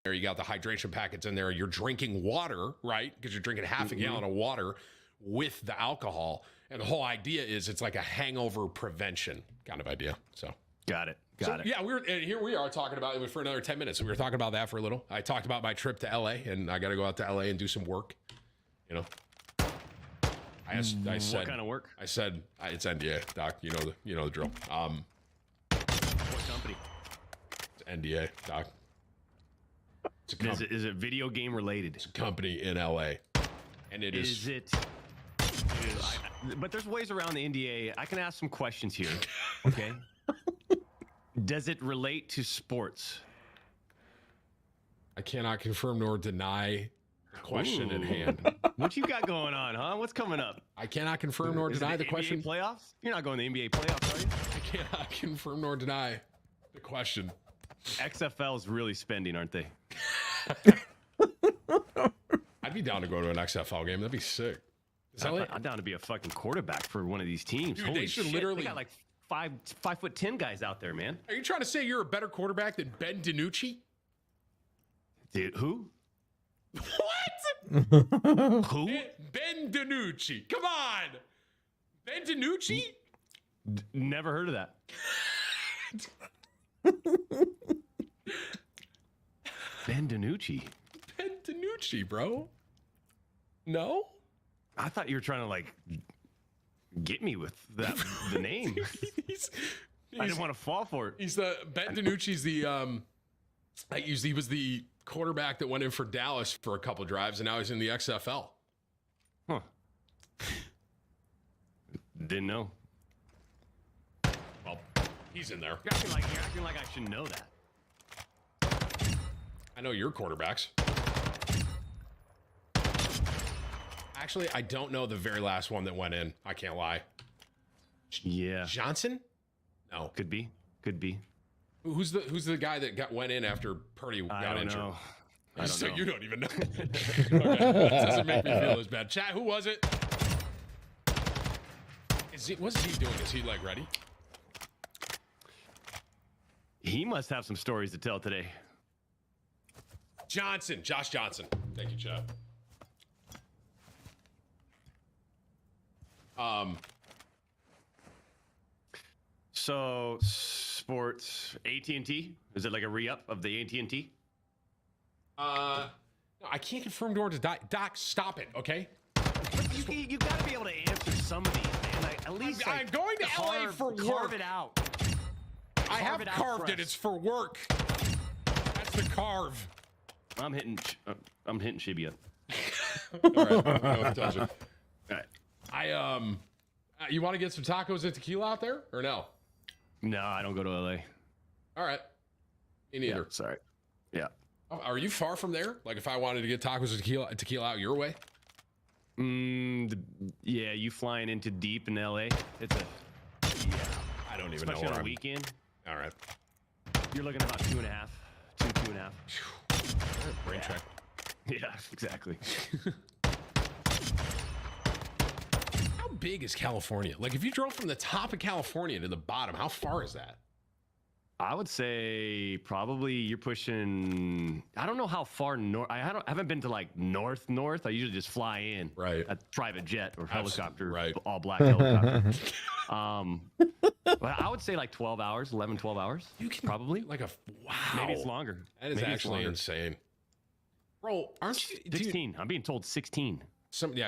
there. You got the hydration packets in there. You're drinking water, right? Because you're drinking half a gallon of water with the alcohol. And the whole idea is it's like a hangover prevention kind of idea. So got it. Yeah, and here we are talking about it for another 10 minutes. We were talking about that for a little. I talked about my trip to LA, and I got to go out to LA and do some work. You know, I said, what kind of work? I said it's NDA, Doc. You know the drill. What company? It's NDA, Doc. It's a Is it video game related? It's a company in LA, and it is. Is it? But there's ways around the NDA. I can ask some questions here. Okay. Does it relate to sports? I cannot confirm nor deny the question at hand. What you got going on, huh? What's coming up? I cannot confirm nor deny the question. NBA playoffs? You're not going to the NBA playoffs, are you? I cannot confirm nor deny the question. XFL is really spending, aren't they? I'd be down to go to an XFL game. That'd be sick. I'm down to be a fucking quarterback for one of these teams. Dude, Holy they should shit. literally. They got like 5'10" guys out there, man. Are you trying to say you're a better quarterback than Ben DiNucci? Dude, who? What? Who? Ben DiNucci. Come on. Ben DiNucci? Never heard of that. Ben DiNucci. Ben DiNucci, bro. No? I thought you were trying to like get me with the name. I didn't want to fall for it. He's the Ben DiNucci's he was the quarterback that went in for Dallas for a couple drives, and now he's in the XFL. Huh. Didn't know. Well, he's in there. You're acting like I should know that. I know your quarterbacks. Actually, I don't know the very last one that went in. I can't lie. Yeah. Johnson? No. Could be. Who's the guy that went in after Purdy got injured? Know. I don't So know. you don't even know. Okay. That doesn't make me feel as bad. Chat, who was it? What's he doing? Is he like ready? He must have some stories to tell today. Josh Johnson. Thank you, Chad. So sports AT&T, is it like a re-up of the AT&T? No, I can't confirm nor deny. Doc, stop it, okay? You got to be able to answer some of these, man. Like, at least I'm going to LA for work. Carve it out. I have carved it. It's for work. That's the carve. I'm hitting Shibby up. All right. I don't know if it tells you. All right. You want to get some tacos and tequila out there or no? No, I don't go to LA. All right. Me neither. Yeah, sorry. Yeah. Oh, are you far from there? Like if I wanted to get tacos and tequila out your way? Yeah, you flying into deep in LA? It's I don't even especially know. on a weekend. All right. You're looking at about 2.5. 2.5. Brain check. Yeah, exactly. How big is California? Like if you drove from the top of California to the bottom, how far is that? I would say probably you're pushing. I don't know how far north. I haven't been to like north. I usually just fly in. Right. A private jet or helicopter. Right. All black helicopter. But I would say like 12 hours, 11, 12 hours. You can probably like wow. Maybe it's longer. That is Maybe actually insane. Bro, aren't you 16? I'm being told 16.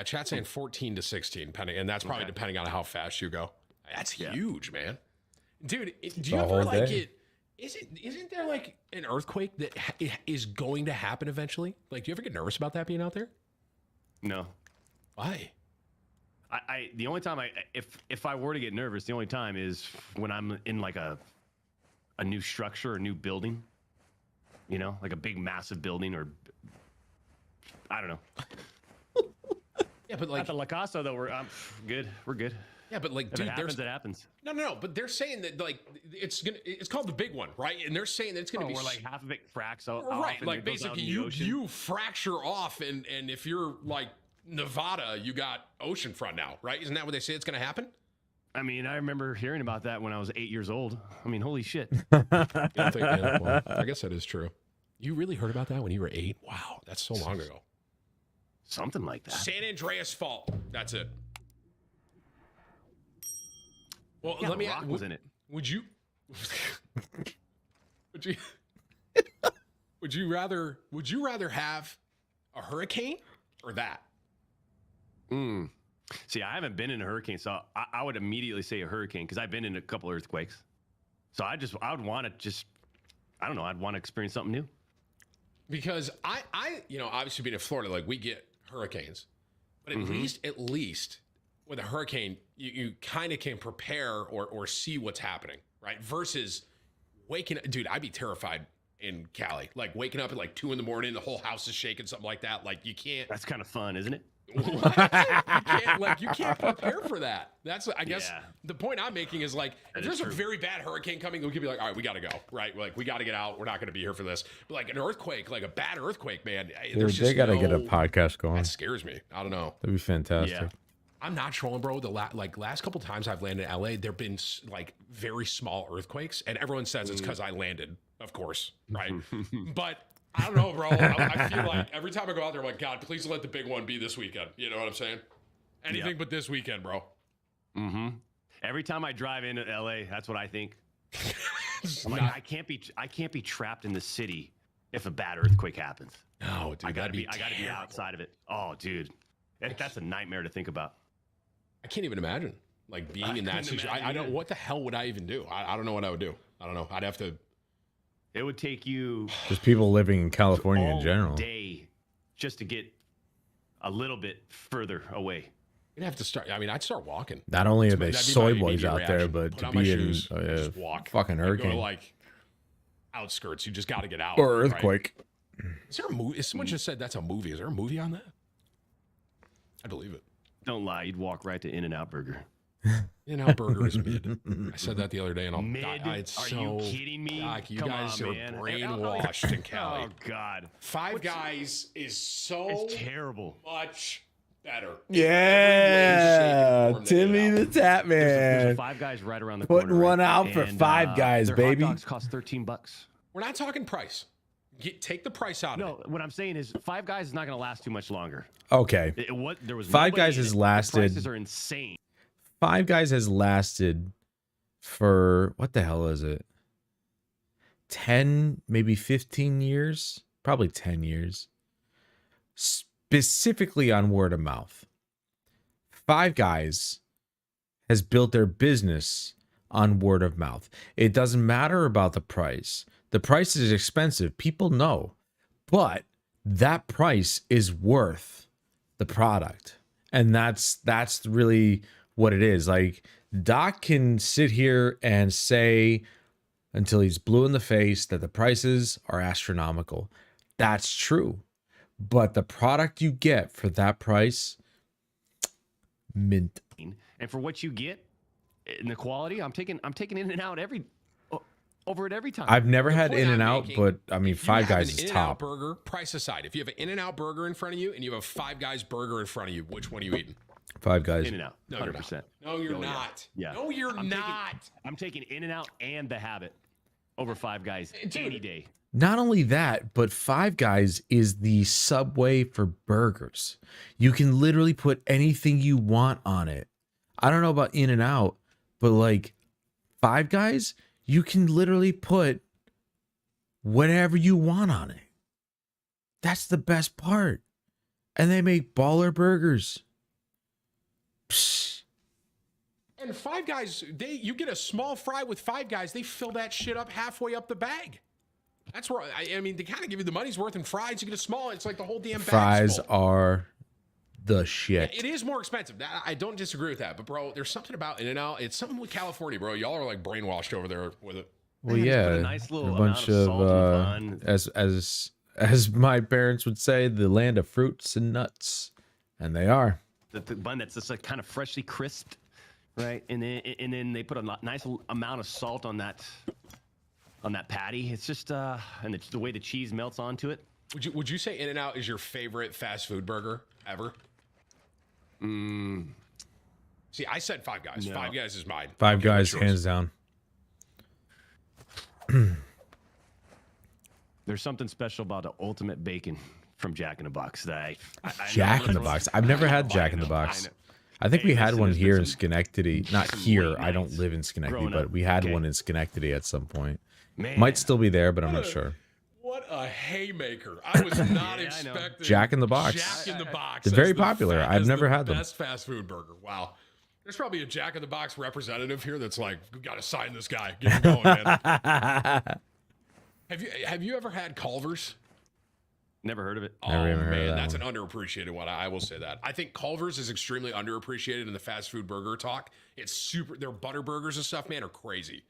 Chat's saying 14 to 16, depending, and that's probably depending on how fast you go. That's huge, man. Dude, do you ever like it? Isn't there like an earthquake that is going to happen eventually? Like, do you ever get nervous about that being out there? No. Why? The only time if I were to get nervous, the only time is when I'm in like a new structure, a new building, you know, like a big massive building, or I don't know. Yeah, but like at the La Casa though, we're good. We're good. Yeah, but like, If dude, it happens. No. But they're saying that like it's called the big one, right? And they're saying that it's gonna be where like half of it cracks out. Right, like basically you fracture off, and if you're like Nevada, you got oceanfront now, right? Isn't that what they say it's gonna happen? I mean, I remember hearing about that when I was 8 years old. I mean, holy shit. Well, I guess that is true. You really heard about that when you were 8? Wow, that's so long ago. Something like that. San Andreas Fault. That's it. Well, Yeah, let me. Rock was in it. Would you? would you? Would you rather? Would you rather have a hurricane or that? See, I haven't been in a hurricane, so I would immediately say a hurricane because I've been in a couple earthquakes. So I would want to just, I don't know, I'd want to experience something new. Because I, obviously being in Florida, like we get hurricanes, but at least with a hurricane, you kind of can prepare or see what's happening, right? Versus waking up, dude, I'd be terrified in Cali, like waking up at like 2 a.m, the whole house is shaking, something like that. Like you can't. That's kind of fun, isn't it? you can't prepare for that. That's, I guess, the point I'm making is like, if there's a very bad hurricane coming, we could be like, all right, we got to go, right? Like, we got to get out. We're not going to be here for this. But like an earthquake, like a bad earthquake, man, Dude, they got to get a podcast going. That scares me. I don't know. That'd be fantastic. Yeah. I'm not trolling, bro. The last couple times I've landed in LA, there've been like very small earthquakes, and everyone says it's because I landed, of course, right? But I don't know, bro. I feel like every time I go out there, I'm like, God, please let the big one be this weekend. You know what I'm saying? Anything but this weekend, bro. Every time I drive into LA, that's what I think. I'm like, I can't be trapped in the city if a bad earthquake happens. No, dude, I gotta be outside of it. Oh, dude, that's a nightmare to think about. I can't even imagine like being in that situation. I don't. What the hell would I even do? I don't know what I would do. I don't know. I'd have to. It would take you just people living in California in general day just to get a little bit further away. You'd have to start. I mean, I'd start walking. Not only are they soy boys out there, but to be in walk, fucking hurricane, go to like outskirts, you just got to get out. Or earthquake. Right? Is there a movie? Someone just said that's a movie. Is there a movie on that? I believe it. Don't lie. You'd walk right to In-N-Out Burger. In-N-Out Burger is mid. I said that the other day, and are you kidding me? You guys are brainwashed in Cali. Oh God, Five Guys is so terrible. Much better. Yeah, Timmy the Tap Man. There's Five Guys right around the corner. Putting one out for Five Guys, their baby. Hot dogs cost $13. We're not talking price. Take the price out of it. No, what I'm saying is Five Guys is not going to last too much longer. Okay. There was Five Guys has lasted. The prices are insane. Five Guys has lasted for what the hell is it? 10, maybe 15 years? Probably 10 years. Specifically on word of mouth. Five Guys has built their business on word of mouth. It doesn't matter about the price. The price is expensive. People know. But that price is worth the product. And that's really what it is. Like, Doc can sit here and say until he's blue in the face that the prices are astronomical. That's true. But the product you get for that price, mint. And for what you get in the quality, I'm taking In-N-Out over it every time. I've never had In-N-Out, but I mean, Five Guys is top. Burger, price aside, if you have an In-N-Out burger in front of you and you have a Five Guys burger in front of you, which one are you eating? Five Guys. In-N-Out. 100%. No, you're not. Yeah. No, you're not. I'm taking In-N-Out and The Habit over Five Guys any day. Not only that, but Five Guys is the Subway for burgers. You can literally put anything you want on it. I don't know about In-N-Out, but like Five Guys, you can literally put whatever you want on it. That's the best part. And they make baller burgers. Psst. And Five Guys, you get a small fry with Five Guys, they fill that shit up halfway up the bag. That's where I mean, they kind of give you the money's worth in fries. You get a small, it's like the whole damn bag. Fries are the shit. It is more expensive. I don't disagree with that, but bro, there's something about In-N-Out. It's something with California, bro. Y'all are like brainwashed over there with it. Well, yeah, a nice little a bunch of as my parents would say, the land of fruits and nuts, and they are. The bun that's just like kind of freshly crisped, right? And then they put a nice amount of salt on that patty. It's just and the way the cheese melts onto it. Would you say In-N-Out is your favorite fast food burger ever? See, I said Five Guys. No. Five Guys is mine. Five Guys, hands down. There's something special about the ultimate bacon from Jack in the Box that I Jack in the Box. I've never had Jack in the Box. I think we had one here in Schenectady. Not here. I don't live in Schenectady, but we had one in Schenectady at some point. Man. Might still be there, but I'm not sure. What a haymaker! I was not expecting Jack in the Box. Jack in the Box. They're very popular. I've never had them. Best fast food burger. Wow. There's probably a Jack in the Box representative here that's like, we got to sign this guy. Get him going, man. Have you ever had Culver's? Never heard of it. Oh man, that's an underappreciated one. I will say that. I think Culver's is extremely underappreciated in the fast food burger talk. It's super. Their butter burgers and stuff, man, are crazy.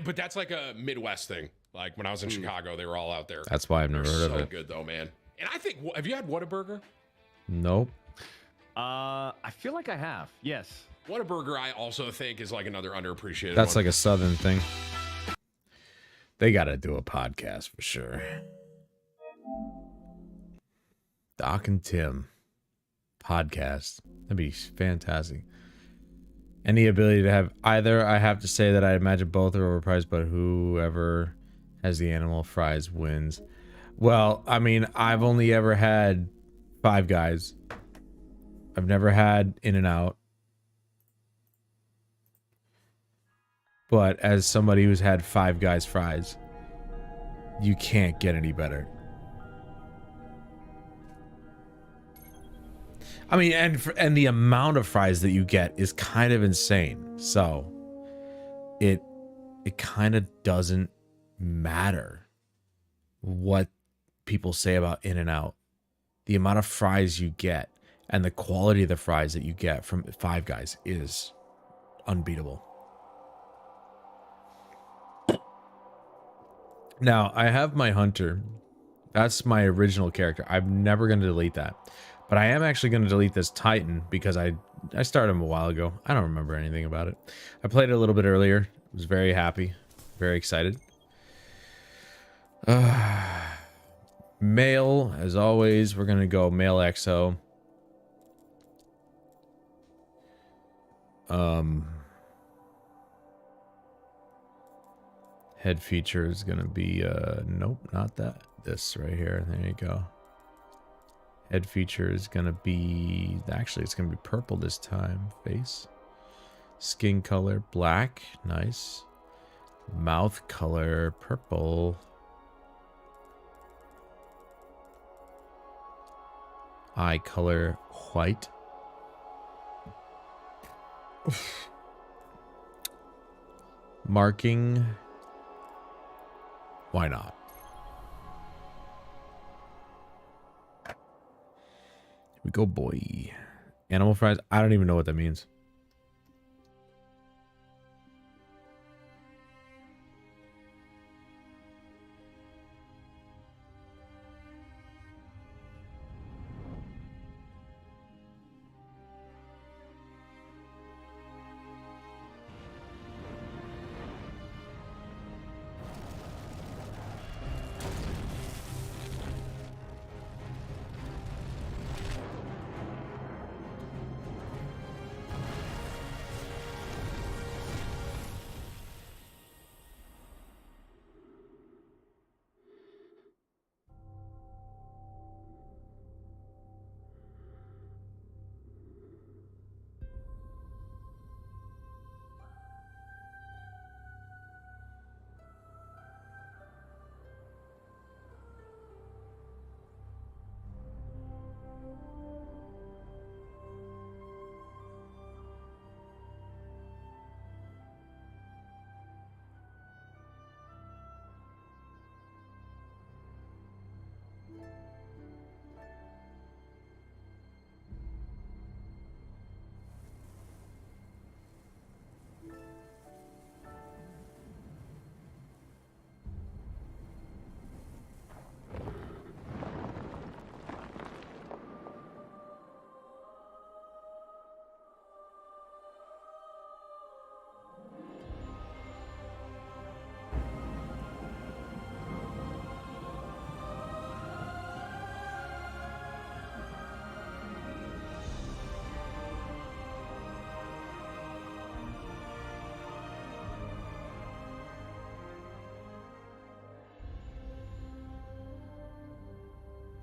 But that's like a Midwest thing. Like when I was in Chicago, they were all out there. That's why I've never heard of it. So good though, man. And I think, have you had Whataburger? Nope. I feel like I have. Yes. Whataburger, I also think is like another underappreciated. That's one. like a Southern thing. They got to do a podcast for sure. Doc and Tim podcast. That'd be fantastic. Any ability to have either, I have to say that I imagine both are overpriced, but whoever has the animal fries wins. Well, I mean, I've only ever had Five Guys. I've never had In-N-Out. But as somebody who's had Five Guys fries, you can't get any better. I mean, and the amount of fries that you get is kind of insane. So it kind of doesn't matter what people say about In-N-Out. The amount of fries you get and the quality of the fries that you get from Five Guys is unbeatable. Now, I have my Hunter. That's my original character. I'm never going to delete that. But I am actually going to delete this Titan because I started him a while ago. I don't remember anything about it. I played it a little bit earlier. Was very happy. Very excited. Male, as always, we're going to go male XO. Head feature is going to be, nope, not that. This right here. There you go. Head feature is going to be, actually, it's going to be purple this time. Face. Skin color, black. Nice. Mouth color, purple. Eye color, white. Marking. Why not? Here we go, boy. Animal fries. I don't even know what that means.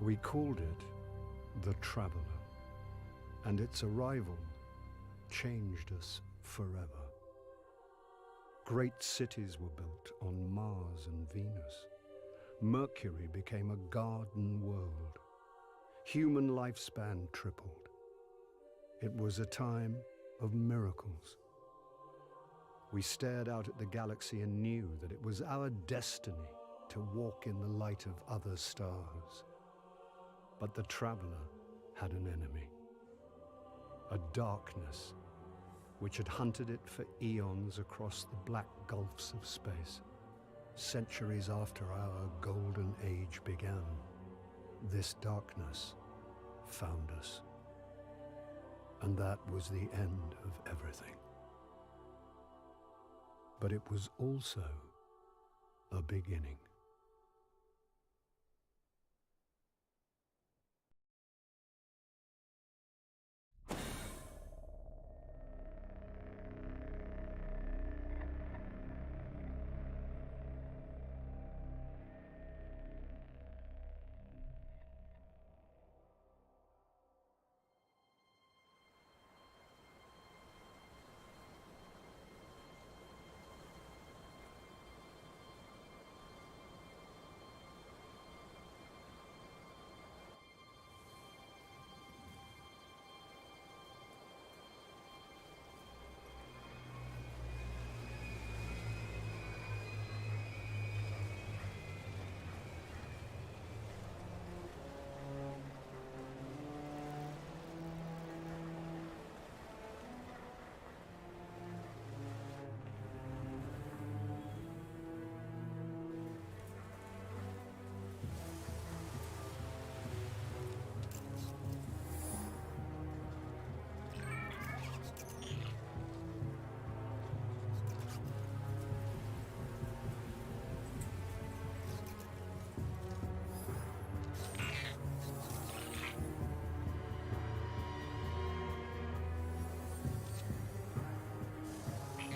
We called it the Traveler, and its arrival changed us forever. Great cities were built on Mars and Venus. Mercury became a garden world. Human lifespan tripled. It was a time of miracles. We stared out at the galaxy and knew that it was our destiny to walk in the light of other stars. But the Traveler had an enemy, a darkness which had hunted it for eons across the black gulfs of space. Centuries after our golden age began, this darkness found us. And that was the end of everything. But it was also a beginning.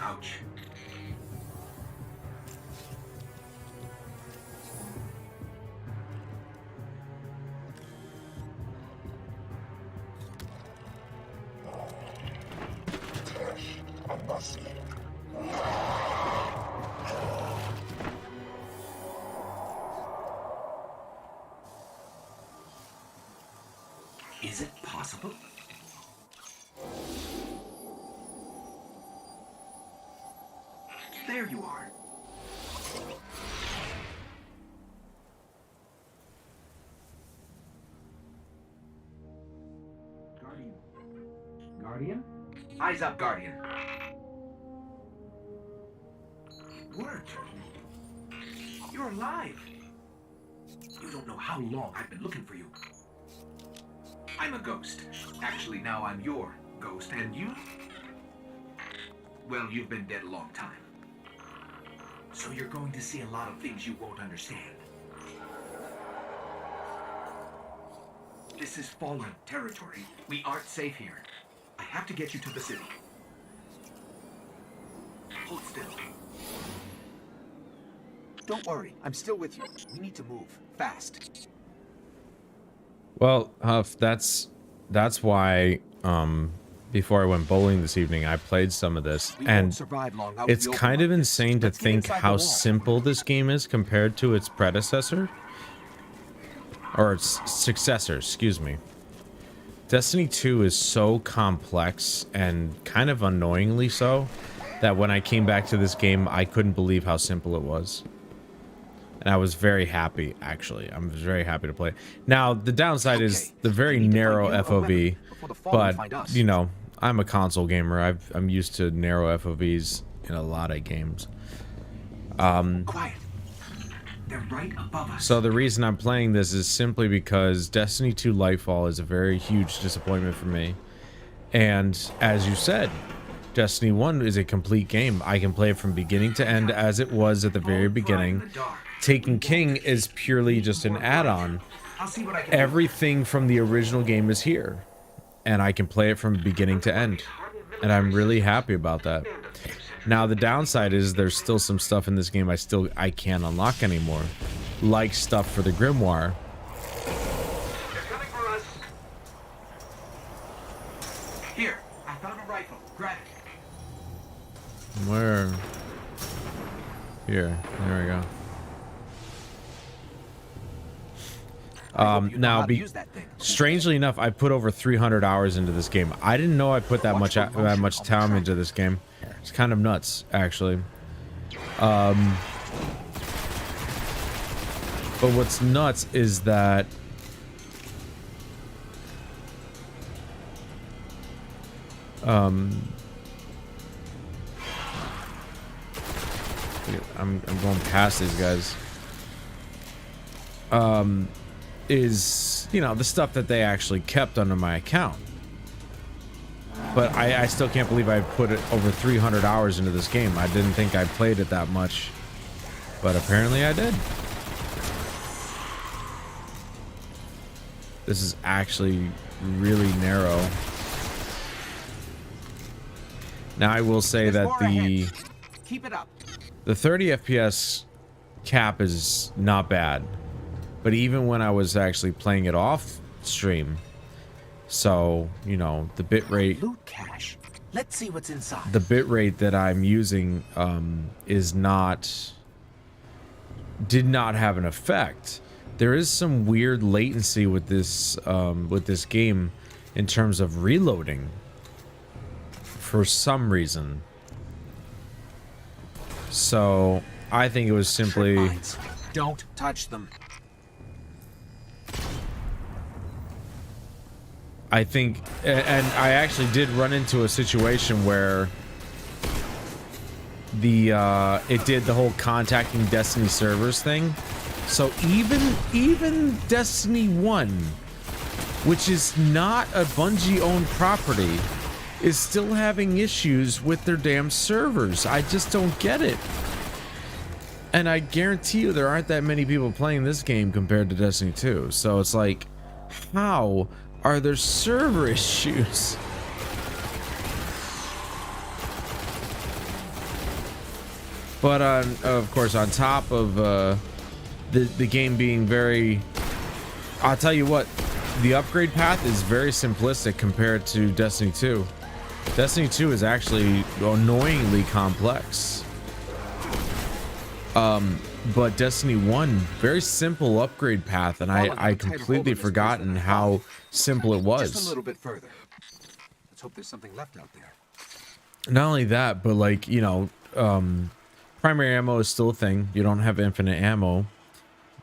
Ouch. Is it possible? There you are. Guardian. Guardian? Eyes up, Guardian. Word. You're alive. You don't know how long I've been looking for you. I'm a ghost. Actually, now I'm your ghost, and you? Well, you've been dead a long time. So you're going to see a lot of things you won't understand. This is fallen territory. We aren't safe here. I have to get you to the city. Hold still. Don't worry, I'm still with you. We need to move, fast. Well, Huff, that's why before I went bowling this evening, I played some of this, and it's kind of insane to think how simple this game is compared to its predecessor, or its successor, excuse me. Destiny 2 is so complex and kind of annoyingly so that when I came back to this game, I couldn't believe how simple it was. And I was very happy, actually. I'm very happy to play. Now, the downside is the very narrow FOV, but, you know, I'm a console gamer. I'm used to narrow FOVs in a lot of games. Quiet. They're right above us. So the reason I'm playing this is simply because Destiny 2 Lightfall is a very huge disappointment for me. And as you said, Destiny 1 is a complete game. I can play it from beginning to end as it was at the very beginning. Taken King is purely just an add-on. Everything from the original game is here, and I can play it from beginning to end, and I'm really happy about that. Now the downside is there's still some stuff in this game I can't unlock anymore, like stuff for the Grimoire. Here, I found a rifle. Grab it. Where? Here. There we go. Now, strangely enough, I put over 300 hours into this game. I didn't know I put that much time into this game. It's kind of nuts, actually. But what's nuts is that I'm going past these guys. Is, you know, the stuff that they actually kept under my account. But I still can't believe I put it over 300 hours into this game. I didn't think I played it that much, but apparently I did. This is actually really narrow. Now I will say that Keep it up. the 30 FPS cap is not bad. But even when I was actually playing it off stream, so, you know, the bitrate, Loot cache. Let's see what's inside. the bitrate that I'm using did not have an effect. There is some weird latency with this game in terms of reloading for some reason. So I think it was simply, Don't touch them. I think, and I actually did run into a situation where it did the whole contacting Destiny servers thing. So even Destiny 1, which is not a Bungie owned property, is still having issues with their damn servers. I just don't get it. And I guarantee you there aren't that many people playing this game compared to Destiny 2. So it's like, how are there server issues? But of course, on top of the game being very, I'll tell you what, the upgrade path is very simplistic compared to Destiny 2. Destiny 2 is actually annoyingly complex. But Destiny 1, very simple upgrade path, and I completely forgotten how simple it was. Just a little bit further. Let's hope there's something left out there. Not only that, but like, you know, primary ammo is still a thing. You don't have infinite ammo,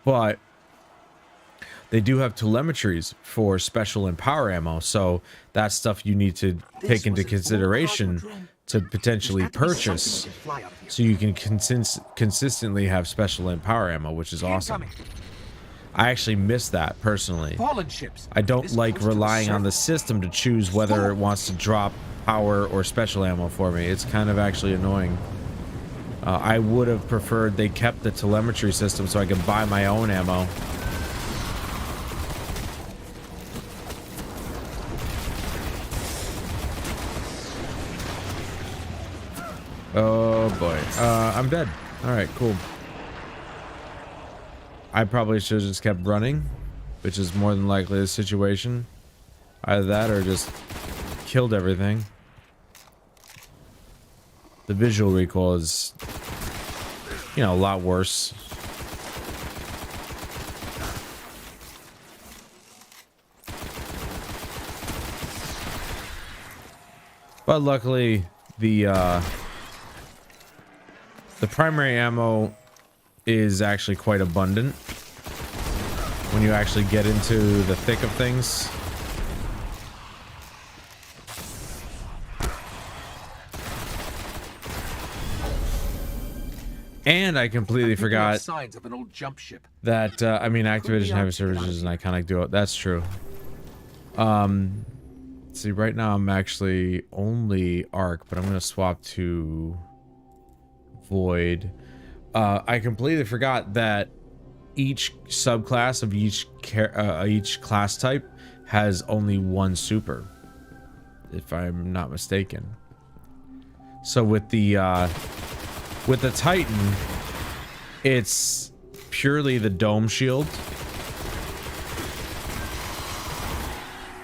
but they do have telemetries for special and power ammo. So that's stuff you need to take into consideration to potentially purchase, so you can consistently have special and power ammo, which is awesome. I actually miss that personally. I don't like relying on the system to choose whether it wants to drop power or special ammo for me. It's kind of actually annoying. I would have preferred they kept the telemetry system so I could buy my own ammo. Oh boy. I'm dead. Alright, cool. I probably should have just kept running, which is more than likely the situation. Either that or just killed everything. The visual recoil is, you know, a lot worse. But luckily, the primary ammo is actually quite abundant when you actually get into the thick of things. And I completely forgot signs of an old jump ship. that I mean, Activision Heavy Services is an iconic duo. That's true. See, right now I'm actually only Arc, but I'm gonna swap to Void. I completely forgot that each subclass of each class type has only one super, if I'm not mistaken. So with the Titan, it's purely the dome shield.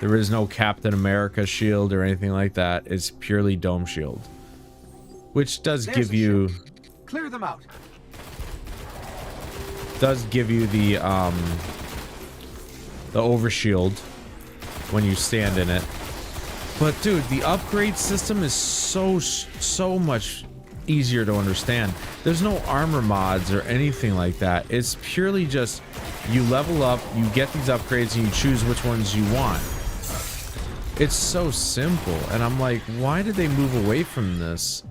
There is no Captain America shield or anything like that. It's purely dome shield, which does There's give the you ship. Clear them out. the overshield when you stand in it. But dude, the upgrade system is so much easier to understand. There's no armor mods or anything like that. It's purely just you level up, you get these upgrades, and you choose which ones you want. It's so simple, and I'm like, why did they move away from this?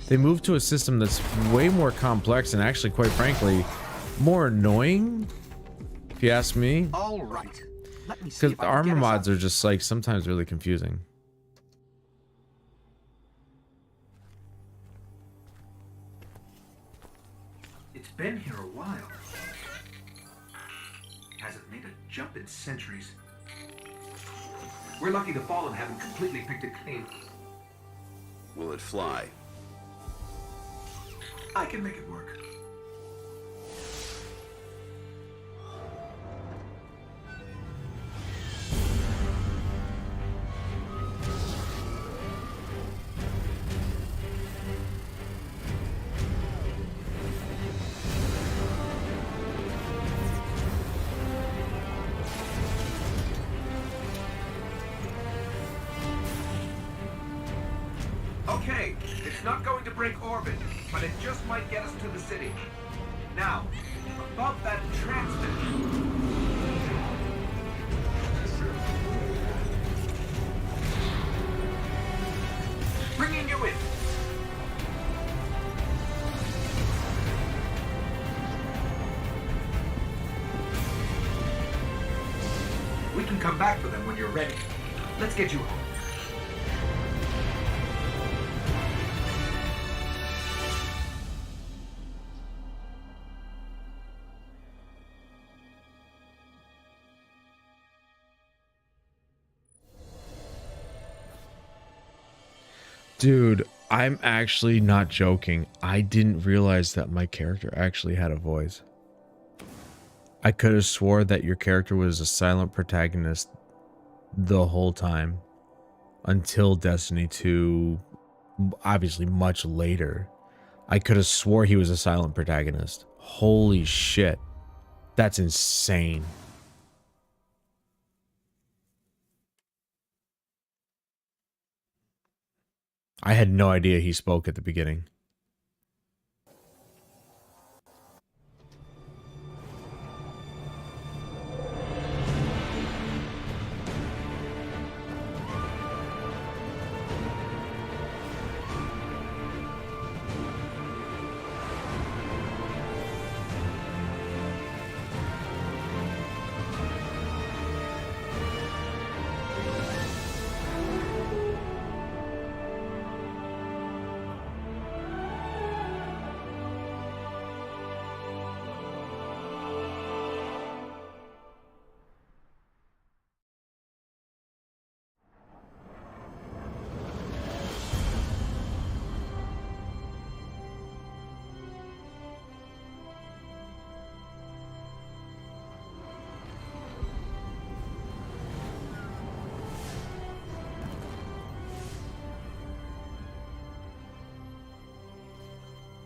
They moved to a system that's way more complex and actually, quite frankly, more annoying, if you ask me. All right. Let me see Because if the I can armor get us mods out. are just like sometimes really confusing. It's been here a while. Hasn't made a jump in centuries. We're lucky the Fallen haven't completely picked it clean. Will it fly? I can make it work. Okay, it's not going to break orbit, but it just might get us to the city. Now, above that transmitter. Bringing you in. We can come back for them when you're ready. Let's get you home. Dude, I'm actually not joking. I didn't realize that my character actually had a voice. I could have swore that your character was a silent protagonist the whole time until Destiny 2, obviously much later. I could have swore he was a silent protagonist. Holy shit. That's insane. I had no idea he spoke at the beginning.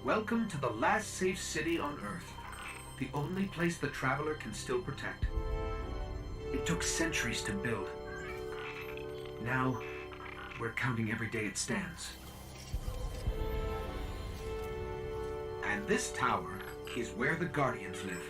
Welcome to the last safe city on Earth. The only place the Traveler can still protect. It took centuries to build. Now, we're counting every day it stands. And this tower is where the Guardians live.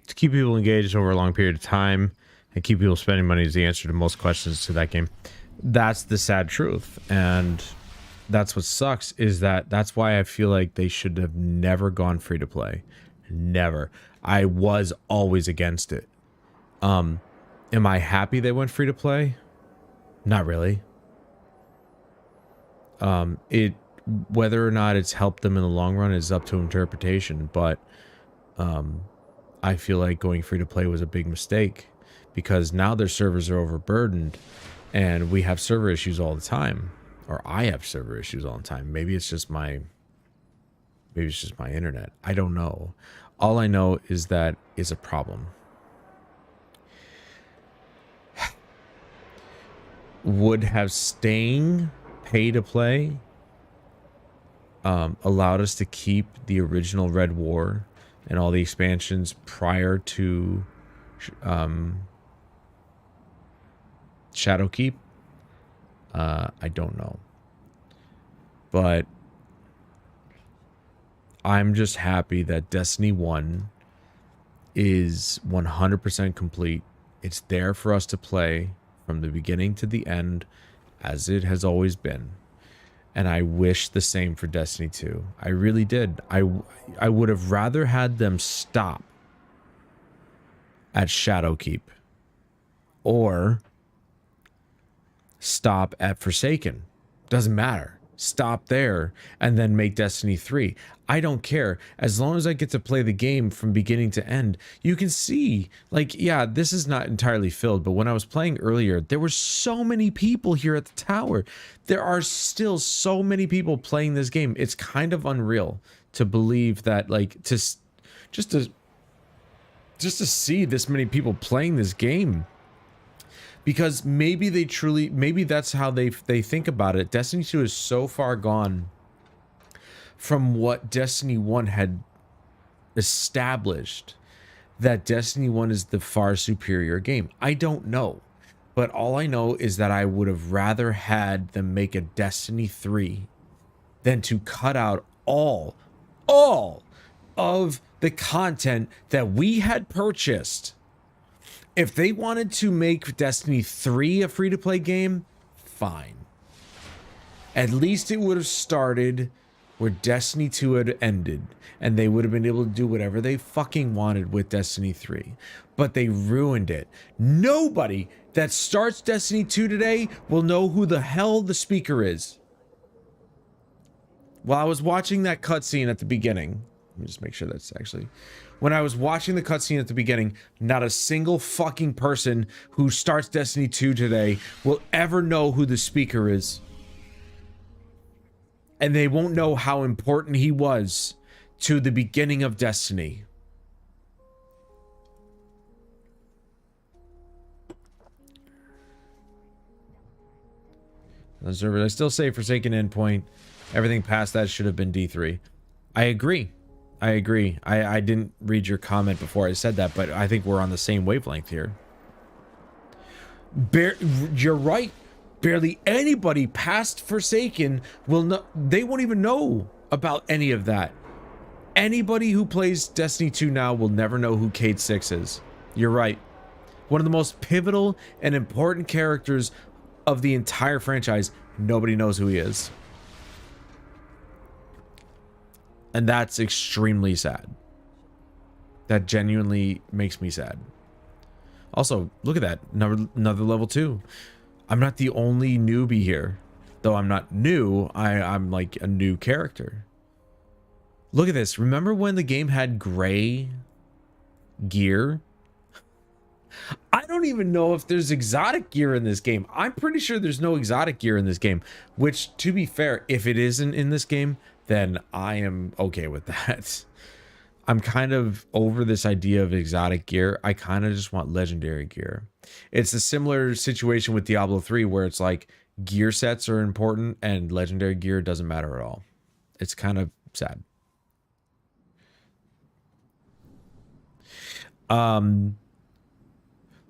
To keep people engaged over a long period of time and keep people spending money is the answer to most questions to that game. That's the sad truth, and that's what sucks, is that's why I feel like they should have never gone free to play. Never. I was always against it. Am I happy they went free to play? Not really. It whether or not it's helped them in the long run is up to interpretation, but I feel like going free to play was a big mistake because now their servers are overburdened and we have server issues all the time, or I have server issues all the time. Maybe it's just my internet. I don't know. All I know is that it's a problem. Would have staying pay to play allowed us to keep the original Red War and all the expansions prior to Shadowkeep? I don't know. But I'm just happy that Destiny 1 is 100% complete. It's there for us to play from the beginning to the end, as it has always been. And I wish the same for Destiny 2. I really did. I would have rather had them stop at Shadowkeep or stop at Forsaken. Doesn't matter. Stop there and then make Destiny 3. I don't care. As long as I get to play the game from beginning to end. You can see, like, yeah, this is not entirely filled, but when I was playing earlier, there were so many people here at the tower. There are still so many people playing this game. It's kind of unreal to believe that, like, just to see this many people playing this game. Because maybe they truly, maybe that's how they think about it. Destiny 2 is so far gone from what Destiny 1 had established that Destiny 1 is the far superior game. I don't know. But all I know is that I would have rather had them make a Destiny 3 than to cut out all of the content that we had purchased. If they wanted to make Destiny 3 a free-to-play game, fine. At least it would have started where Destiny 2 had ended, and they would have been able to do whatever they fucking wanted with Destiny 3. But they ruined it. Nobody that starts Destiny 2 today will know who the hell the speaker is. While I was watching that cutscene at the beginning, let me just make sure that's actually... When I was watching the cutscene at the beginning, not a single fucking person who starts Destiny 2 today will ever know who the speaker is. And they won't know how important he was to the beginning of Destiny. I still say Forsaken Endpoint. Everything past that should have been D3. I agree. I didn't read your comment before I said that, but I think we're on the same wavelength here. You're right. Barely anybody past Forsaken will know. They won't even know about any of that. Anybody who plays Destiny 2 now will never know who Cayde 6 is. You're right. One of the most pivotal and important characters of the entire franchise. Nobody knows who he is. And that's extremely sad. That genuinely makes me sad. Also, look at that. Another level 2. I'm not the only newbie here. Though I'm not new, I'm like a new character. Look at this. Remember when the game had gray gear? I don't even know if there's exotic gear in this game. I'm pretty sure there's no exotic gear in this game. Which, to be fair, if it isn't in this game, then I am okay with that. I'm kind of over this idea of exotic gear. I kind of just want legendary gear. It's a similar situation with Diablo 3 where it's like gear sets are important and legendary gear doesn't matter at all. It's kind of sad.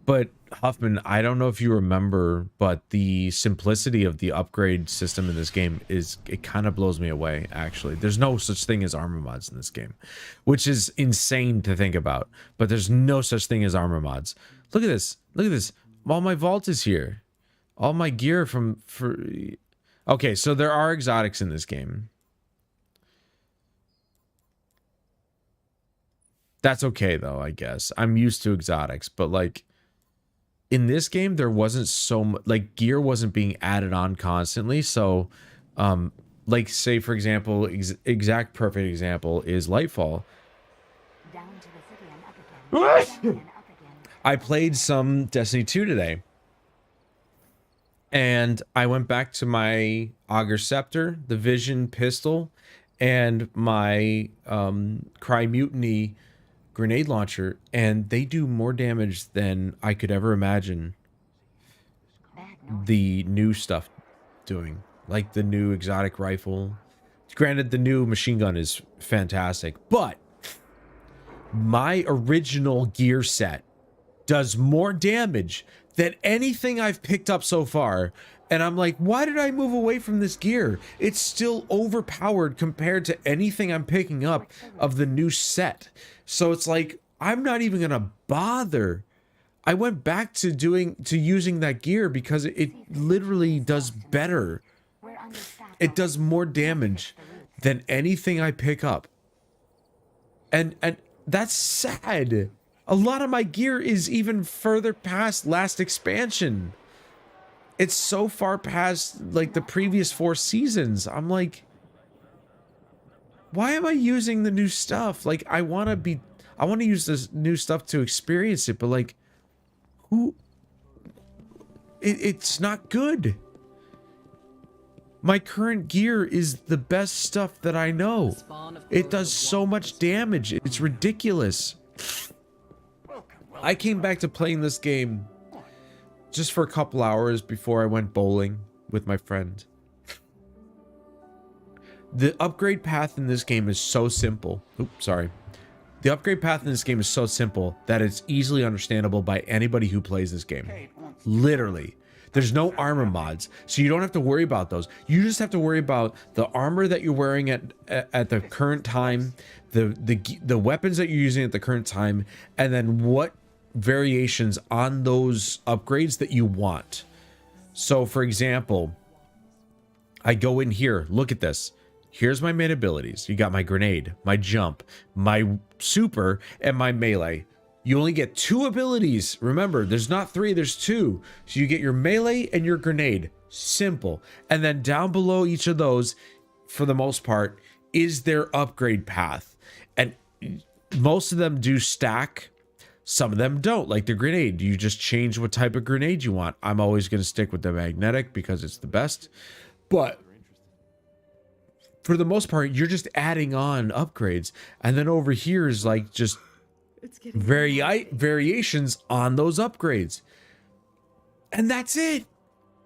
But Huffman, I don't know if you remember, but the simplicity of the upgrade system in this game it kind of blows me away, actually. There's no such thing as armor mods in this game, which is insane to think about, but there's no such thing as armor mods. Look at this. Look at this. All my vault is here. All my gear okay, so there are exotics in this game. That's okay though, I guess. I'm used to exotics, but like in this game there wasn't so much, like, gear wasn't being added on constantly. So like, say for example, exact perfect example is Lightfall. Down to the city and up again. Down and up again. I played some Destiny 2 today, and I went back to my Augur Scepter, the Vision pistol, and my Cry Mutiny grenade launcher, and they do more damage than I could ever imagine the new stuff doing. Like the new exotic rifle. Granted, the new machine gun is fantastic, but my original gear set does more damage than anything I've picked up so far. And I'm like, why did I move away from this gear? It's still overpowered compared to anything I'm picking up of the new set. So it's like, I'm not even gonna bother. I went back to using that gear because it literally does better. It does more damage than anything I pick up. And that's sad. A lot of my gear is even further past last expansion. It's so far past like the previous 4 seasons. I'm like, why am I using the new stuff? Like, I want to use this new stuff to experience it, but like, it's not good. My current gear is the best stuff that I know. It does so much damage. It's ridiculous. I came back to playing this game just for a couple hours before I went bowling with my friend. The upgrade path in this game is so simple. Oops, sorry. The upgrade path in this game is so simple that it's easily understandable by anybody who plays this game. Literally. There's no armor mods, so you don't have to worry about those. You just have to worry about the armor that you're wearing at the current time, the weapons that you're using at the current time, and then what variations on those upgrades that you want. So for example, I go in here, look at this. Here's my main abilities. You got my grenade, my jump, my super, and my melee. You only get 2 abilities. Remember, there's not 3, there's 2. So you get your melee and your grenade. Simple. And then down below each of those, for the most part, is their upgrade path. And most of them do stack. Some of them don't, like the grenade. You just change what type of grenade you want. I'm always going to stick with the magnetic because it's the best. But for the most part, you're just adding on upgrades. And then over here is like just variations on those upgrades. And that's it.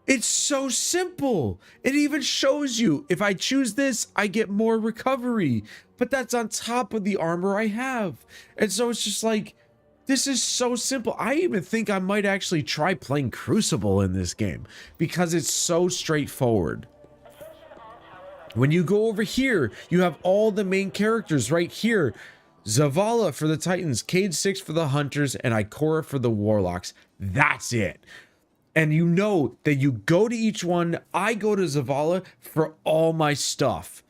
It's so simple. It even shows you, if I choose this, I get more recovery. But that's on top of the armor I have. And so it's just like, this is so simple. I even think I might actually try playing Crucible in this game because it's so straightforward. When you go over here, you have all the main characters right here. Zavala for the Titans, Cayde 6 for the Hunters, and Ikora for the Warlocks. That's it. And you know that you go to each one. I go to Zavala for all my stuff.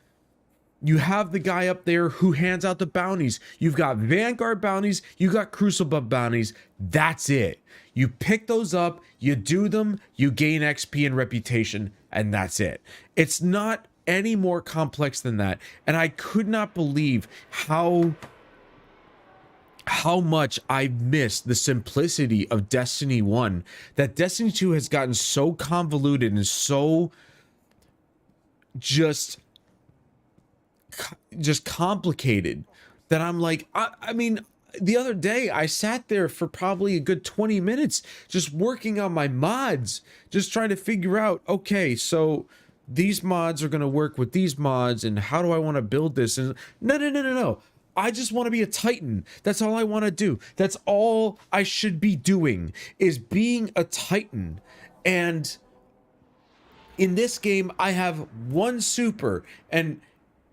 You have the guy up there who hands out the bounties. You've got Vanguard bounties. You got Crucible bounties. That's it. You pick those up. You do them. You gain XP and reputation. And that's it. It's not any more complex than that. And I could not believe how much I missed the simplicity of Destiny 1, that Destiny 2 has gotten so convoluted and so just complicated that I'm like, I mean, the other day I sat there for probably a good 20 minutes just working on my mods, just trying to figure out, okay, so these mods are going to work with these mods, and how do I want to build this? And no. I just want to be a Titan. That's all I want to do. That's all I should be doing, is being a Titan. And in this game, I have one super, and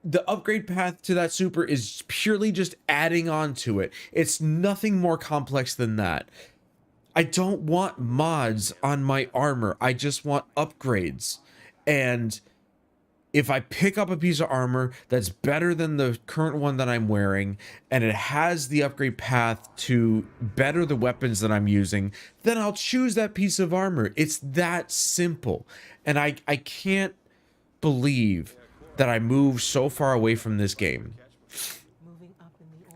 the upgrade path to that super is purely just adding on to it. It's nothing more complex than that. I don't want mods on my armor. I just want upgrades. And if I pick up a piece of armor that's better than the current one that I'm wearing, and it has the upgrade path to better the weapons that I'm using, then I'll choose that piece of armor. It's that simple. And I can't believe that I moved so far away from this game.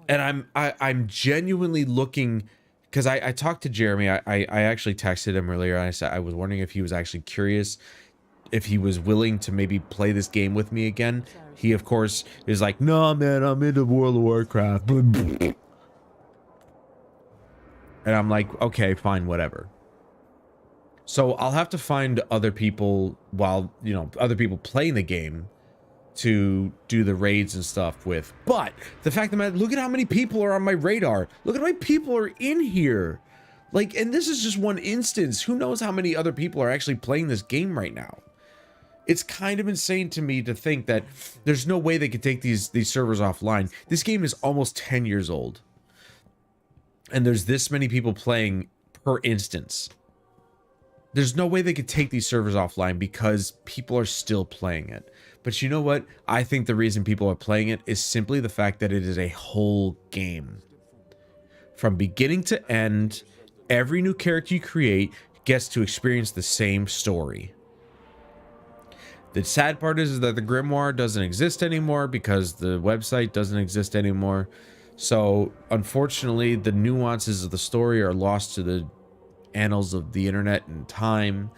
And I'm genuinely looking, because I talked to Jeremy. I actually texted him earlier, and I said I was wondering if he was actually curious, if he was willing to maybe play this game with me again. He, of course, is like, no, man, I'm into World of Warcraft. And I'm like, okay, fine, whatever. So I'll have to find other people while, you know, other people playing the game to do the raids and stuff with. But the fact that, look at how many people are on my radar. Look at how many people are in here. Like, and this is just one instance. Who knows how many other people are actually playing this game right now? It's kind of insane to me to think that there's no way they could take these servers offline. This game is almost 10 years old. And there's this many people playing per instance. There's no way they could take these servers offline because people are still playing it. But you know what? I think the reason people are playing it is simply the fact that it is a whole game. From beginning to end, every new character you create gets to experience the same story. The sad part is that the Grimoire doesn't exist anymore because the website doesn't exist anymore. So, unfortunately, the nuances of the story are lost to the annals of the internet and time.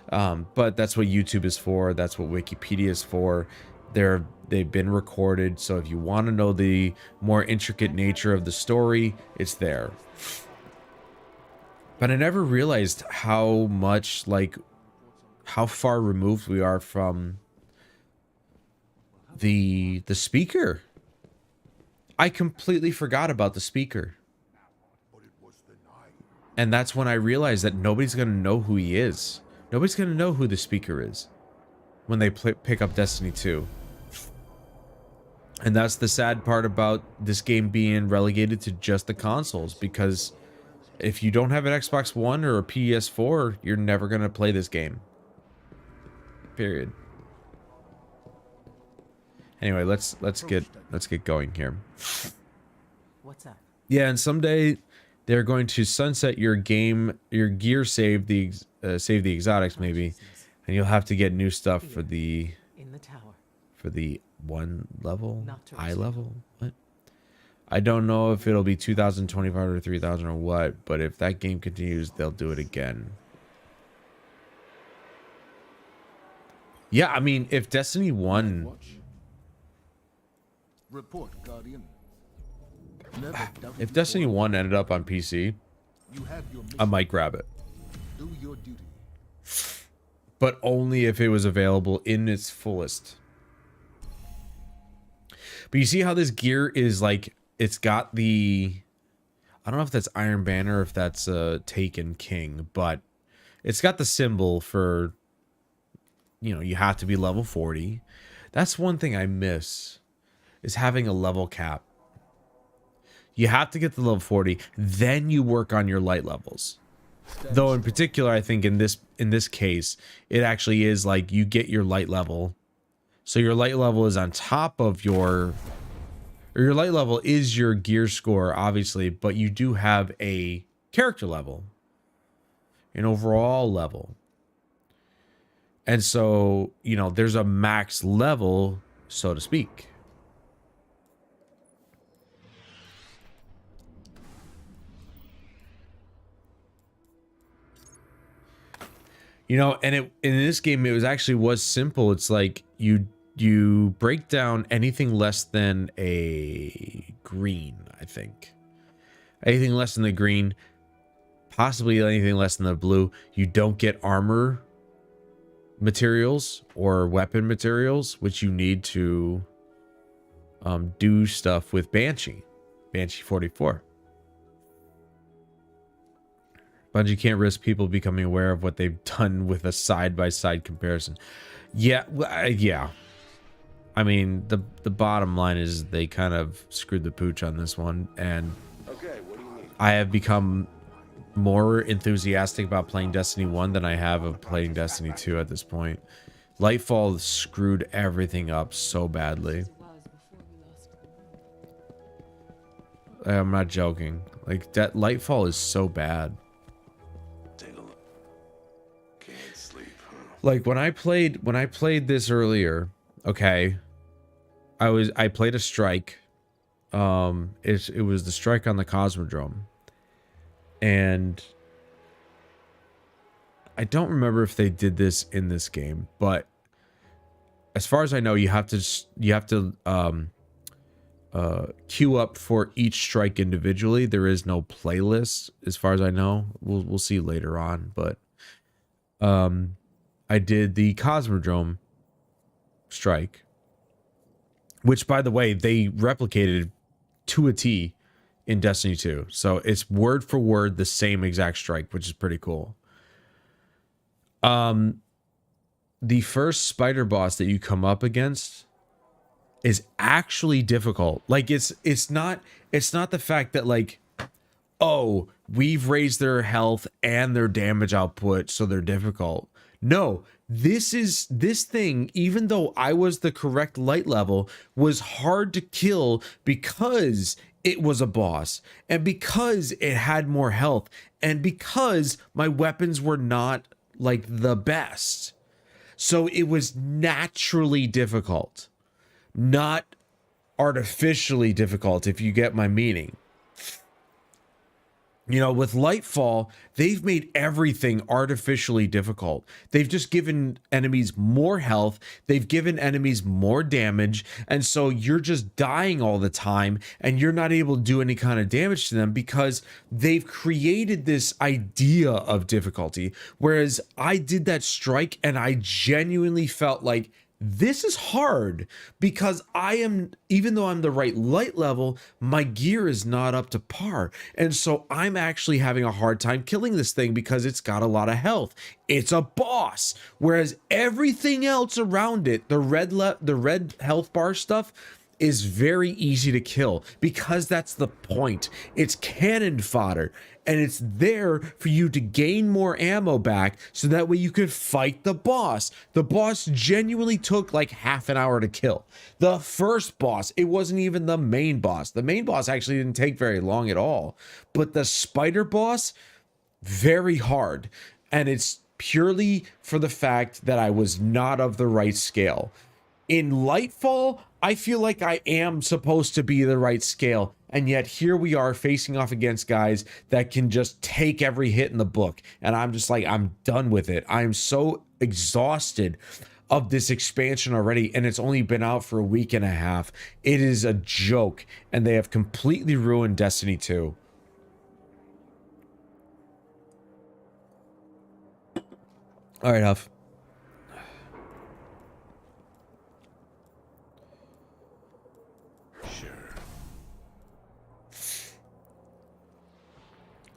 But that's what YouTube is for. That's what Wikipedia is for. They've been recorded. So if you want to know the more intricate nature of the story, it's there. But I never realized how much, like, how far removed we are from the speaker. I completely forgot about the speaker. And that's when I realized that nobody's going to know who he is. Nobody's going to know who the speaker is when they pick up Destiny 2. And that's the sad part about this game being relegated to just the consoles, because if you don't have an Xbox One or a PS4, you're never going to play this game. Period. Anyway, let's get going here. What's up? Yeah, and someday they're going to sunset your gear save, save the exotics maybe, and you'll have to get new stuff for the one level, eye level. What? I don't know if it'll be 2025 or 3000 or what, but if that game continues, they'll do it again. Yeah, I mean, if Destiny 1... Report, Guardian. If Destiny 1 ended up on PC, I might grab it. Do your duty. But only if it was available in its fullest. But you see how this gear is like, it's got the... I don't know if that's Iron Banner or if that's Taken King, but it's got the symbol for... You know, you have to be level 40. That's one thing I miss, is having a level cap. You have to get to level 40, then you work on your light levels. Though in particular, I think in this case, it actually is like you get your light level. So your light level is on top of your... Or your light level is your gear score, obviously, but you do have a character level. An overall level. And so, you know, there's a max level, so to speak. You know, and in this game, it was simple. It's like you break down anything less than a green, I think. Anything less than the green, possibly anything less than the blue. You don't get armor materials or weapon materials, which you need to do stuff with Banshee 44. Bungie can't risk people becoming aware of what they've done with a side-by-side comparison. Yeah, yeah. I mean, the bottom line is they kind of screwed the pooch on this one, and I have become more enthusiastic about playing Destiny 1 than I have of playing Destiny 2 at this point. Lightfall screwed everything up so badly. I'm not joking. Like, that Lightfall is so bad. Take a look. Can't sleep, huh? Like, when I played this earlier, okay, I played a strike. It was the strike on the Cosmodrome. And I don't remember if they did this in this game, but as far as I know, you have to queue up for each strike individually. There is no playlist, as far as I know. We'll see later on, but I did the Cosmodrome strike, which, by the way, they replicated to a T in Destiny 2. So it's word for word the same exact strike, which is pretty cool. The first spider boss that you come up against is actually difficult. Like, it's not the fact that, like, oh, we've raised their health and their damage output, so they're difficult. No, this thing, even though I was the correct light level, was hard to kill because it was a boss, and because it had more health, and because my weapons were not like the best. So it was naturally difficult, not artificially difficult, if you get my meaning. You know, with Lightfall, they've made everything artificially difficult. They've just given enemies more health. They've given enemies more damage. And so you're just dying all the time and you're not able to do any kind of damage to them because they've created this idea of difficulty. Whereas I did that strike and I genuinely felt like, this is hard because even though I'm the right light level, my gear is not up to par. And so I'm actually having a hard time killing this thing because it's got a lot of health. It's a boss. Whereas everything else around it, the red health bar stuff, is very easy to kill because that's the point. It's cannon fodder. And it's there for you to gain more ammo back so that way you could fight the boss. The boss genuinely took like half an hour to kill. The first boss, it wasn't even the main boss. The main boss actually didn't take very long at all. But the spider boss, very hard. And it's purely for the fact that I was not of the right scale. In Lightfall, I feel like I am supposed to be the right scale. And yet here we are facing off against guys that can just take every hit in the book. And I'm just like, I'm done with it. I'm so exhausted of this expansion already. And it's only been out for a week and a half. It is a joke. And they have completely ruined Destiny 2. All right, Huff.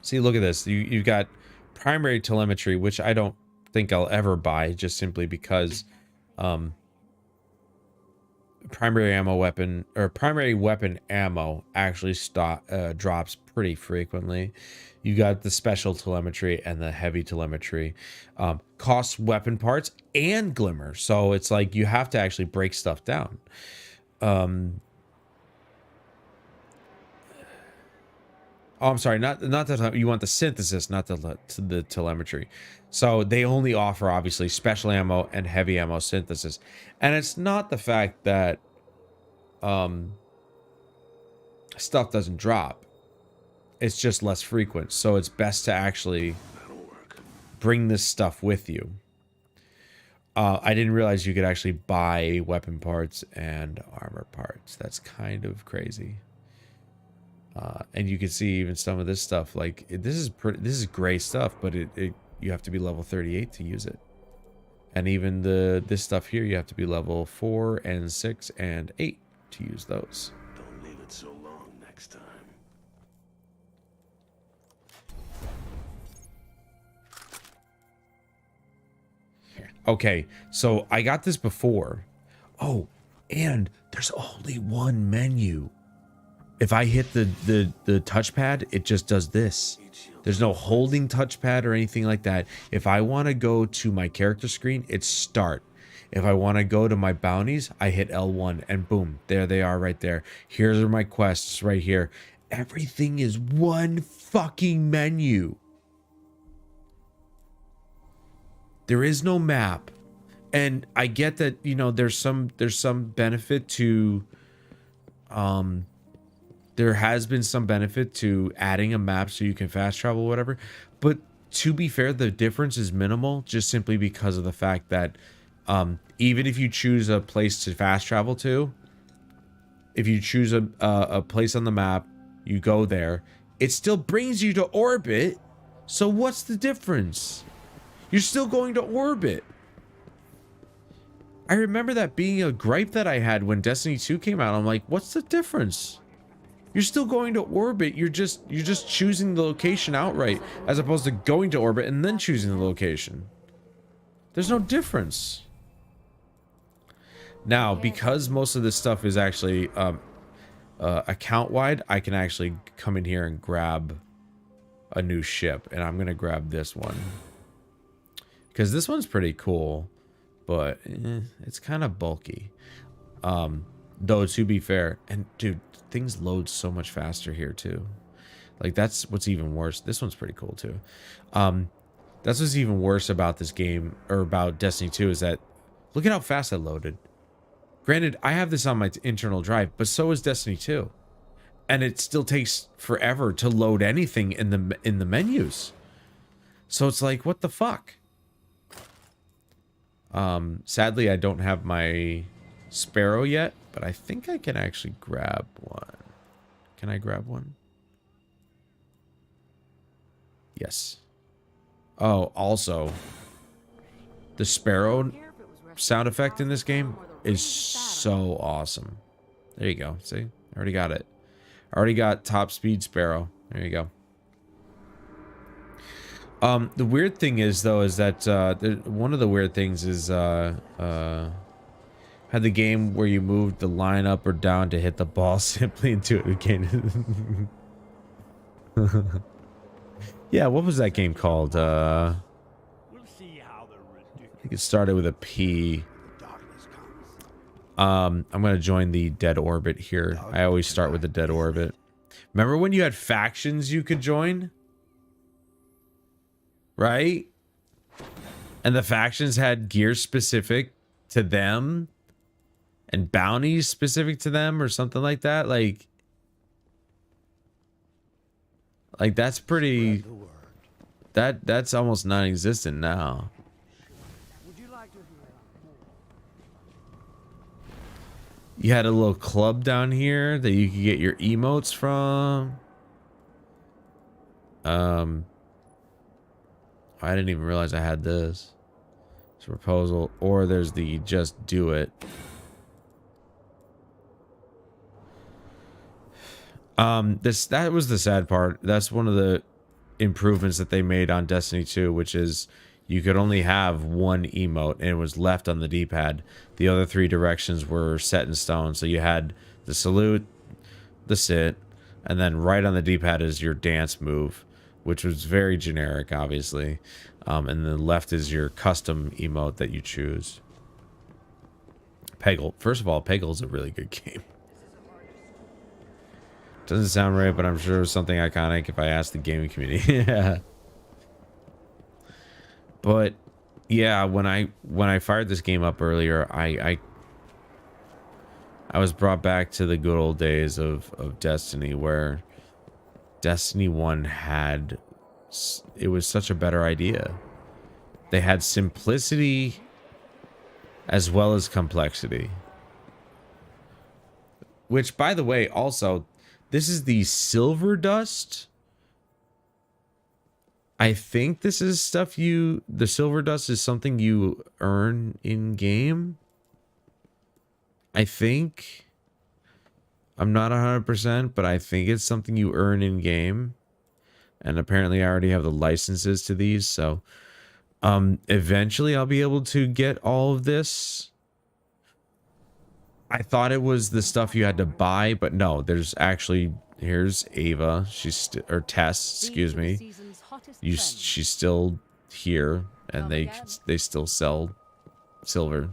See, look at this. You've got primary telemetry, which I don't think I'll ever buy, just simply because primary weapon ammo actually drops pretty frequently. You got the special telemetry and the heavy telemetry. Costs weapon parts and glimmer. So it's like you have to actually break stuff down. Oh, I'm sorry, not the, you want the synthesis, not the telemetry. So they only offer obviously special ammo and heavy ammo synthesis. And it's not the fact that stuff doesn't drop. It's just less frequent. So it's best to actually bring this stuff with you. I didn't realize you could actually buy weapon parts and armor parts. That's kind of crazy. And you can see even some of this stuff, like this is gray stuff, but you have to be level 38 to use it. And even this stuff here, you have to be level 4 and 6 and 8 to use those. Don't leave it so long next time. Okay, so I got this before. Oh, and there's only one menu. If I hit the touchpad, it just does this. There's no holding touchpad or anything like that. If I want to go to my character screen, it's start. If I want to go to my bounties, I hit L1 and boom, there they are right there. Here's are my quests right here. Everything is one fucking menu. There is no map. And I get that, you know, there's some benefit to there has been some benefit to adding a map so you can fast travel, whatever. But to be fair, the difference is minimal, just simply because of the fact that even if you choose a place to fast travel to, if you choose a place on the map, you go there, it still brings you to orbit. So what's the difference? You're still going to orbit. I remember that being a gripe that I had when Destiny 2 came out. I'm like, what's the difference? You're still going to orbit. You're just choosing the location outright, as opposed to going to orbit and then choosing the location. There's no difference. Now, because most of this stuff is actually account-wide, I can actually come in here and grab a new ship, and I'm gonna grab this one because this one's pretty cool, but it's kind of bulky. Though, to be fair, and dude, things load so much faster here too. Like, that's what's even worse. This one's pretty cool too. That's what's even worse about this game, or about Destiny 2, is that look at how fast it loaded. Granted, I have this on my internal drive, but so is Destiny 2. And it still takes forever to load anything in the menus. So it's like, what the fuck? Sadly, I don't have my Sparrow yet, but I think I can actually grab one. Can I grab one? Yes. Oh, also, the Sparrow sound effect in this game is so awesome. There you go. See? I already got it. I already got top speed Sparrow. There you go. The weird thing is, though, is that one of the weird things is had the game where you moved the line up or down to hit the ball simply into it again. Yeah, what was that game called? I think it started with a P. I'm gonna join the dead orbit here. I always start with the dead orbit. Remember when you had factions you could join? Right? And the factions had gear specific to them and bounties specific to them or something like that. Like that's pretty, that's almost non-existent now. You had a little club down here that you could get your emotes from. I didn't even realize I had this. It's a proposal, or there's the just do it. That was the sad part. That's one of the improvements that they made on Destiny 2, which is you could only have one emote and it was left on the D-pad. The other three directions were set in stone. So you had the salute, the sit, and then right on the D-pad is your dance move, which was very generic, obviously. And then left is your custom emote that you choose. Peggle. First of all, Peggle is a really good game. Doesn't sound right, but I'm sure it's something iconic if I ask the gaming community. Yeah. But yeah, when I fired this game up earlier, I was brought back to the good old days of Destiny, where Destiny 1 had, it was such a better idea. They had simplicity as well as complexity. Which, by the way, also, this is the Silver Dust. I think this is stuff the Silver Dust is something you earn in game. I think. I'm not 100%, but I think it's something you earn in game. And apparently I already have the licenses to these, so eventually I'll be able to get all of this. I thought it was the stuff you had to buy, but no, there's actually, here's Ava, or Tess, excuse me. She's still here, and they still sell silver.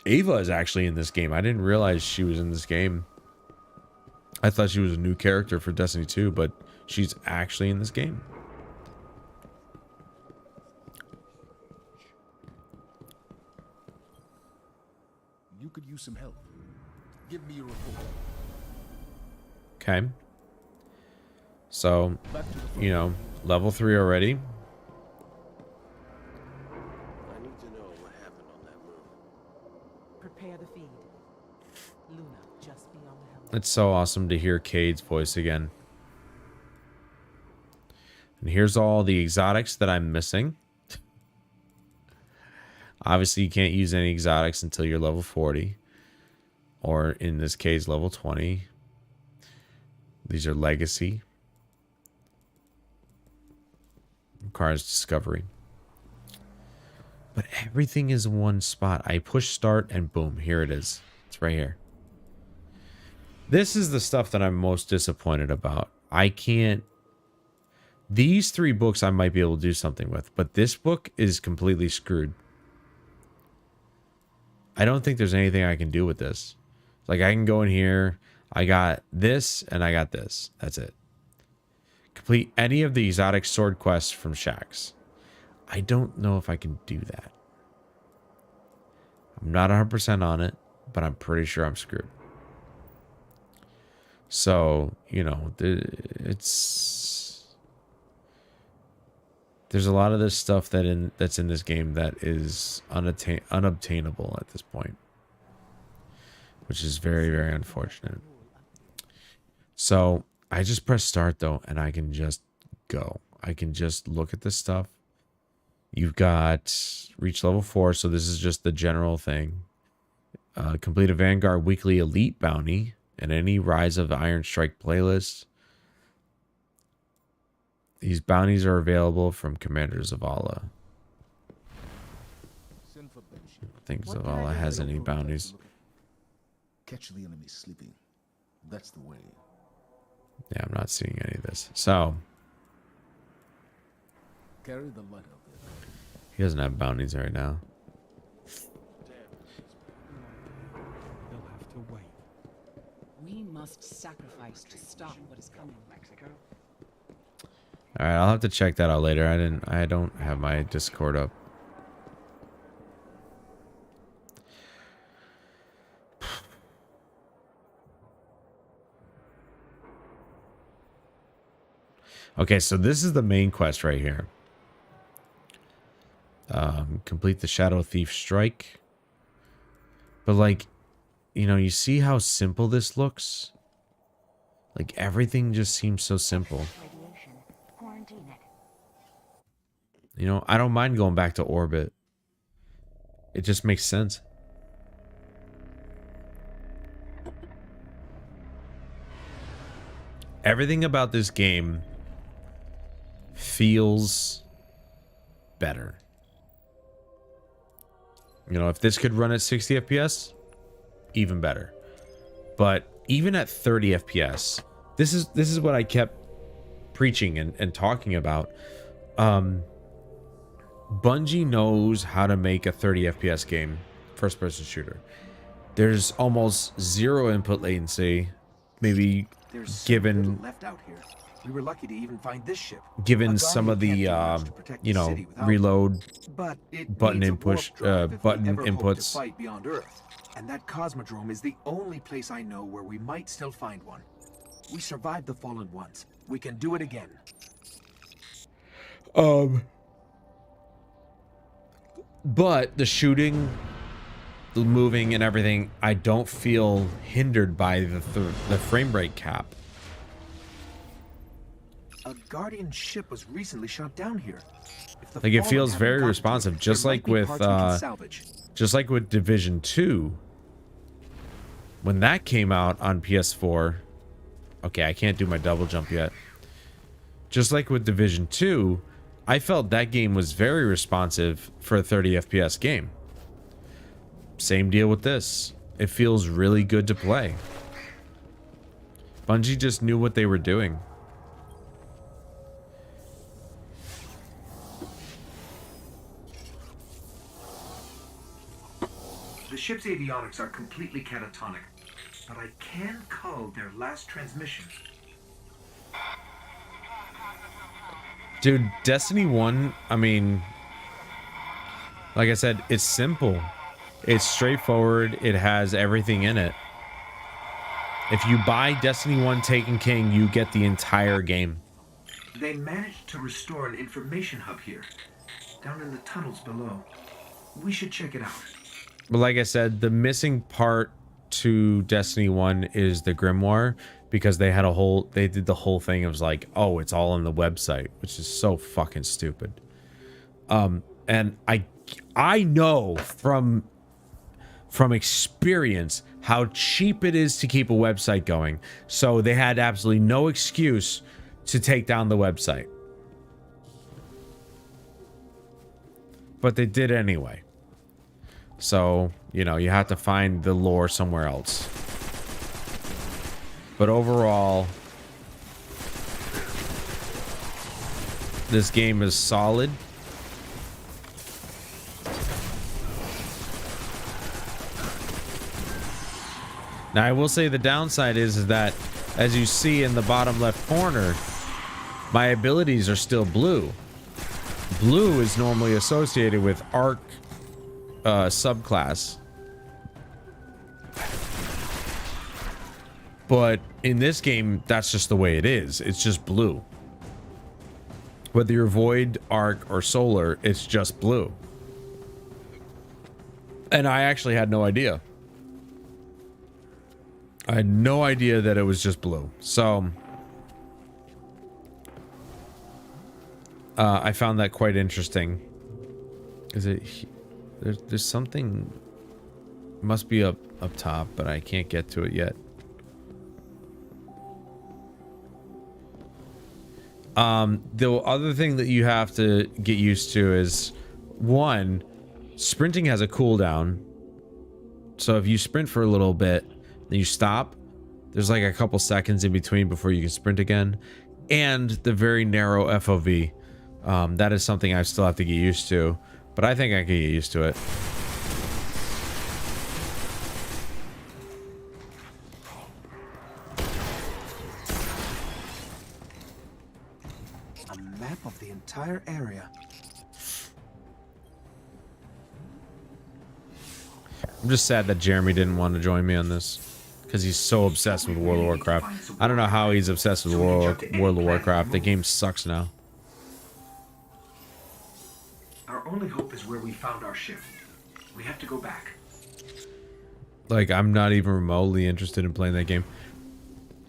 Ava is actually in this game. I didn't realize she was in this game. I thought she was a new character for Destiny 2, but she's actually in this game. You could use some help. Give me a report. Okay. So, you know, level 3 already. I need to know what happened on that move. Prepare the feed. Luna, just beyond the helmet. It's so awesome to hear Cade's voice again. And here's all the exotics that I'm missing. Obviously, you can't use any exotics until you're level 40. Or in this case, level 20. These are legacy. Requires discovery. But everything is in one spot. I push start and boom, here it is. It's right here. This is the stuff that I'm most disappointed about. I can't... These 3 books I might be able to do something with, but this book is completely screwed. I don't think there's anything I can do with this. Like, I can go in here, I got this, and I got this. That's it. Complete any of the exotic sword quests from Shaxx. I don't know if I can do that. I'm not 100% on it, but I'm pretty sure I'm screwed. So, you know, there's a lot of this stuff that's in this game that is unobtainable at this point, which is very, very unfortunate. So I just press start though, and I can just go. I can just look at this stuff. You've got reach level 4, so this is just the general thing. Complete a Vanguard weekly elite bounty and any Rise of the Iron Strike playlist. These bounties are available from Commander Zavala. I don't think Zavala has any bounties. Catch the enemy sleeping. That's the way. Yeah, I'm not seeing any of this. So Carry the light out there. he doesn't have bounties right now. They'll have to wait. We must sacrifice to stop what is coming. All right, I'll have to check that out later. I don't have my Discord up. Okay, so this is the main quest right here. Complete the Shadow Thief Strike. But like, you know, you see how simple this looks? Like everything just seems so simple. Radiation. Quarantine it. You know, I don't mind going back to orbit. It just makes sense. Everything about this game feels better. You know, if this could run at 60 FPS, even better. But even at 30 FPS, this is what I kept preaching and talking about. Bungie knows how to make a 30 FPS game, first person shooter. There's almost zero input latency, maybe given left out here. We were lucky to even find this ship. Given some of the you know, reload but it button needs a warp inputs drive if we button ever hope to inputs. fight beyond Earth. And that Cosmodrome is the only place I know where we might still find one. We survived the Fallen once. We can do it again. But the shooting, the moving and everything, I don't feel hindered by the frame rate cap. A Guardian ship was recently shot down here. If the Like it Fallen feels haven't very gotten to responsive, it, just there like might be with parts we can salvage. just like with Division 2. When that came out on PS4, okay, I can't do my double jump yet. Just like with Division 2, I felt that game was very responsive for a 30 FPS game. Same deal with this. It feels really good to play. Bungie just knew what they were doing. The ship's avionics are completely catatonic, but I can cull their last transmission. Dude, Destiny 1, I mean, like I said, it's simple. It's straightforward. It has everything in it. If you buy Destiny 1 Taken King, you get the entire game. They managed to restore an information hub here, down in the tunnels below. We should check it out. But like I said, the missing part to Destiny 1 is the Grimoire, because they did the whole thing. It was like, oh, it's all on the website, which is so fucking stupid. And I know from experience how cheap it is to keep a website going. So they had absolutely no excuse to take down the website. But they did anyway. So, you know, you have to find the lore somewhere else. But overall, this game is solid. Now, I will say the downside is that, as you see in the bottom left corner, my abilities are still blue. Blue is normally associated with Arc subclass. But in this game, that's just the way it is. It's just blue. Whether you're Void, Arc, or Solar, it's just blue. And I actually had no idea. I had no idea that it was just blue. So I found that quite interesting. Is it? There's something. Must be up top, but I can't get to it yet. The other thing that you have to get used to is, one, sprinting has a cooldown. So if you sprint for a little bit, then you stop, there's like a couple seconds in between before you can sprint again. And the very narrow FOV. That is something I still have to get used to, but I think I can get used to it. A map of the entire area. I'm just sad that Jeremy didn't want to join me on this, because he's so obsessed with World of Warcraft. I don't know how he's obsessed with World of Warcraft. The game sucks now. Our only hope is where we found our ship. We have to go back. Like, I'm not even remotely interested in playing that game.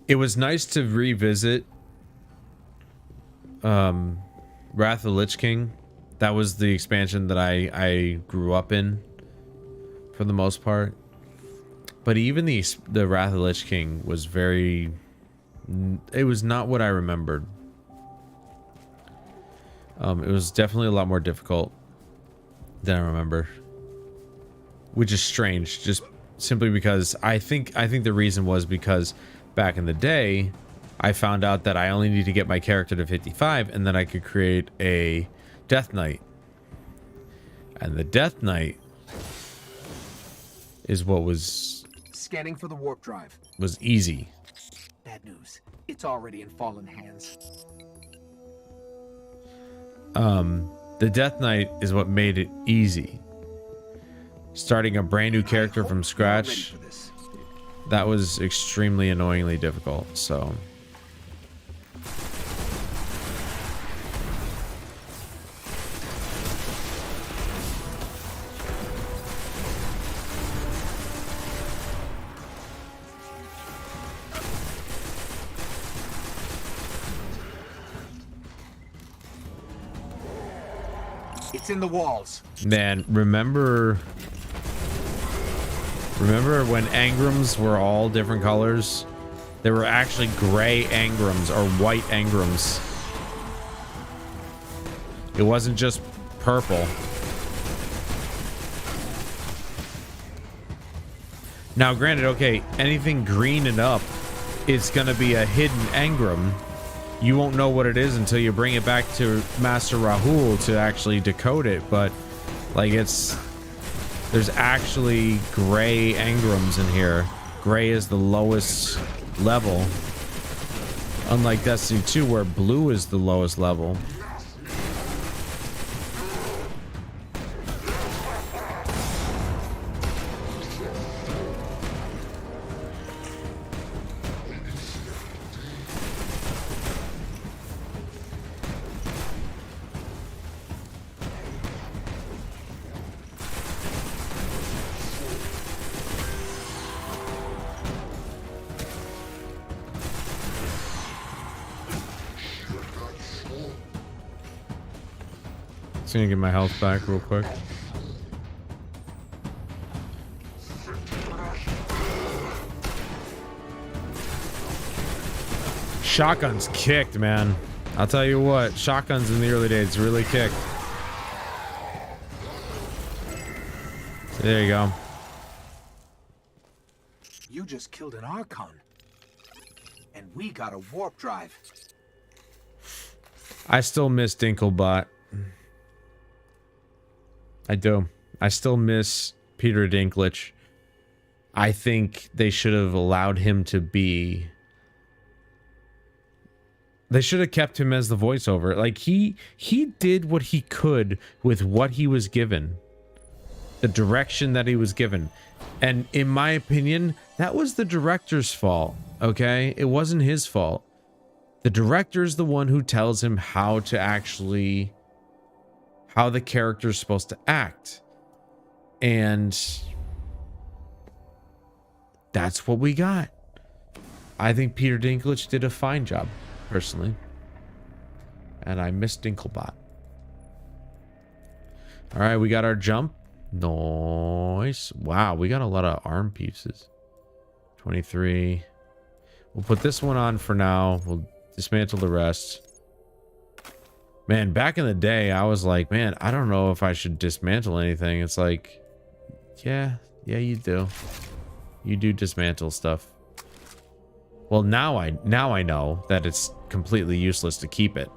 It was nice to revisit Wrath of the Lich King. That was the expansion that I grew up in, for the most part. But even the Wrath of the Lich King was very... It was not what I remembered. It was definitely a lot more difficult than I remember, which is strange. Just simply because I think the reason was because back in the day, I found out that I only need to get my character to 55, and then I could create a Death Knight. And the Death Knight is what was scanning for the warp drive. Was easy. Bad news. It's already in fallen hands. The Death Knight is what made it easy. Starting a brand new character from scratch, that was extremely annoyingly difficult, so... It's in the walls. Man, remember when engrams were all different colors? There were actually gray engrams or white engrams. It wasn't just purple. Now, granted, okay, anything green and up, it's gonna be a hidden engram. You won't know what it is until you bring it back to Master Rahul to actually decode it, but like it's There's actually gray engrams in here. Gray is the lowest level. Unlike Destiny 2, where blue is the lowest level. Just gonna get my health back real quick. Shotguns kicked, man. I'll tell you what, shotguns in the early days really kicked. So there you go. You just killed an Archon. And we got a warp drive. I still miss Dinklebot. I do. I still miss Peter Dinklage. I think they should have allowed him to be... They should have kept him as the voiceover. Like, he did what he could with what he was given. The direction that he was given. And in my opinion, that was the director's fault, okay? It wasn't his fault. The director's the one who tells him how to actually... how the character's supposed to act. And that's what we got. I think Peter Dinklage did a fine job, personally. And I miss Dinklebot. All right, we got our jump. Nice. Wow, we got a lot of arm pieces. 23. We'll put this one on for now. We'll dismantle the rest. Man, back in the day, I was like, man, I don't know if I should dismantle anything. It's like, yeah, you do. You do dismantle stuff. Well, now I know that it's completely useless to keep it.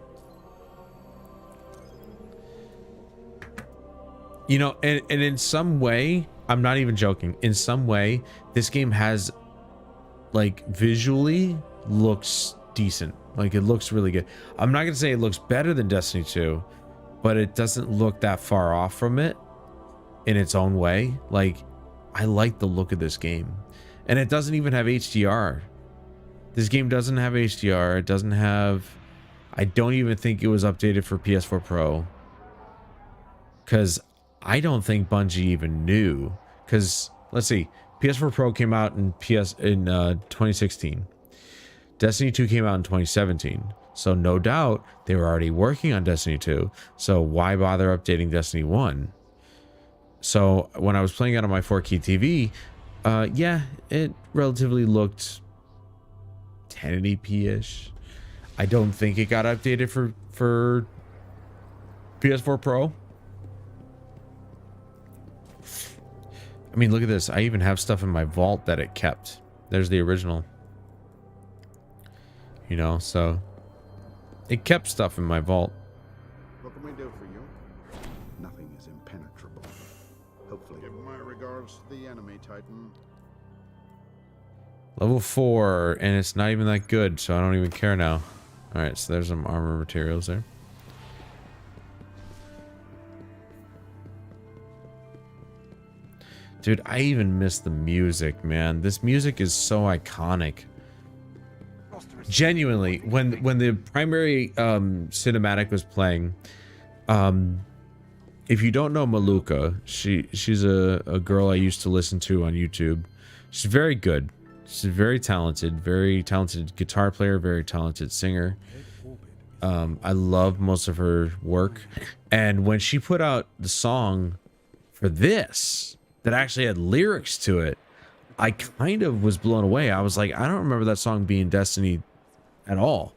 You know, and in some way, I'm not even joking. In some way, this game has, like, visually looks decent. Like, it looks really good. I'm not going to say it looks better than Destiny 2, but it doesn't look that far off from it in its own way. Like, I like the look of this game. And it doesn't even have HDR. This game doesn't have HDR. It doesn't have... I don't even think it was updated for PS4 Pro. Because I don't think Bungie even knew. Because, let's see. PS4 Pro came out in 2016. Destiny 2 came out in 2017. So no doubt they were already working on Destiny 2. So why bother updating Destiny 1? So when I was playing it on my 4K TV, yeah, it relatively looked 1080p-ish. I don't think it got updated for PS4 Pro. I mean, look at this. I even have stuff in my vault that it kept. There's the original. You know, so it kept stuff in my vault. What can we do for you? Nothing is impenetrable. Hopefully. Give my regards to the enemy, Titan. Level 4, and it's not even that good, so I don't even care now. Alright, so there's some armor materials there. Dude, I even miss the music, man. This music is so iconic. Genuinely, when the primary cinematic was playing, if you don't know Maluka, she's a girl I used to listen to on YouTube. She's very good. She's very talented guitar player, very talented singer. I love most of her work. And when she put out the song for this that actually had lyrics to it, I kind of was blown away. I was like, I don't remember that song being Destiny at all.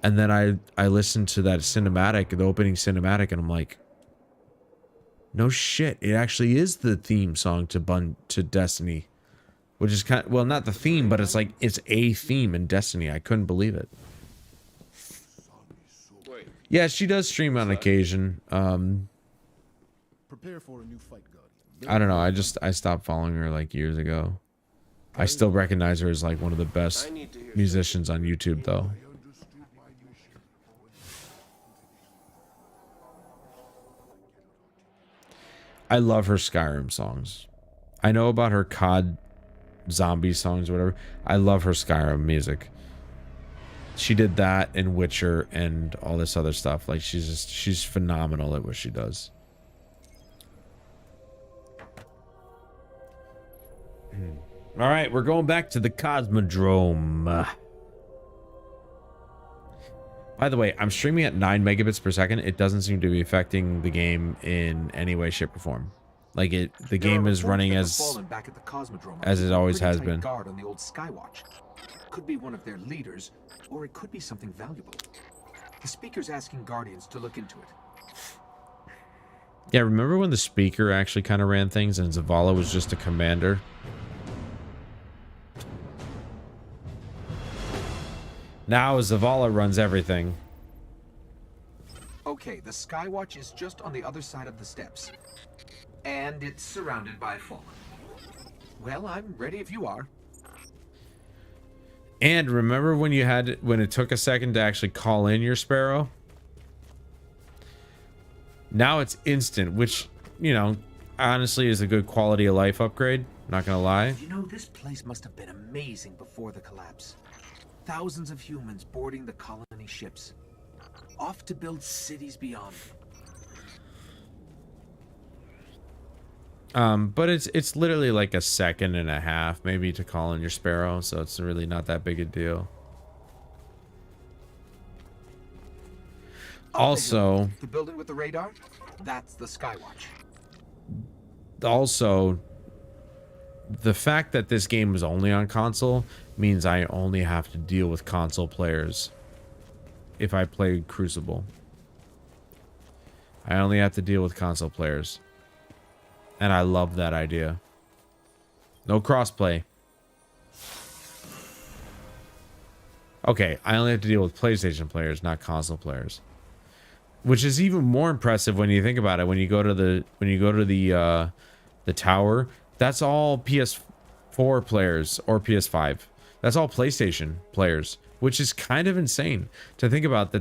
And then I listened to that cinematic, the opening cinematic, and I'm like, no shit, it actually is the theme song to Destiny, which is kind of, well, not the theme, but it's like it's a theme in Destiny. I couldn't believe it. Yeah, she does stream on occasion. Prepare for a new fight, Guardians. I don't know. I stopped following her like years ago. I still recognize her as like one of the best musicians on YouTube though. I love her Skyrim songs. I know about her COD zombie songs or whatever. I love her Skyrim music. She did that in Witcher and all this other stuff. Like she's phenomenal at what she does. All right, we're going back to the Cosmodrome. By the way, I'm streaming at 9 megabits per second. It doesn't seem to be affecting the game in any way, shape, or form. Like the game is running as it always has been. Guard on the old Skywatch. Could be one of their leaders, or it could be something valuable. The speaker's asking Guardians to look into it. Yeah, remember when the speaker actually kind of ran things and Zavala was just a commander? Now Zavala runs everything. Okay, the Skywatch is just on the other side of the steps. And it's surrounded by Fallen. Well, I'm ready if you are. And remember when it took a second to actually call in your Sparrow? Now it's instant, which, you know, honestly is a good quality of life upgrade. Not gonna lie. You know, this place must have been amazing before the collapse. Thousands of humans boarding the colony ships, off to build cities beyond. But it's literally like a second and a half maybe to call in your Sparrow, so it's really not that big a deal. Also, the building with the radar, that's the Skywatch. Also, the fact that this game is only on console means I only have to deal with console players if I play Crucible. I only have to deal with console players. And I love that idea. No crossplay. Okay, I only have to deal with PlayStation players, not console players. Which is even more impressive when you think about it. When you go to the tower, that's all PS4 players or PS5. That's all PlayStation players, which is kind of insane to think about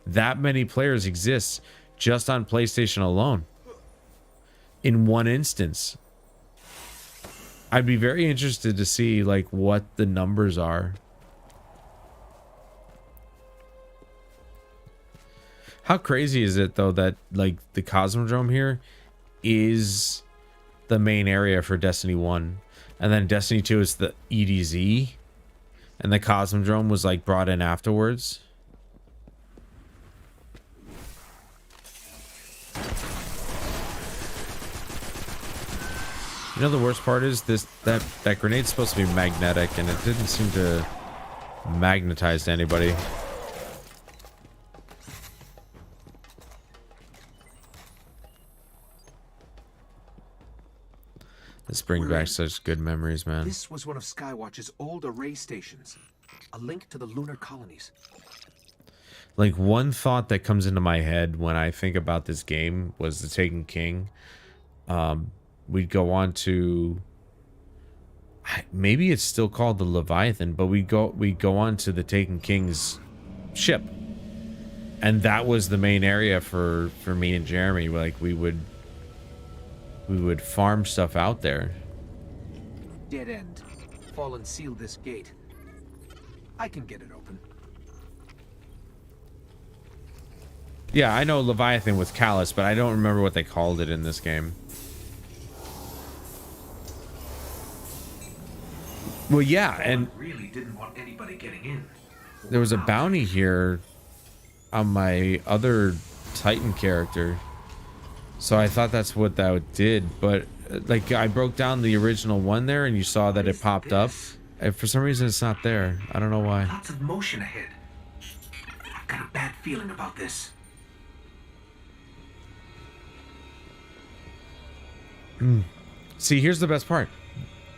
that many players exist just on PlayStation alone. In one instance. I'd be very interested to see like what the numbers are. How crazy is it though that like the Cosmodrome here is the main area for Destiny 1, and then Destiny 2 is the EDZ, and the Cosmodrome was like brought in afterwards. You know the worst part is that grenade's supposed to be magnetic, and it didn't seem to magnetize to anybody. This brings back such good memories, man. This was one of Skywatch's old array stations. A link to the lunar colonies. Like, one thought that comes into my head when I think about this game was the Taken King. We'd go on to, maybe it's still called the Leviathan, but we go on to the Taken King's ship, and that was the main area for me and Jeremy. Like we would farm stuff out there. Dead end. Fallen sealed this gate. I can get it open. Yeah, I know Leviathan with Callus, but I don't remember what they called it in this game. Well, yeah, and really didn't want anybody getting in. There was a bounty here on my other Titan character, so I thought that's what that did. But like, I broke down the original one there, and you saw that it popped up. And for some reason, it's not there. I don't know why. Lots of motion ahead. I've got a bad feeling about this. See, here's the best part.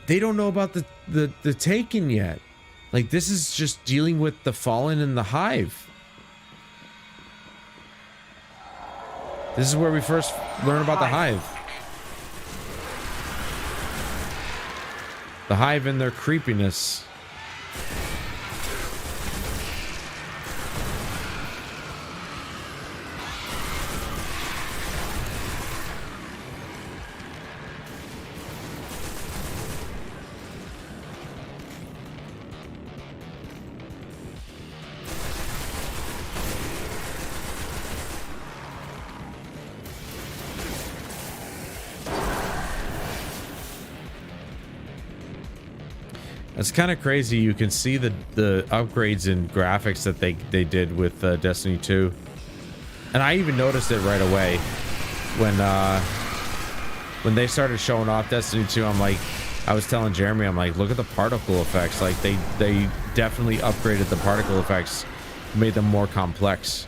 They don't know about the Taken yet. Like, this is just dealing with the Fallen and the Hive. This is where we first learn about the Hive. The Hive and their creepiness. It's kind of crazy. You can see the upgrades in graphics that they did with Destiny 2, and I even noticed it right away when they started showing off Destiny 2. I'm like, I was telling Jeremy, I'm like, look at the particle effects. Like they definitely upgraded the particle effects, made them more complex.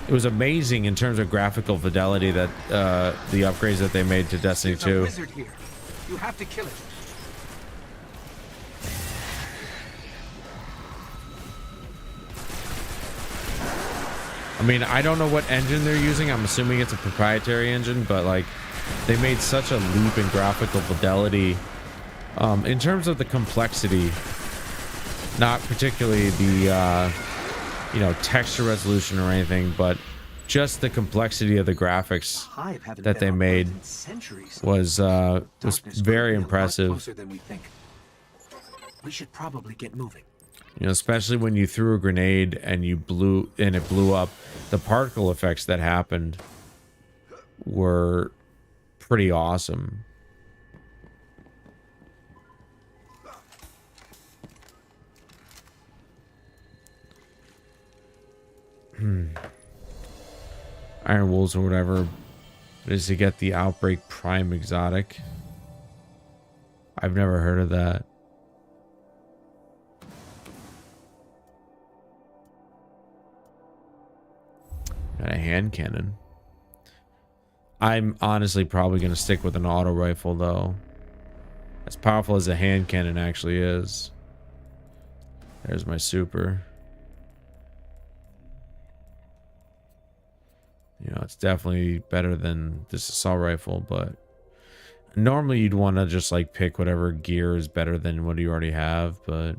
It was amazing in terms of graphical fidelity that the upgrades that they made to Destiny 2. There's a wizard here. You have to kill it. I mean, I don't know what engine they're using. I'm assuming it's a proprietary engine, but like they made such a leap in graphical fidelity. In terms of the complexity, not particularly the texture resolution or anything, but just the complexity of the graphics that they made was very impressive. We should probably get moving. You know, especially when you threw a grenade and it blew up. The particle effects that happened were pretty awesome. Iron Wolves or whatever is to get the Outbreak Prime exotic. I've never heard of that. Got a hand cannon. I'm honestly probably going to stick with an auto rifle though. As powerful as a hand cannon actually is. There's my super. You know, it's definitely better than this assault rifle, but normally you'd want to just like pick whatever gear is better than what you already have, but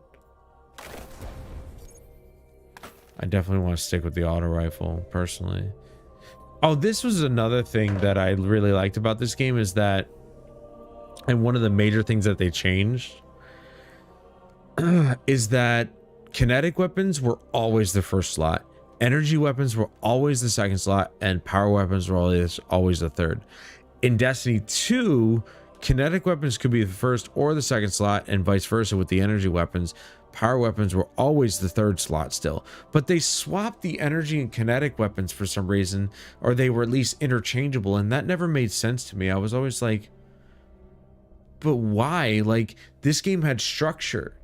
I definitely want to stick with the auto rifle personally. Oh, this was another thing that I really liked about this game is that, and one of the major things that they changed is that kinetic weapons were always the first slot. Energy weapons were always the second slot, and power weapons were always the third. In Destiny 2, kinetic weapons could be the first or the second slot, and vice versa with the energy weapons. Power weapons were always the third slot still, but they swapped the energy and kinetic weapons for some reason, or they were at least interchangeable, and that never made sense to me. I was always like, but why? Like, this game had structure.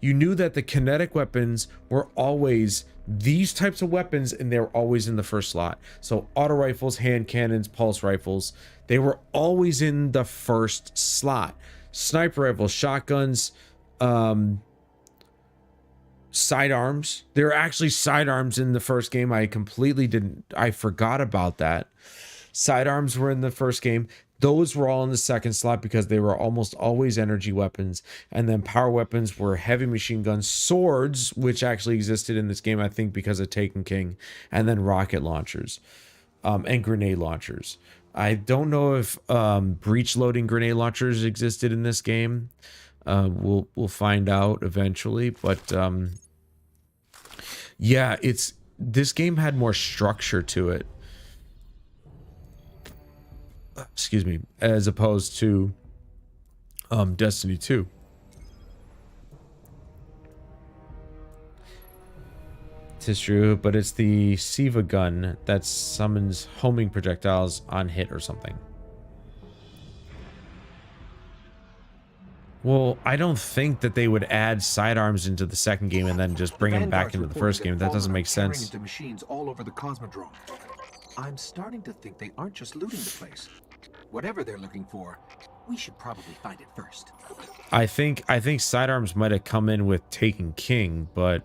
You knew that the kinetic weapons were always these types of weapons, and they were always in the first slot. So auto rifles, hand cannons, pulse rifles, they were always in the first slot. Sniper rifles, shotguns, sidearms. There are actually sidearms in the first game. I forgot about that. Sidearms were in the first game. Those were all in the second slot because they were almost always energy weapons. And then power weapons were heavy machine guns, swords, which actually existed in this game, I think, because of Taken King, and then rocket launchers, and grenade launchers. I don't know if breach loading grenade launchers existed in this game. We'll find out eventually, but yeah, this game had more structure to it. Excuse me, as opposed to Destiny 2. It's true, but it's the Siva gun that summons homing projectiles on hit or something. Well, I don't think that they would add sidearms into the second game and then just bring them back into the first game. That doesn't make sense. Into machines all over the Cosmodrome. I'm starting to think they aren't just looting the place. Whatever they're looking for, we should probably find it first. I think sidearms might have come in with Taken King, but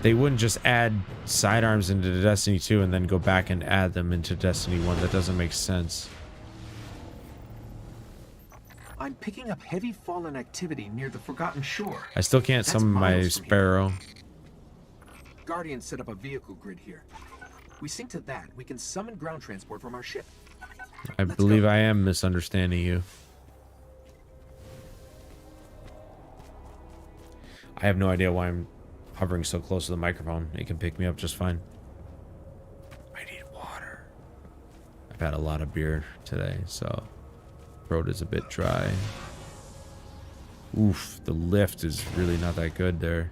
they wouldn't just add sidearms into Destiny 2 and then go back and add them into Destiny 1. That doesn't make sense. I'm picking up heavy fallen activity near the Forgotten Shore. I still can't That's summon my miles from here. sparrow. Guardians set up a vehicle grid here. We sync to that, we can summon ground transport from our ship. I believe I am misunderstanding you. I have no idea why I'm hovering so close to the microphone. It can pick me up just fine. I need water. I've had a lot of beer today, so throat is a bit dry. Oof, the lift is really not that good there.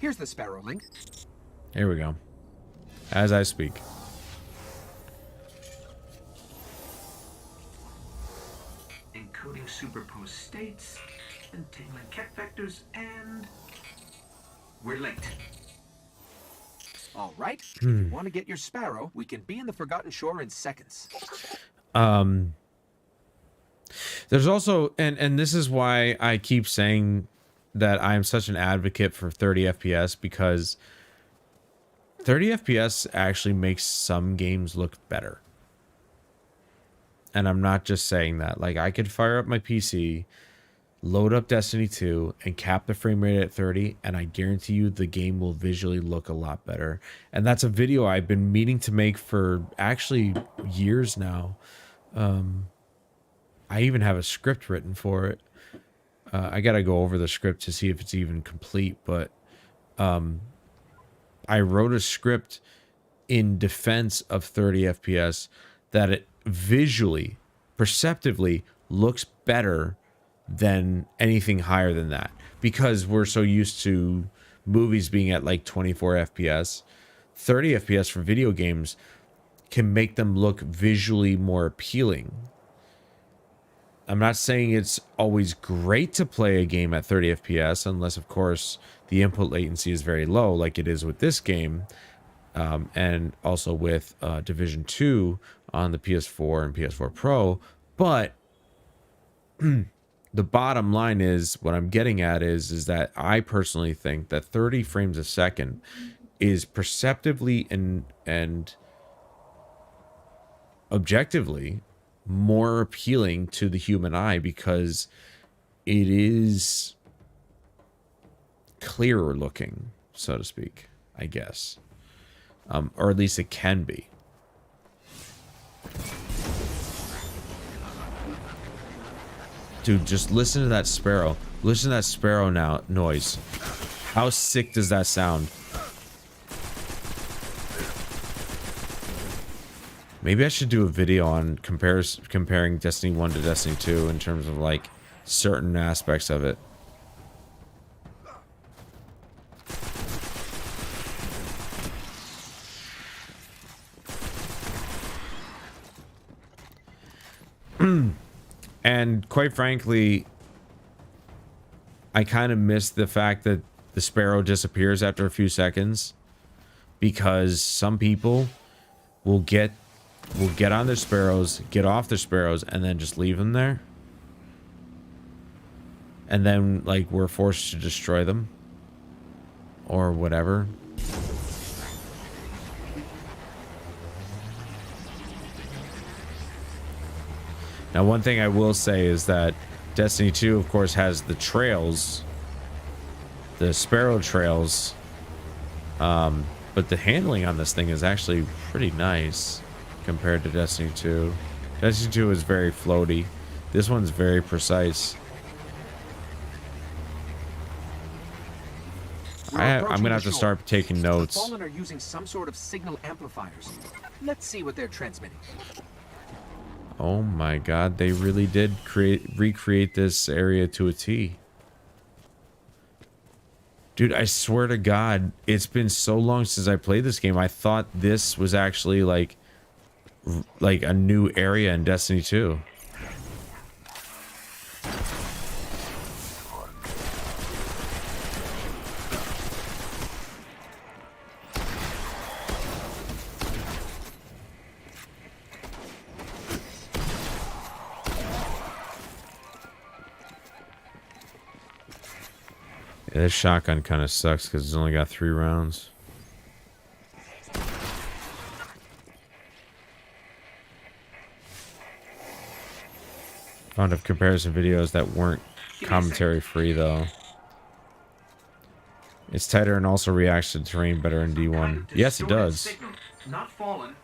Here's the Sparrow link. Here we go. As I speak. Encoding superposed states, entangling ket vectors, and we're linked. All right. If you want to get your Sparrow, we can be in the Forgotten Shore in seconds. There's also, and this is why I keep saying that I'm such an advocate for 30 FPS, because 30 FPS actually makes some games look better. And I'm not just saying that. Like, I could fire up my PC, load up Destiny 2, and cap the frame rate at 30, and I guarantee you the game will visually look a lot better. And that's a video I've been meaning to make for actually years now. I even have a script written for it. I gotta go over the script to see if it's even complete, but I wrote a script in defense of 30 FPS that it visually, perceptively looks better than anything higher than that, because we're so used to movies being at like 24 FPS. 30 FPS for video games can make them look visually more appealing. I'm not saying it's always great to play a game at 30 FPS, unless, of course, the input latency is very low, like it is with this game, and also with Division 2 on the PS4 and PS4 Pro. But the bottom line is, what I'm getting at is that I personally think that 30 frames a second is perceptively and objectively more appealing to the human eye, because it is clearer looking, so to speak, I guess, or at least it can be. Dude, just listen to that sparrow. Listen to that sparrow now noise. How sick does that sound? Maybe I should do a video on comparing Destiny 1 to Destiny 2 in terms of like certain aspects of it. And quite frankly, I kind of miss the fact that the sparrow disappears after a few seconds, because some people will get on their sparrows, get off their sparrows, and then just leave them there. And then, like, we're forced to destroy them. Or whatever. Now, one thing I will say is that Destiny 2, of course, has the trails. The sparrow trails. But the handling on this thing is actually pretty nice compared to Destiny 2. Destiny 2 is very floaty. This one's very precise. I'm gonna have to start taking notes. The Fallen are using some sort of signal amplifiers. Let's see what they're transmitting. Oh my god, they really did recreate this area to a T. Dude, I swear to God, it's been so long since I played this game. I thought this was actually like a new area in Destiny 2. Yeah, this shotgun kind of sucks because it's only got 3 rounds. Found of comparison videos that weren't commentary free though. It's tighter and also reacts to terrain better in D1. Yes, it does. Not fallen.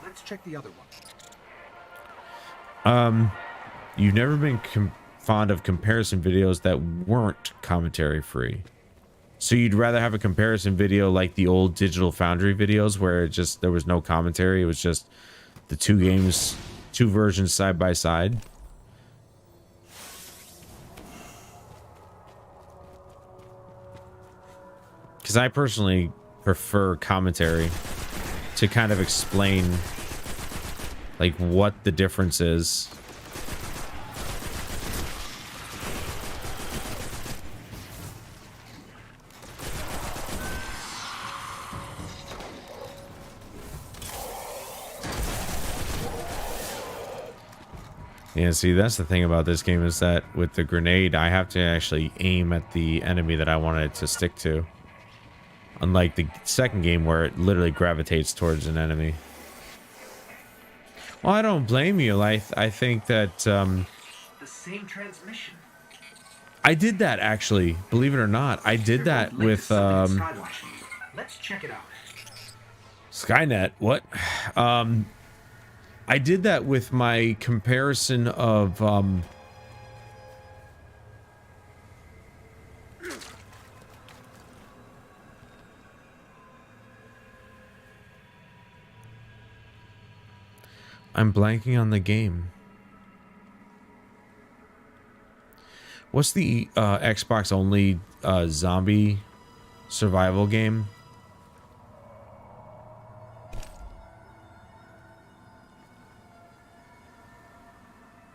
Let's check the other one. You've never been fond of comparison videos that weren't commentary free. So you'd rather have a comparison video like the old Digital Foundry videos where it just there was no commentary, it was just the 2 games, 2 versions side by side. Because I personally prefer commentary to kind of explain like what the difference is. Yeah, see, that's the thing about this game is that with the grenade, I have to actually aim at the enemy that I want it to stick to. Unlike the second game where it literally gravitates towards an enemy. Well, I don't blame you. I think that the same transmission. I did that actually, believe it or not. I did that with Let's check it out. Skynet. What? I did that with my comparison of I'm blanking on the game. What's the Xbox only zombie survival game?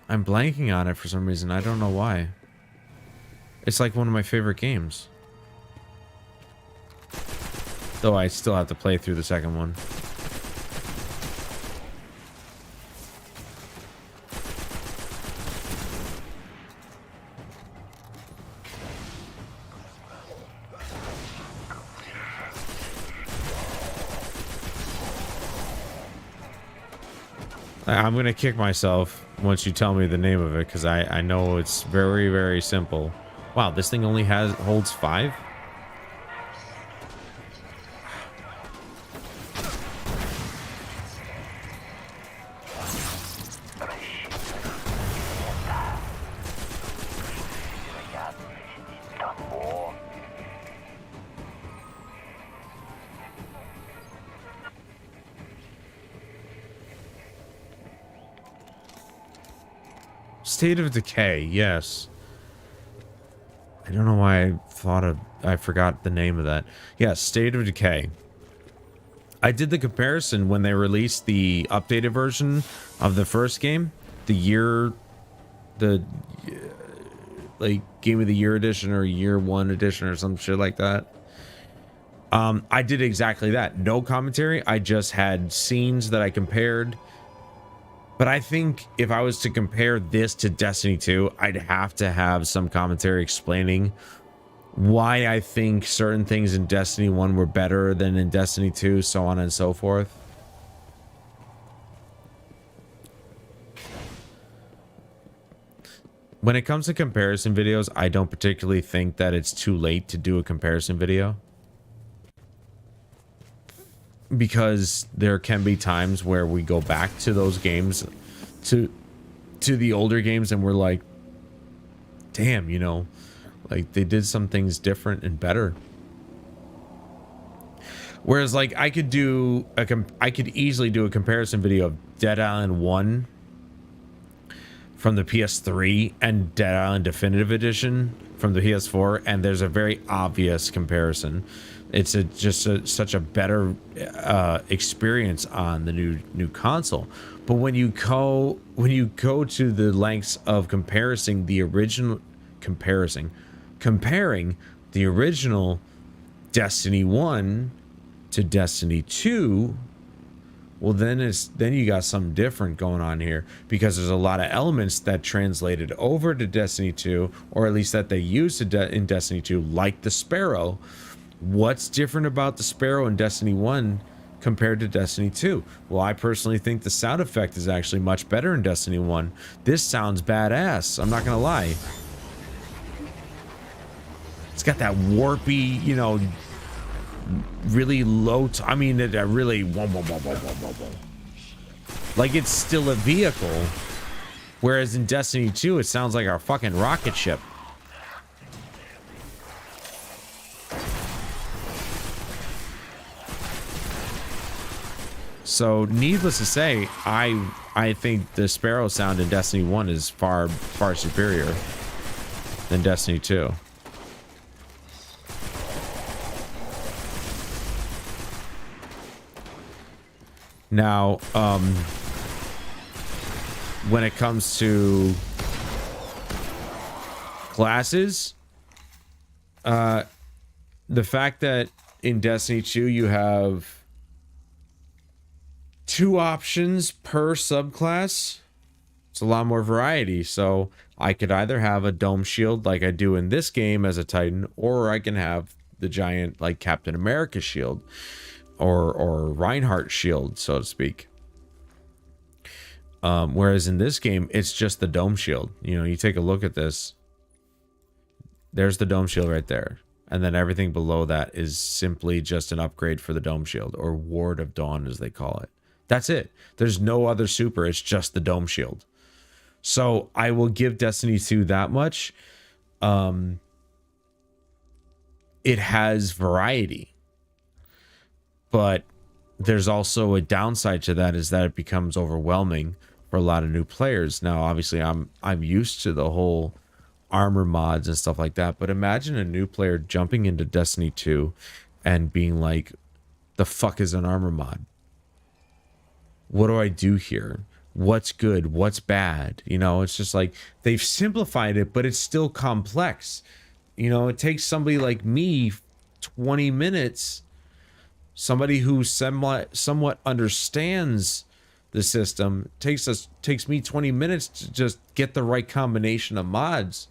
I'm blanking on it for some reason. I don't know why. It's like one of my favorite games. Though I still have to play through the second one. I'm gonna kick myself once you tell me the name of it because I know it's very, very simple. Wow, this thing only holds 5? State of Decay, yes. I don't know why I forgot the name of that. Yes, State of Decay. I did the comparison when they released the updated version of the first game, like Game of the Year edition or Year 1 edition or some shit like that. I did exactly that. No commentary. I just had scenes that I compared. But I think if I was to compare this to Destiny 2, I'd have to have some commentary explaining why I think certain things in Destiny 1 were better than in Destiny 2, so on and so forth. When it comes to comparison videos, I don't particularly think that it's too late to do a comparison video. Because there can be times where we go back to those games, to the older games, and we're like, damn, you know, like they did some things different and better. Whereas like I could easily do a comparison video of Dead Island 1 from the PS3 and Dead Island Definitive Edition from the PS4, and there's a very obvious comparison. It's such a better experience on the new console. But when you go to the lengths of comparing the original Destiny 1 to Destiny 2, well, then you got something different going on here, because there's a lot of elements that translated over to Destiny 2, or at least that they used in Destiny 2, like the Sparrow. What's different about the Sparrow in Destiny 1 compared to Destiny 2? Well, I personally think the sound effect is actually much better in Destiny 1. This sounds badass, I'm not gonna lie. It's got that warpy, you know, really low, I mean, it really, like it's still a vehicle, whereas in Destiny 2 it sounds like a fucking rocket ship. So needless to say, I think the Sparrow sound in Destiny 1 is far superior than Destiny 2. Now, when it comes to classes, the fact that in Destiny 2 you have 2 options per subclass, it's a lot more variety. So I could either have a dome shield like I do in this game as a Titan, or I can have the giant like Captain America shield. Or Reinhardt shield, so to speak. Whereas in this game, it's just the dome shield. You know, you take a look at this. There's the dome shield right there. And then everything below that is simply just an upgrade for the dome shield, or Ward of Dawn as they call it. That's it. There's no other super. It's just the dome shield. So I will give Destiny 2 that much. It has variety. But there's also a downside to that, is that it becomes overwhelming for a lot of new players. Now, obviously, I'm used to the whole armor mods and stuff like that, but imagine a new player jumping into Destiny 2 and being like, the fuck is an armor mod? What do I do here? What's good? What's bad? You know, it's just like they've simplified it, but it's still complex. You know, it takes somebody like me 20 minutes, somebody who somewhat understands the system, takes me 20 minutes to just get the right combination of mods.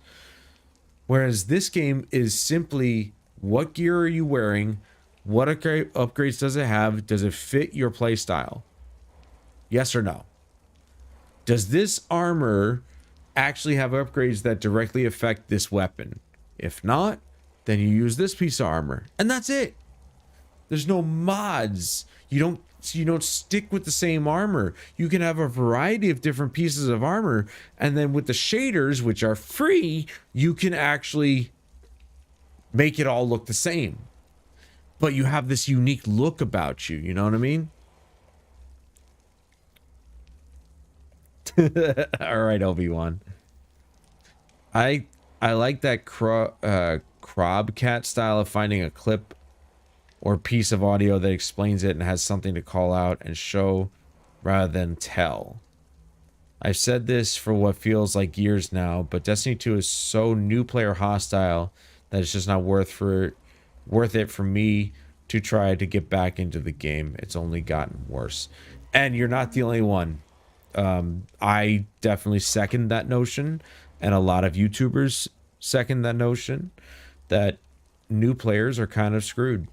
Whereas this game is simply, what gear are you wearing? What upgrades does it have? Does it fit your playstyle? Yes or no? Does this armor actually have upgrades that directly affect this weapon? If not, then you use this piece of armor, and that's it. There's no mods. You don't stick with the same armor. You can have a variety of different pieces of armor, and then with the shaders, which are free, you can actually make it all look the same. But you have this unique look about you, you know what I mean? All right, Obi-Wan. I like that Crobcat style of finding a clip or piece of audio that explains it and has something to call out and show rather than tell. I've said this for what feels like years now, but Destiny 2 is so new player hostile that it's just not worth it for me to try to get back into the game. It's only gotten worse. And you're not the only one. I definitely second that notion, and a lot of YouTubers second that notion, that new players are kind of screwed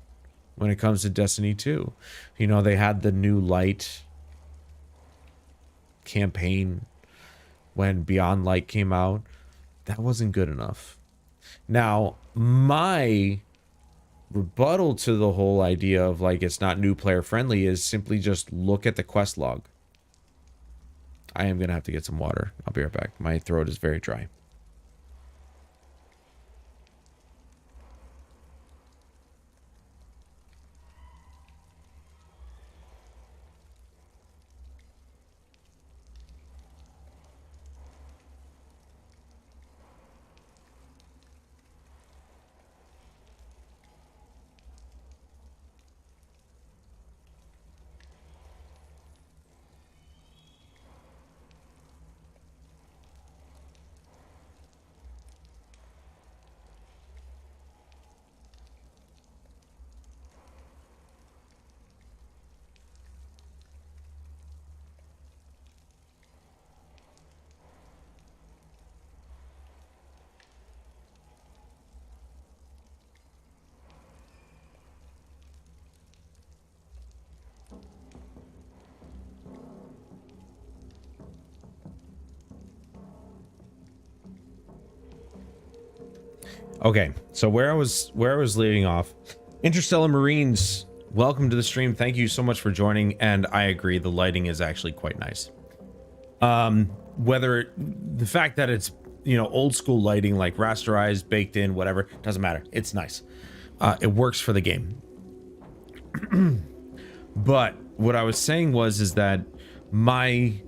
when it comes to Destiny 2. You know, they had the New Light campaign when Beyond Light came out. That wasn't good enough. Now, my rebuttal to the whole idea of like it's not new player friendly is simply just look at the quest log. I am going to have to get some water. I'll be right back. My throat is very dry. Okay, so where I was leaving off, Interstellar Marines, welcome to the stream. Thank you so much for joining, and I agree, the lighting is actually quite nice. Whether the fact that it's, you know, old school lighting, like rasterized, baked in, whatever, doesn't matter. It's nice. It works for the game. But what I was saying is that my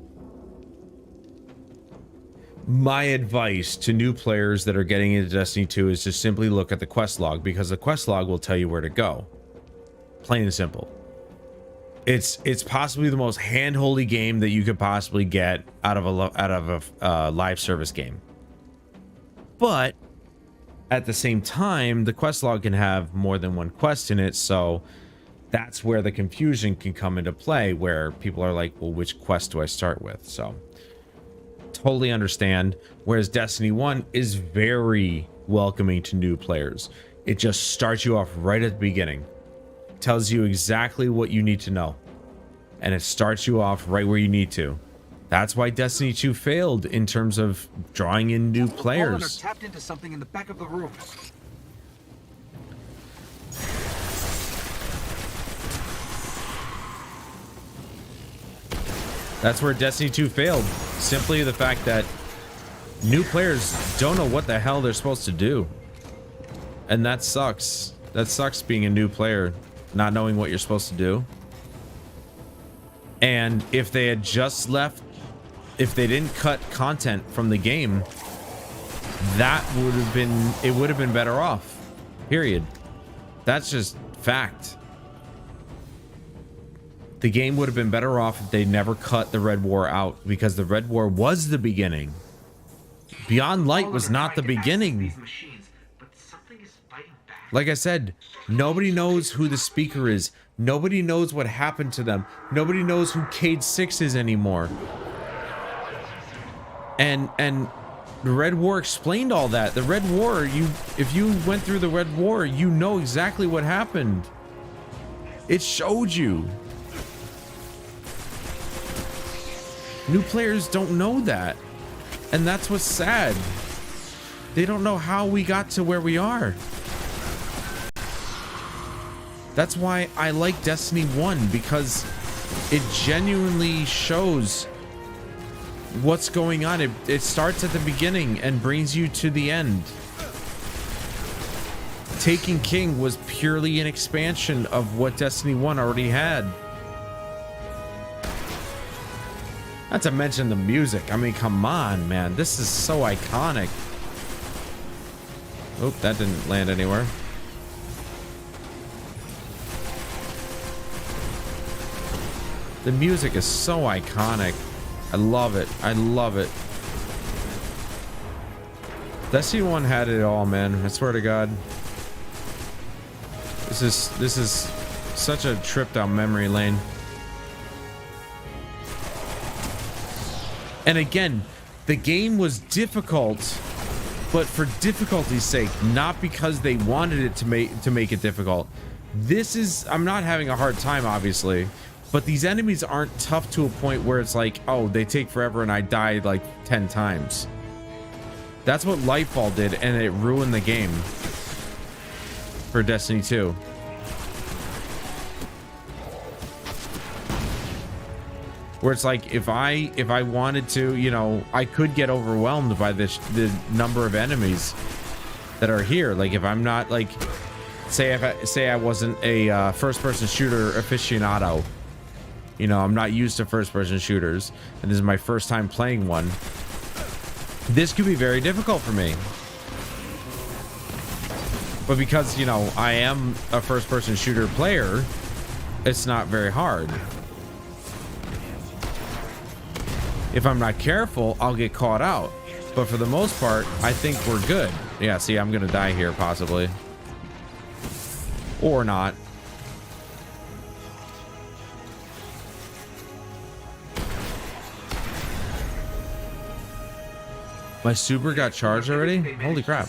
advice to new players that are getting into Destiny 2 is to simply look at the quest log, because the quest log will tell you where to go. Plain and simple. It's possibly the most hand-holdy game that you could possibly get out of a live service game. But at the same time, the quest log can have more than one quest in it, so that's where the confusion can come into play, where people are like, well, which quest do I start with? So totally understand. Whereas Destiny 1 is very welcoming to new players. It just starts you off right at the beginning, tells you exactly what you need to know, and it starts you off right where you need to. That's why Destiny 2 failed in terms of drawing in new players. Tapped into something in the back of the room. That's where Destiny 2 failed. Simply the fact that new players don't know what the hell they're supposed to do. And that sucks. That sucks being a new player, not knowing what you're supposed to do. And if they had just left, if they didn't cut content from the game, that would have been, it would have been better off. Period. That's just fact. The game would have been better off if they never cut the Red War out, because the Red War was the beginning. Beyond Light was not the beginning. Like I said, nobody knows who the speaker is. Nobody knows what happened to them. Nobody knows who Cayde 6 is anymore. And the Red War explained all that. The Red War, if you went through the Red War, you know exactly what happened. It showed you. New players don't know that. And that's what's sad. They don't know how we got to where we are. That's why I like Destiny 1, because it genuinely shows what's going on. It starts at the beginning and brings you to the end. Taken King was purely an expansion of what Destiny 1 already had. Not to mention the music. I mean, come on, man. This is so iconic. Oh, that didn't land anywhere. The music is so iconic. I love it. I love it. Destiny 1 had it all, man. I swear to God. This is such a trip down memory lane. And again, the game was difficult, but for difficulty's sake, not because they wanted it to make it difficult. This is, I'm not having a hard time, obviously, but these enemies aren't tough to a point where it's like, oh, they take forever and I died like 10 times. That's what Lightfall did, and it ruined the game for Destiny 2. Where it's like, if I wanted to, you know, I could get overwhelmed by the number of enemies that are here. Like, if I'm not, like, say I wasn't a first-person shooter aficionado, you know, I'm not used to first-person shooters, and this is my first time playing one, this could be very difficult for me. But because, you know, I am a first-person shooter player, it's not very hard. If I'm not careful, I'll get caught out. But for the most part, I think we're good. Yeah, see, I'm gonna die here, possibly. Or not. My super got charged already? Holy crap.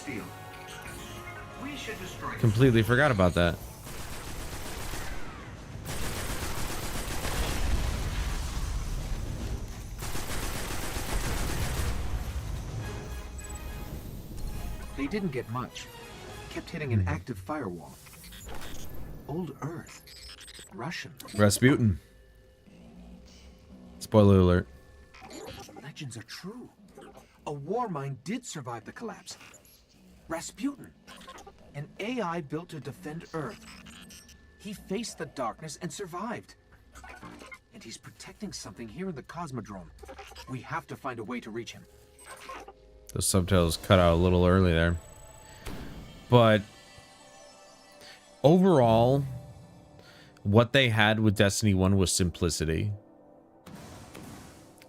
Completely forgot about that. They didn't get much. kept hitting an active firewall. Old Earth. Russian. Rasputin. Spoiler alert. Legends are true. A war mine did survive the collapse. Rasputin. An AI built to defend Earth. He faced the darkness and survived. And he's protecting something here in the Cosmodrome. We have to find a way to reach him. The subtitles cut out a little early there. But overall, what they had with Destiny 1 was simplicity.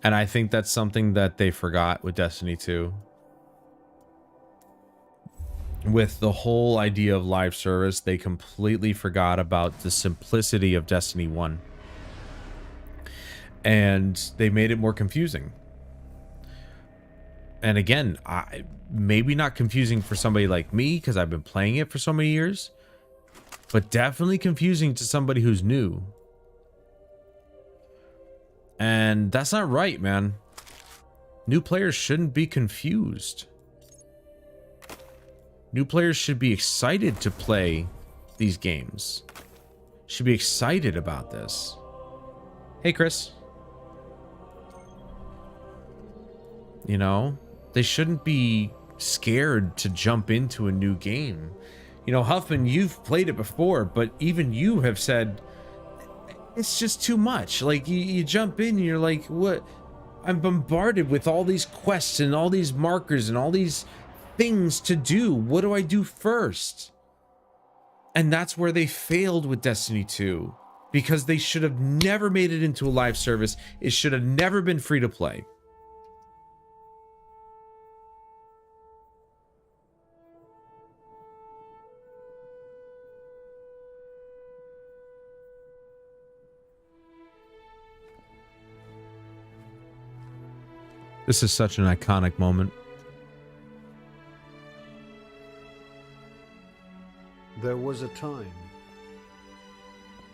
And I think that's something that they forgot with Destiny 2. With the whole idea of live service, they completely forgot about the simplicity of Destiny 1. And they made it more confusing. And again, maybe not confusing for somebody like me, because I've been playing it for so many years, but definitely confusing to somebody who's new. And that's not right, man. New players shouldn't be confused. New players should be excited to play these games. Should be excited about this. Hey, Chris. You know, they shouldn't be scared to jump into a new game. You know, Huffman, you've played it before, but even you have said it's just too much. Like, you jump in and you're like, what? I'm bombarded with all these quests and all these markers and all these things to do. What do I do first? And that's where they failed with Destiny 2, because they should have never made it into a live service. It should have never been free to play. This is such an iconic moment. There was a time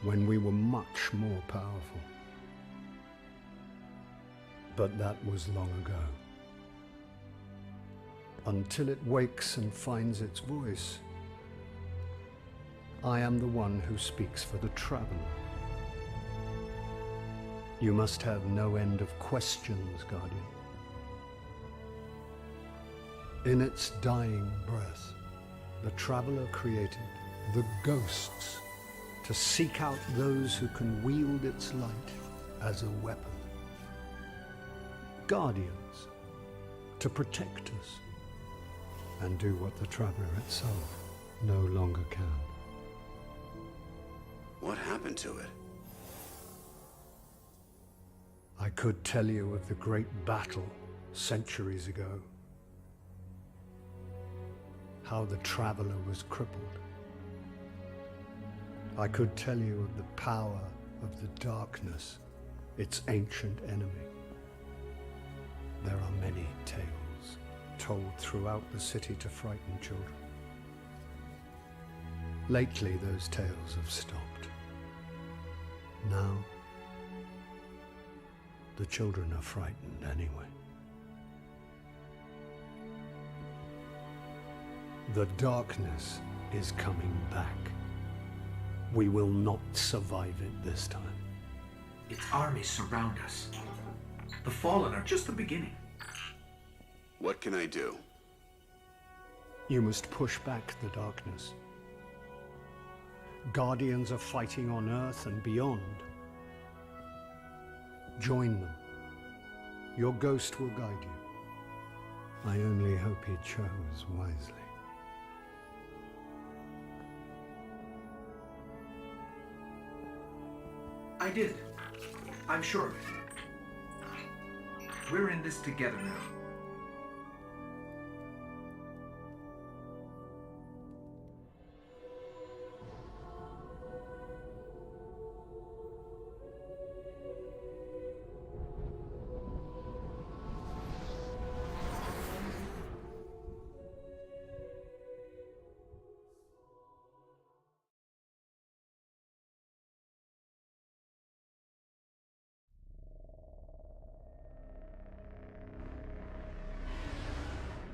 when we were much more powerful. But that was long ago. Until it wakes and finds its voice, I am the one who speaks for the Traveler. You must have no end of questions, Guardian. In its dying breath, the Traveler created the Ghosts to seek out those who can wield its light as a weapon. Guardians to protect us and do what the Traveler itself no longer can. What happened to it? I could tell you of the great battle centuries ago. How the Traveler was crippled. I could tell you of the power of the darkness, its ancient enemy. There are many tales told throughout the city to frighten children. Lately, those tales have stopped. Now, the children are frightened anyway. The darkness is coming back. We will not survive it this time. Its armies surround us. The Fallen are just the beginning. What can I do? You must push back the darkness. Guardians are fighting on Earth and beyond. Join them. Your ghost will guide you. I only hope he chose wisely. I did. I'm sure of it. We're in this together now.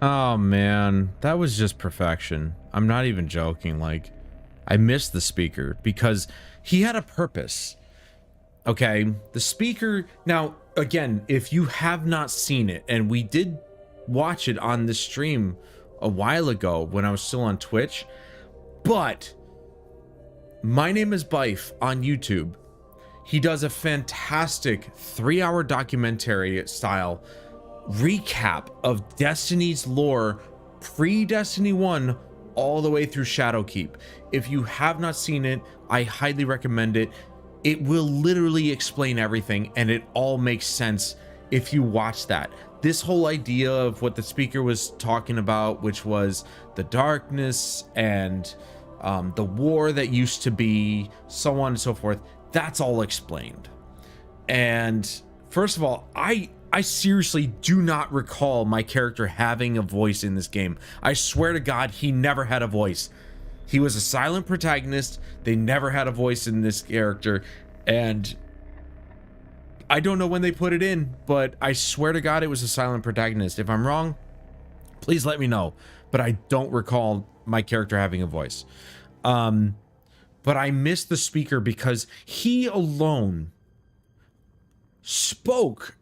Oh man, that was just perfection. I'm not even joking. Like, I missed the speaker because he had a purpose. Okay, the speaker. Now, again, if you have not seen it, and we did watch it on the stream a while ago when I was still on Twitch, but My Name is Bife on YouTube. He does a fantastic 3-hour documentary style recap of Destiny's lore pre-Destiny 1 all the way through Shadowkeep. If you have not seen it, I highly recommend it. It will literally explain everything, and it all makes sense if you watch that. This whole idea of what the speaker was talking about, which was the darkness and the war that used to be, so on and so forth, that's all explained. And first of all, I seriously do not recall my character having a voice in this game. I swear to God, he never had a voice. He was a silent protagonist. They never had a voice in this character. And I don't know when they put it in, but I swear to God, it was a silent protagonist. If I'm wrong, please let me know. But I don't recall my character having a voice. But I missed the speaker because he alone spoke,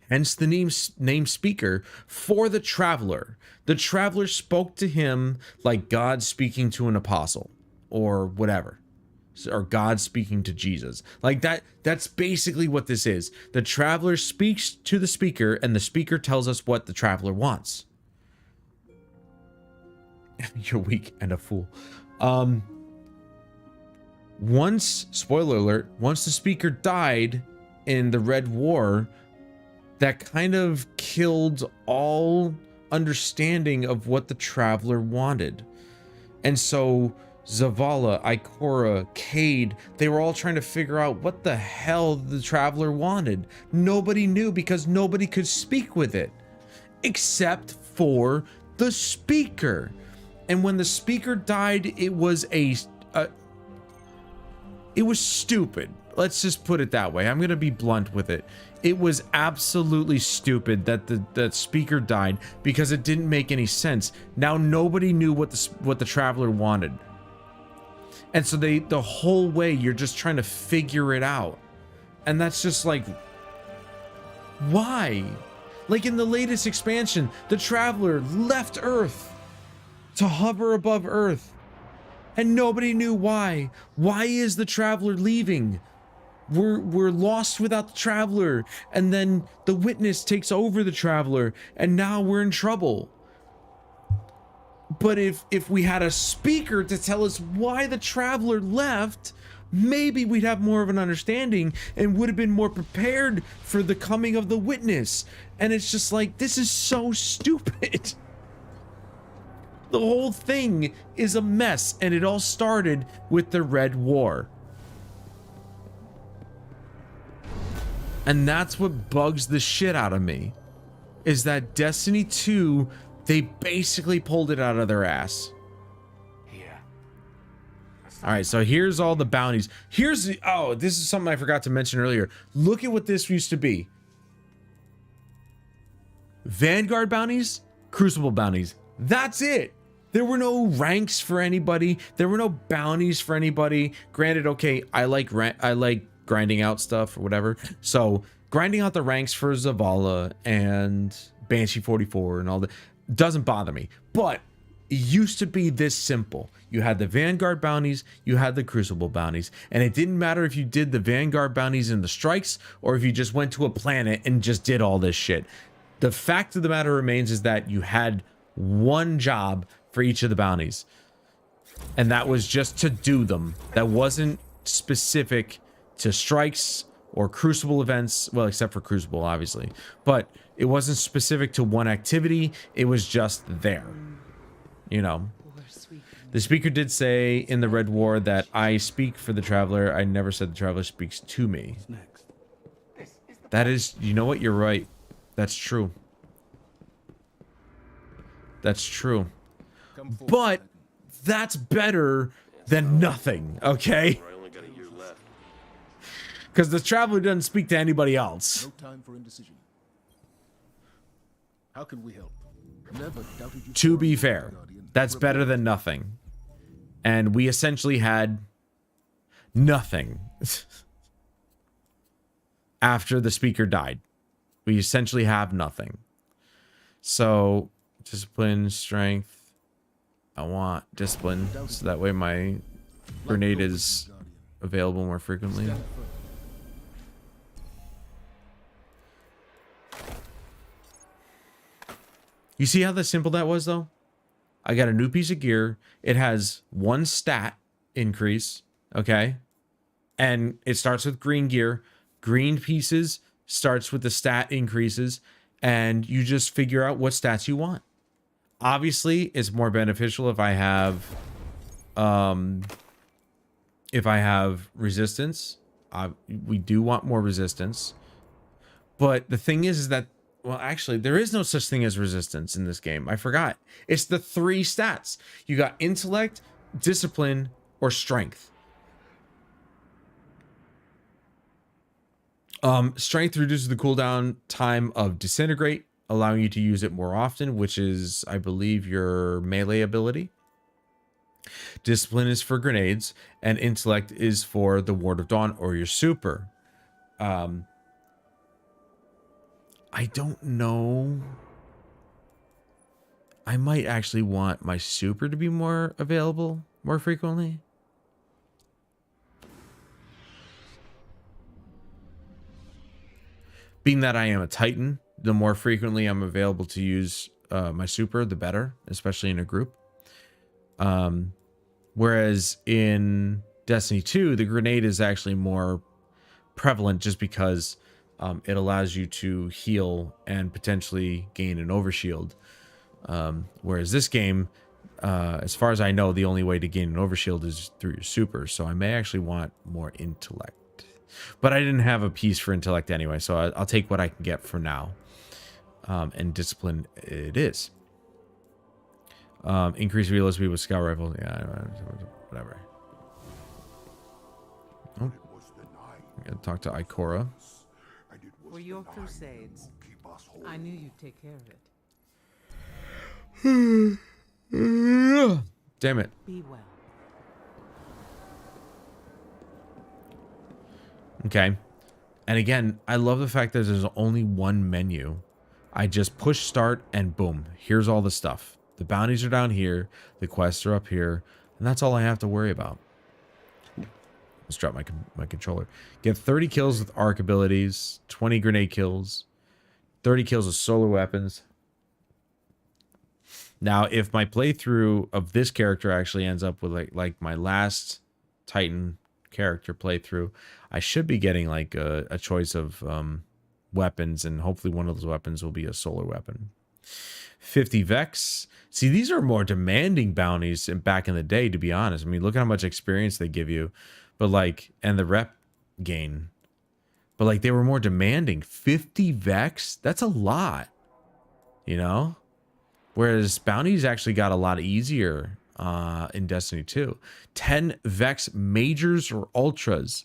hence the name speaker, for the traveler. The traveler spoke to him like God speaking to an apostle or whatever, or God speaking to Jesus. Like that's basically what this is. The traveler speaks to the speaker, and the speaker tells us what the traveler wants. You're weak and a fool. Once, spoiler alert, once the speaker died in the Red War, that kind of killed all understanding of what the traveler wanted. And so Zavala, Ikora, Cade, they were all trying to figure out what the hell the traveler wanted. Nobody knew because nobody could speak with it except for the speaker. And when the speaker died, it was it was stupid. Let's just put it that way. I'm going to be blunt with it. It was absolutely stupid that the speaker died because it didn't make any sense. Now nobody knew what the traveler wanted. And so the whole way you're just trying to figure it out. And that's just like, why? Like in the latest expansion, the traveler left Earth to hover above Earth. And nobody knew why. Why is the traveler leaving? We're lost without the traveler. And then the witness takes over the traveler. And now we're in trouble. But if we had a speaker to tell us why the traveler left, maybe we'd have more of an understanding and would have been more prepared for the coming of the witness. And it's just like, this is so stupid. The whole thing is a mess, and it all started with the Red War. And that's what bugs the shit out of me, is that Destiny 2, they basically pulled it out of their ass. Here. All right, so here's all the bounties. Here's the, oh, this is something I forgot to mention earlier. Look at what this used to be. Vanguard bounties, Crucible bounties. That's it. There were no ranks for anybody. There were no bounties for anybody. Granted, okay, I like grinding out stuff or whatever. So grinding out the ranks for Zavala and Banshee 44 and all that doesn't bother me. But it used to be this simple. You had the Vanguard bounties, you had the Crucible bounties, and it didn't matter if you did the Vanguard bounties in the strikes or if you just went to a planet and just did all this shit. The fact of the matter remains is that you had one job for each of the bounties, and that was just to do them. That wasn't specific to strikes or Crucible events, well, except for Crucible, obviously, but it wasn't specific to one activity. It was just there, you know. The speaker did say in the Red War that I speak for the traveler. I never said the traveler speaks to me. That is, you know what, you're right. That's true. That's true. But that's better than nothing, okay? Because the traveler doesn't speak to anybody else. No time for indecision. How can we help? To be fair, that's better than nothing. And we essentially had nothing after the speaker died. We essentially have nothing. So, discipline, strength. I want discipline, so that way my grenade is available more frequently. You see how simple that was, though? I got a new piece of gear. It has 1 stat increase, okay? And it starts with green gear. Green pieces starts with the stat increases, and you just figure out what stats you want. Obviously, it's more beneficial if I have resistance. We do want more resistance. But the thing is that, well, actually, there is no such thing as resistance in this game. I forgot. It's the 3 stats. You got intellect, discipline, or strength. Strength reduces the cooldown time of disintegrate, allowing you to use it more often, which is, I believe, your melee ability. Discipline is for grenades, and intellect is for the Ward of Dawn or your super. I don't know. I might actually want my super to be more available more frequently. Being that I am a Titan, the more frequently I'm available to use my super, the better, especially in a group. Whereas in Destiny 2, the grenade is actually more prevalent just because it allows you to heal and potentially gain an overshield. Whereas this game, as far as I know, the only way to gain an overshield is through your super. So I may actually want more intellect. But I didn't have a piece for intellect anyway, so I'll take what I can get for now. And discipline it is. Increase reload speed with scout rifle. Yeah, whatever. Oh. I gotta talk to Ikora. For your crusades, I knew you'd take care of it. Damn it. Be well. Okay. And again, I love the fact that there's only one menu. I just push start and boom, here's all the stuff. The bounties are down here, the quests are up here, and that's all I have to worry about. Let's drop my controller. Get 30 kills with arc abilities, 20 grenade kills, 30 kills with solar weapons. Now, if my playthrough of this character actually ends up with like my last Titan character playthrough, I should be getting like a choice of weapons, and hopefully one of those weapons will be a solar weapon. 50 Vex. See, these are more demanding bounties back in the day, to be honest. I mean, look at how much experience they give you, but like, and the rep gain. But like, they were more demanding. 50 Vex, that's a lot, you know? Whereas bounties actually got a lot easier in Destiny 2. 10 Vex majors or ultras.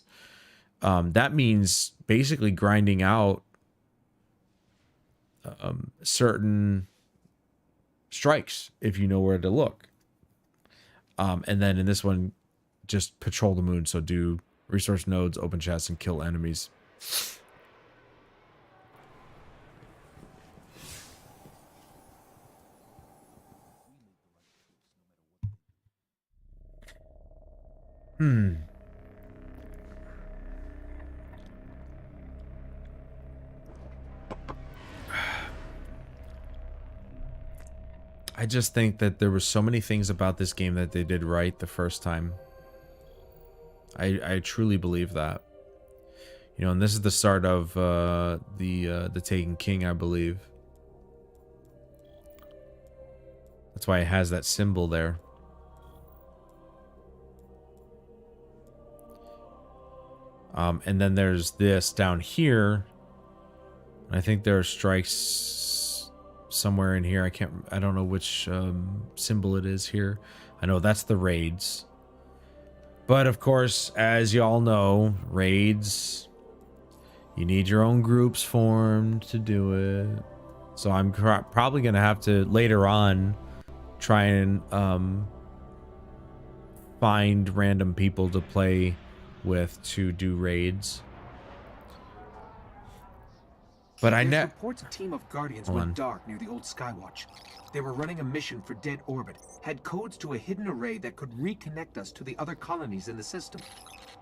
That means basically grinding out certain strikes if you know where to look. And then in this one, just patrol the moon. So do resource nodes, open chests, and kill enemies. I just think that there were so many things about this game that they did right the first time. I truly believe that. You know, and this is the start of the Taken King, I believe. That's why it has that symbol there. And then there's this down here. I think there are strikes somewhere in here. I don't know which symbol it is here. I know that's the raids. But of course, as y'all know, raids, you need your own groups formed to do it. So I'm probably gonna have to later on try and find random people to play with to do raids. But I know reports a team of Guardians went dark near the old Skywatch. They were running a mission for Dead Orbit, had codes to a hidden array that could reconnect us to the other colonies in the system.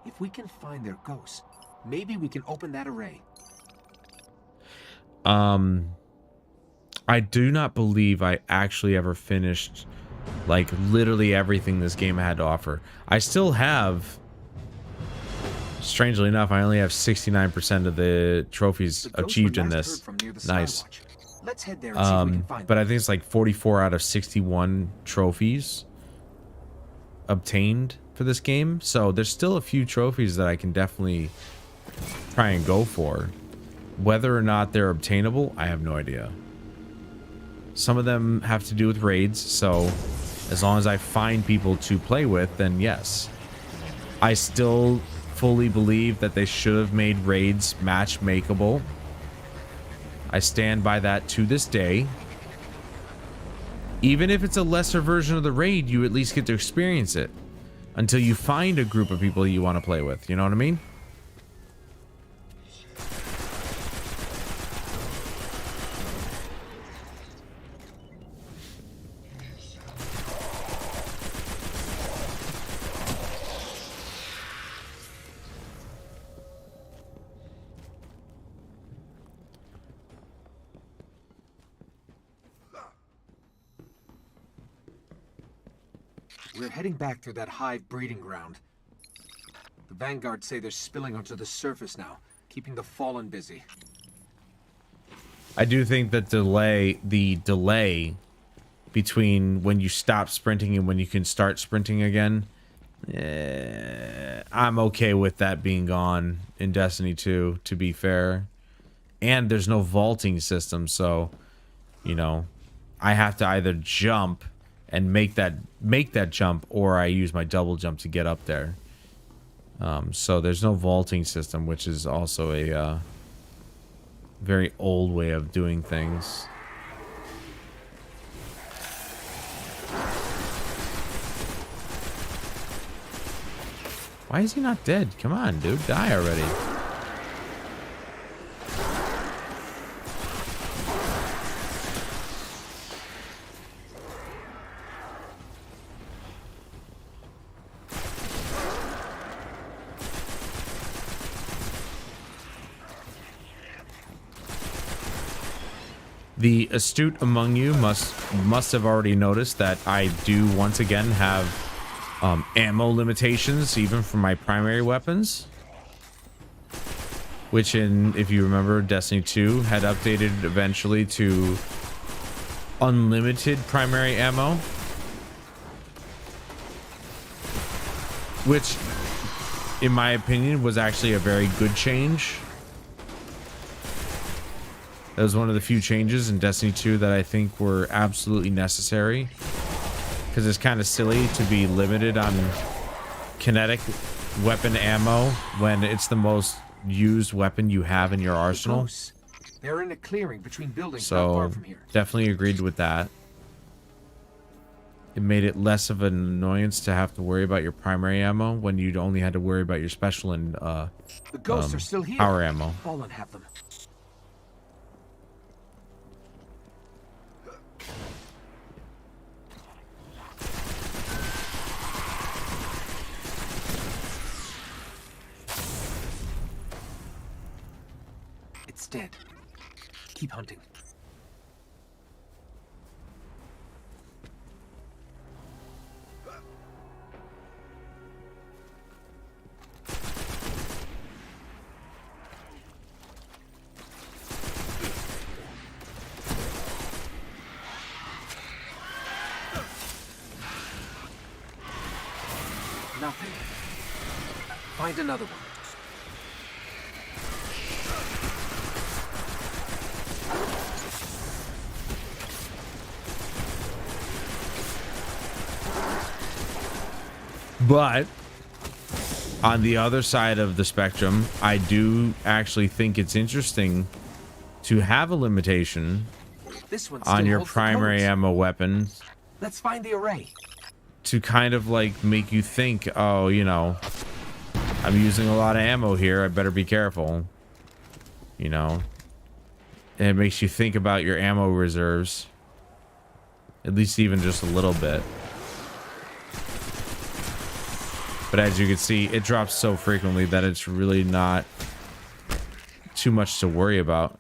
If we can find their ghosts, maybe we can open that array. I do not believe I actually ever finished like literally everything this game had to offer. I still have, strangely enough, I only have 69% of the trophies achieved in this. Nice. Let's head there and see if we can find but I think it's like 44 out of 61 trophies obtained for this game. So there's still a few trophies that I can definitely try and go for. Whether or not they're obtainable, I have no idea. Some of them have to do with raids, so as long as I find people to play with, then yes. I still fully believe that they should have made raids match-makeable. I stand by that to this day. Even if it's a lesser version of the raid, you at least get to experience it until you find a group of people you want to play with. You know what I mean? We're heading back through that hive breeding ground. The Vanguard say they're spilling onto the surface now, keeping the Fallen busy. I do think that the delay between when you stop sprinting and when you can start sprinting again, I'm okay with that being gone in Destiny 2, to be fair. And there's no vaulting system, so, you know, I have to either jump and make that jump, or I use my double jump to get up there. So there's no vaulting system, which is also a very old way of doing things. Why is he not dead? Come on, dude, die already. The astute among you must have already noticed that I do once again have ammo limitations even for my primary weapons, which if you remember, Destiny 2 had updated eventually to unlimited primary ammo, which in my opinion was actually a very good change. That was one of the few changes in Destiny 2 that I think were absolutely necessary, because it's kind of silly to be limited on kinetic weapon ammo when it's the most used weapon you have in your arsenal. They're in a clearing between buildings not far So from here. definitely agreed with that. It made it less of an annoyance to have to worry about your primary ammo when you'd only had to worry about your special and The ghosts are still here. power ammo. Fallen have them. It's dead. Keep hunting. Nothing. Find another one. But on the other side of the spectrum, I do actually think it's interesting to have a limitation This one on still your holds the primary codes. ammo weapon Let's find the array. to kind of like make you think, oh, you know, I'm using a lot of ammo here. I better be careful. You know, and it makes you think about your ammo reserves, at least even just a little bit. But as you can see, it drops so frequently that it's really not too much to worry about.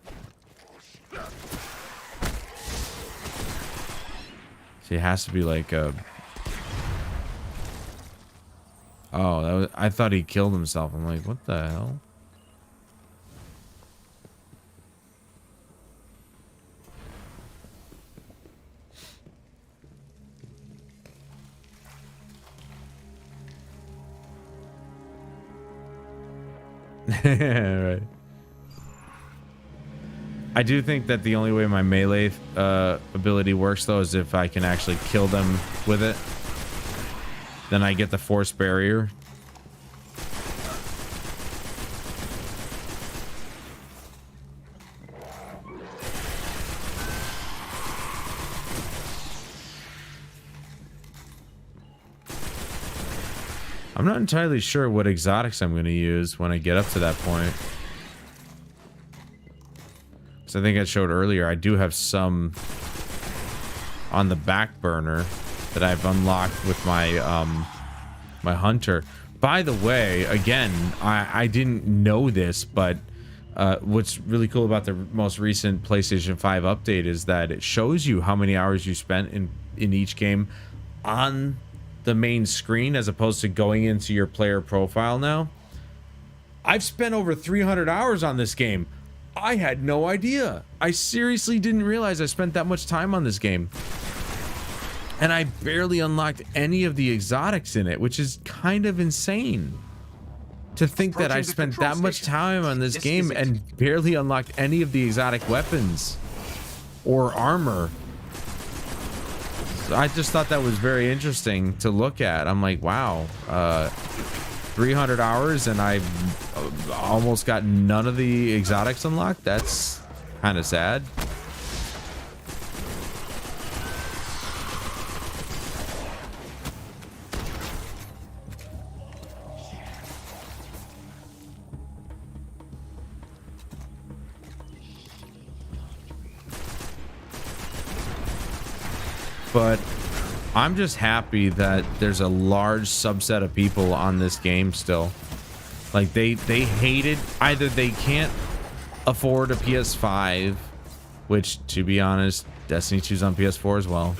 See, it has to be like a... Oh, that was... I thought he killed himself. I'm like, what the hell? Right. I do think that the only way my melee ability works though is if I can actually kill them with it. Then I get the force barrier. I'm not entirely sure what exotics I'm going to use when I get up to that point. So I think I showed earlier, I do have some on the back burner that I've unlocked with my my hunter. By the way, again, I didn't know this, but what's really cool about the most recent PlayStation 5 update is that it shows you how many hours you spent in each game on the main screen as opposed to going into your player profile now. I've spent over 300 hours on this game. I had no idea. I seriously didn't realize I spent that much time on this game. And I barely unlocked any of the exotics in it, which is kind of insane. To think that I spent that much time on this game and barely unlocked any of the exotic weapons or armor. I just thought that was very interesting to look at. I'm like, wow, 300 hours and I've almost got none of the exotics unlocked. That's kind of sad. But I'm just happy that there's a large subset of people on this game still. Like they hated, either they can't afford a PS5, which to be honest, Destiny 2's on PS4 as well.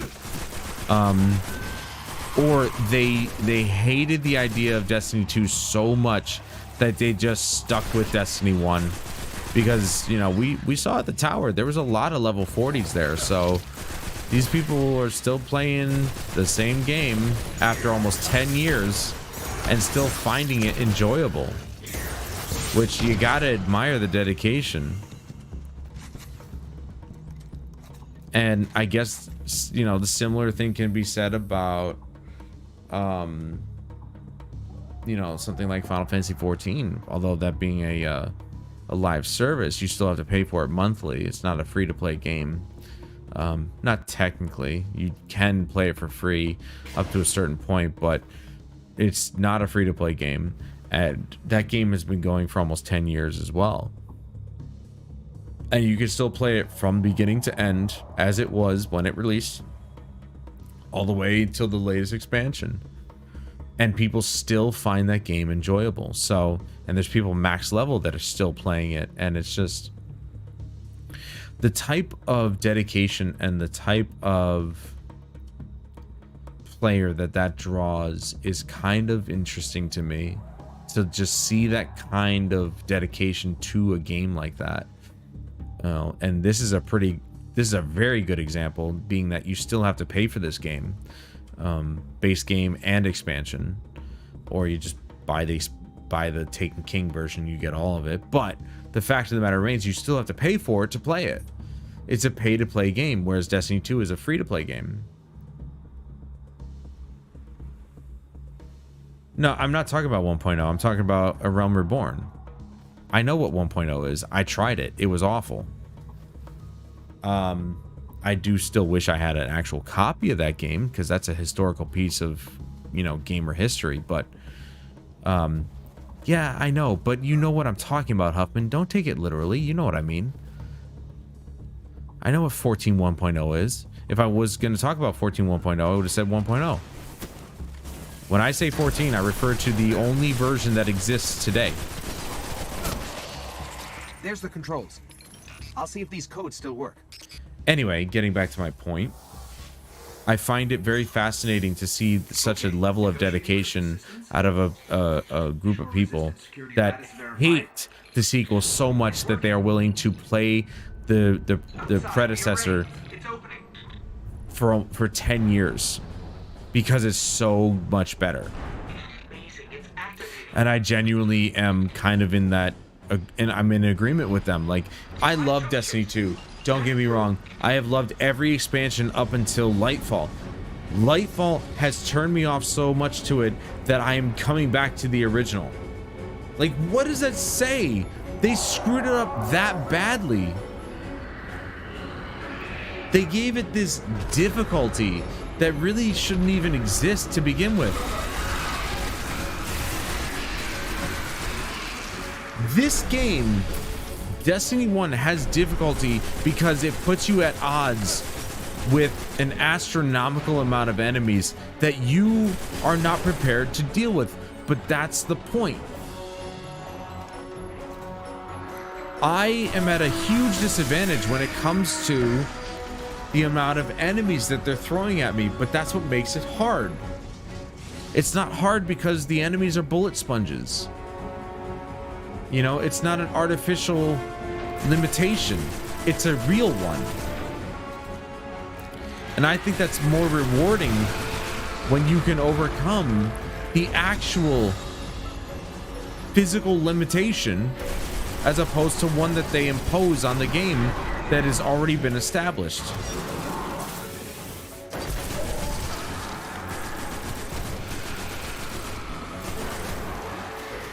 Or they hated the idea of Destiny 2 so much that they just stuck with Destiny 1. Because, you know, we saw at the tower, there was a lot of level 40s there, so these people are still playing the same game after almost 10 years and still finding it enjoyable, which you gotta admire the dedication. And I guess, you know, the similar thing can be said about, you know, something like Final Fantasy 14, although that being a live service, you still have to pay for it monthly. It's not a free-to-play game. Not technically, you can play it for free up to a certain point, but it's not a free-to-play game, and that game has been going for almost 10 years as well, and you can still play it from beginning to end as it was when it released, all the way till the latest expansion, and people still find that game enjoyable. So, and there's people max level that are still playing it, and it's just the type of dedication and the type of player that draws is kind of interesting to me, to just see that kind of dedication to a game like that. And this is a very good example, being that you still have to pay for this game, base game and expansion, or you just buy the Taken King version, you get all of it. But the fact of the matter remains, you still have to pay for it to play it. It's a pay-to-play game, whereas Destiny 2 is a free-to-play game. No, I'm not talking about 1.0. I'm talking about A Realm Reborn. I know what 1.0 is. I tried it. It was awful. I do still wish I had an actual copy of that game, because that's a historical piece of, you know, gamer history. But yeah, I know, but you know what I'm talking about, Huffman. Don't take it literally. You know what I mean. I know what 14.1.0 is. If I was going to talk about 14.1.0, I would have said 1.0. When I say 14, I refer to the only version that exists today. There's the controls. I'll see if these codes still work. Anyway, getting back to my point, I find it very fascinating to see such a level of dedication out of a group of people that hate the sequel so much that they are willing to play the predecessor for 10 years because it's so much better. And I genuinely am kind of in that, and I'm in agreement with them. Like, I love Destiny 2. Don't get me wrong. I have loved every expansion up until Lightfall. Lightfall has turned me off so much to it that I am coming back to the original. Like, what does that say? They screwed it up that badly. They gave it this difficulty that really shouldn't even exist to begin with. This game, Destiny 1, has difficulty because it puts you at odds with an astronomical amount of enemies that you are not prepared to deal with. But that's the point. I am at a huge disadvantage when it comes to the amount of enemies that they're throwing at me, but that's what makes it hard. It's not hard because the enemies are bullet sponges. You know, it's not an artificial limitation. It's a real one. And I think that's more rewarding when you can overcome the actual physical limitation as opposed to one that they impose on the game that has already been established.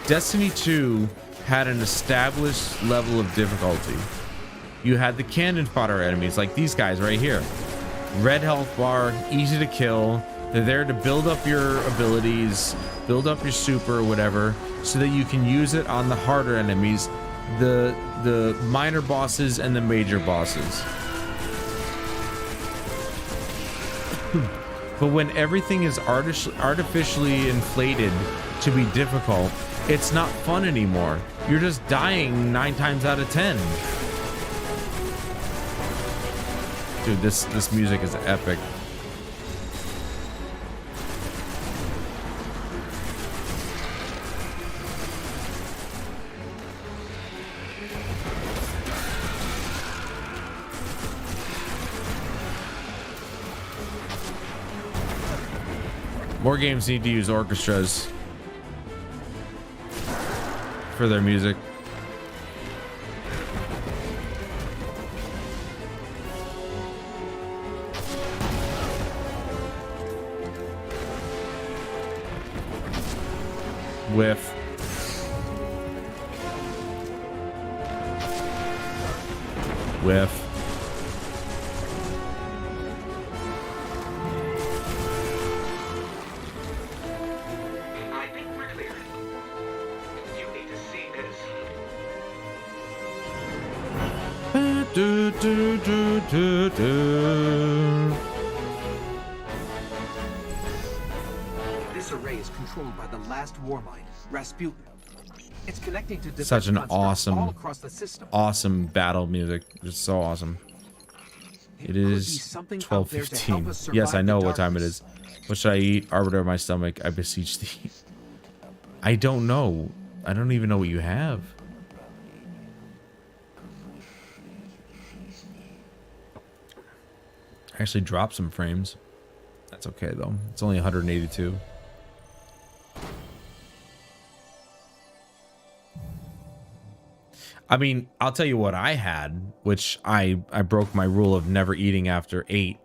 Destiny 2 had an established level of difficulty. You had the cannon fodder enemies like these guys right here. Red health bar, easy to kill. They're there to build up your abilities, build up your super or whatever, so that you can use it on the harder enemies, the minor bosses and the major bosses. But when everything is artificially inflated to be difficult, it's not fun anymore. You're just dying 9 times out of 10. Dude, this music is epic. More games need to use orchestras for their music. Whiff. Whiff. I think we're clear. You need to see this. Do, do, do, do, do. This array is controlled by the last Warmind, Rasputin. It's connecting to defense Such an constructs all across the system. awesome battle music. It's so awesome. It is 12:15. Yes, I know what time it is. What should I eat? Arbiter of my stomach, I beseech thee. I don't know. I don't even know what you have. I actually dropped some frames. That's okay though. It's only 182. I mean, I'll tell you what I had, which I broke my rule of never eating after 8,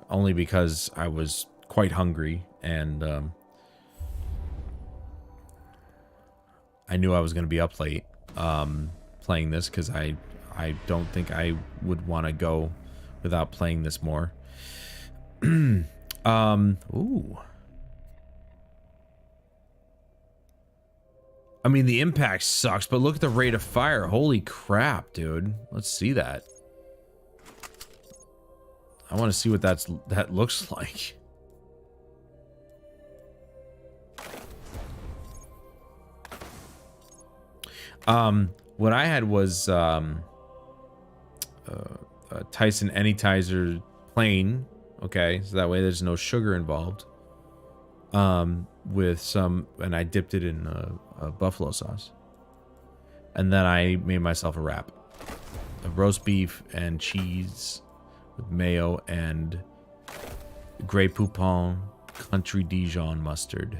only because I was quite hungry and I knew I was going to be up late playing this because I don't think I would want to go without playing this more. Ooh. I mean, the impact sucks, but look at the rate of fire. Holy crap, dude. Let's see that. I want to see what that looks like. What I had was Tyson Anytizer plain. Okay, so that way there's no sugar involved. With some, and I dipped it in buffalo sauce, and then I made myself a wrap of roast beef and cheese with mayo and Grey Poupon country Dijon mustard.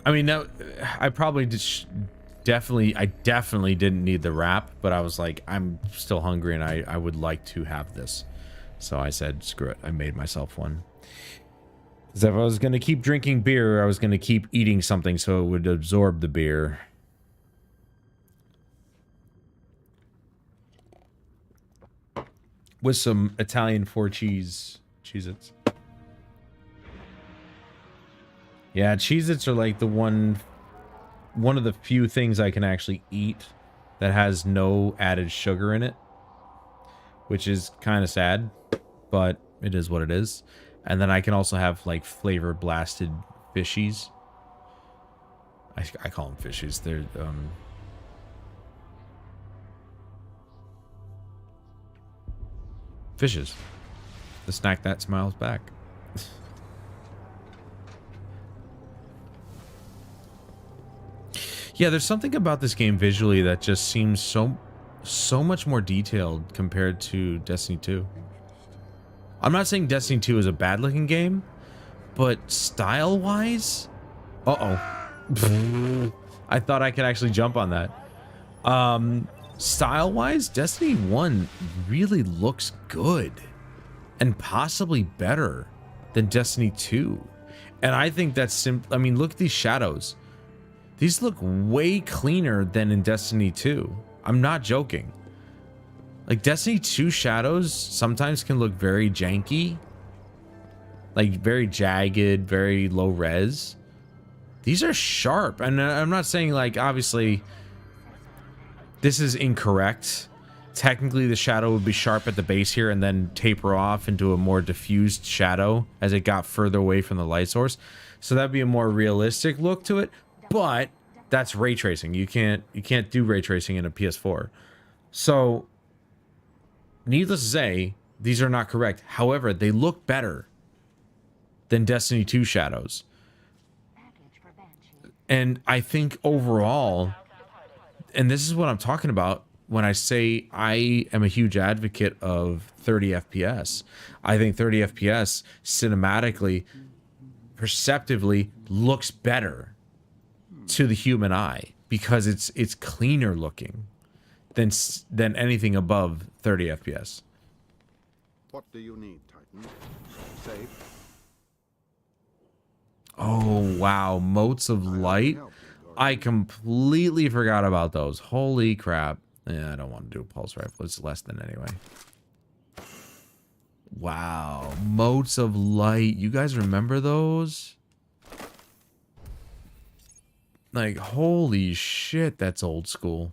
I mean, no, I probably just definitely didn't need the wrap, but I was like, I'm still hungry and I would like to have this. So I said, screw it. I made myself one. Because if I was going to keep drinking beer, I was going to keep eating something so it would absorb the beer. With some Italian 4 Cheez-Its. Yeah, Cheez-Its are like the one of the few things I can actually eat that has no added sugar in it, which is kind of sad, but it is what it is. And then I can also have like flavor blasted fishies. I call them fishies. They're fishes. The snack that smiles back. Yeah, there's something about this game visually that just seems so much more detailed compared to Destiny 2. I'm not saying Destiny 2 is a bad looking game, but style-wise, I thought I could actually jump on that. Style-wise, Destiny 1 really looks good and possibly better than Destiny 2. And I think that's I mean, look at these shadows. These look way cleaner than in Destiny 2. I'm not joking. Like, Destiny 2 shadows sometimes can look very janky. Like, very jagged, very low res. These are sharp. And I'm not saying, like, obviously, this is incorrect. Technically, the shadow would be sharp at the base here and then taper off into a more diffused shadow as it got further away from the light source. So that'd be a more realistic look to it. But that's ray tracing. You can't do ray tracing in a PS4. So, needless to say, these are not correct. However, they look better than Destiny 2 shadows. And I think overall, and this is what I'm talking about when I say I am a huge advocate of 30 FPS. I think 30 FPS cinematically, perceptively looks better to the human eye because it's cleaner looking than anything above 30 FPS. What do you need, Titan? Safe. Oh wow, motes of light. I completely forgot about those. Holy crap. Yeah, I don't want to do a pulse rifle. It's less than anyway. Wow, motes of light. You guys remember those? Like, holy shit, that's old school.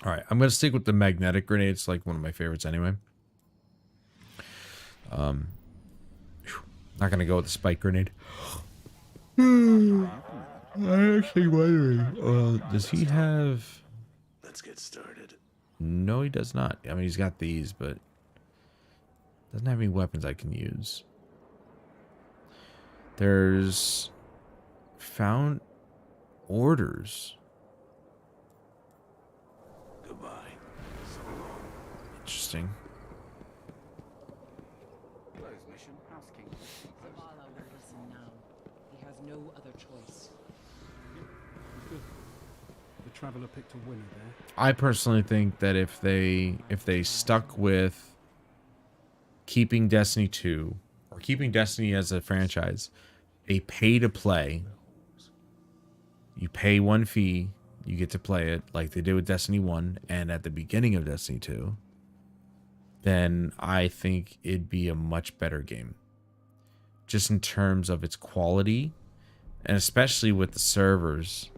All right, I'm going to stick with the magnetic grenade. It's like one of my favorites anyway. Not going to go with the spike grenade. I'm actually wondering, does he have... Let's get started. No, he does not. I mean, he's got these, but doesn't have any weapons I can use. There's... found orders. Goodbye. Interesting. Zavala will listen now. He has no other choice. The Traveler picked a winner there. I personally think that if they stuck with keeping Destiny 2 or keeping Destiny as a franchise a pay to play. You pay one fee, you get to play it like they did with Destiny 1 and at the beginning of Destiny 2, then I think it'd be a much better game. Just in terms of its quality, and especially with the servers.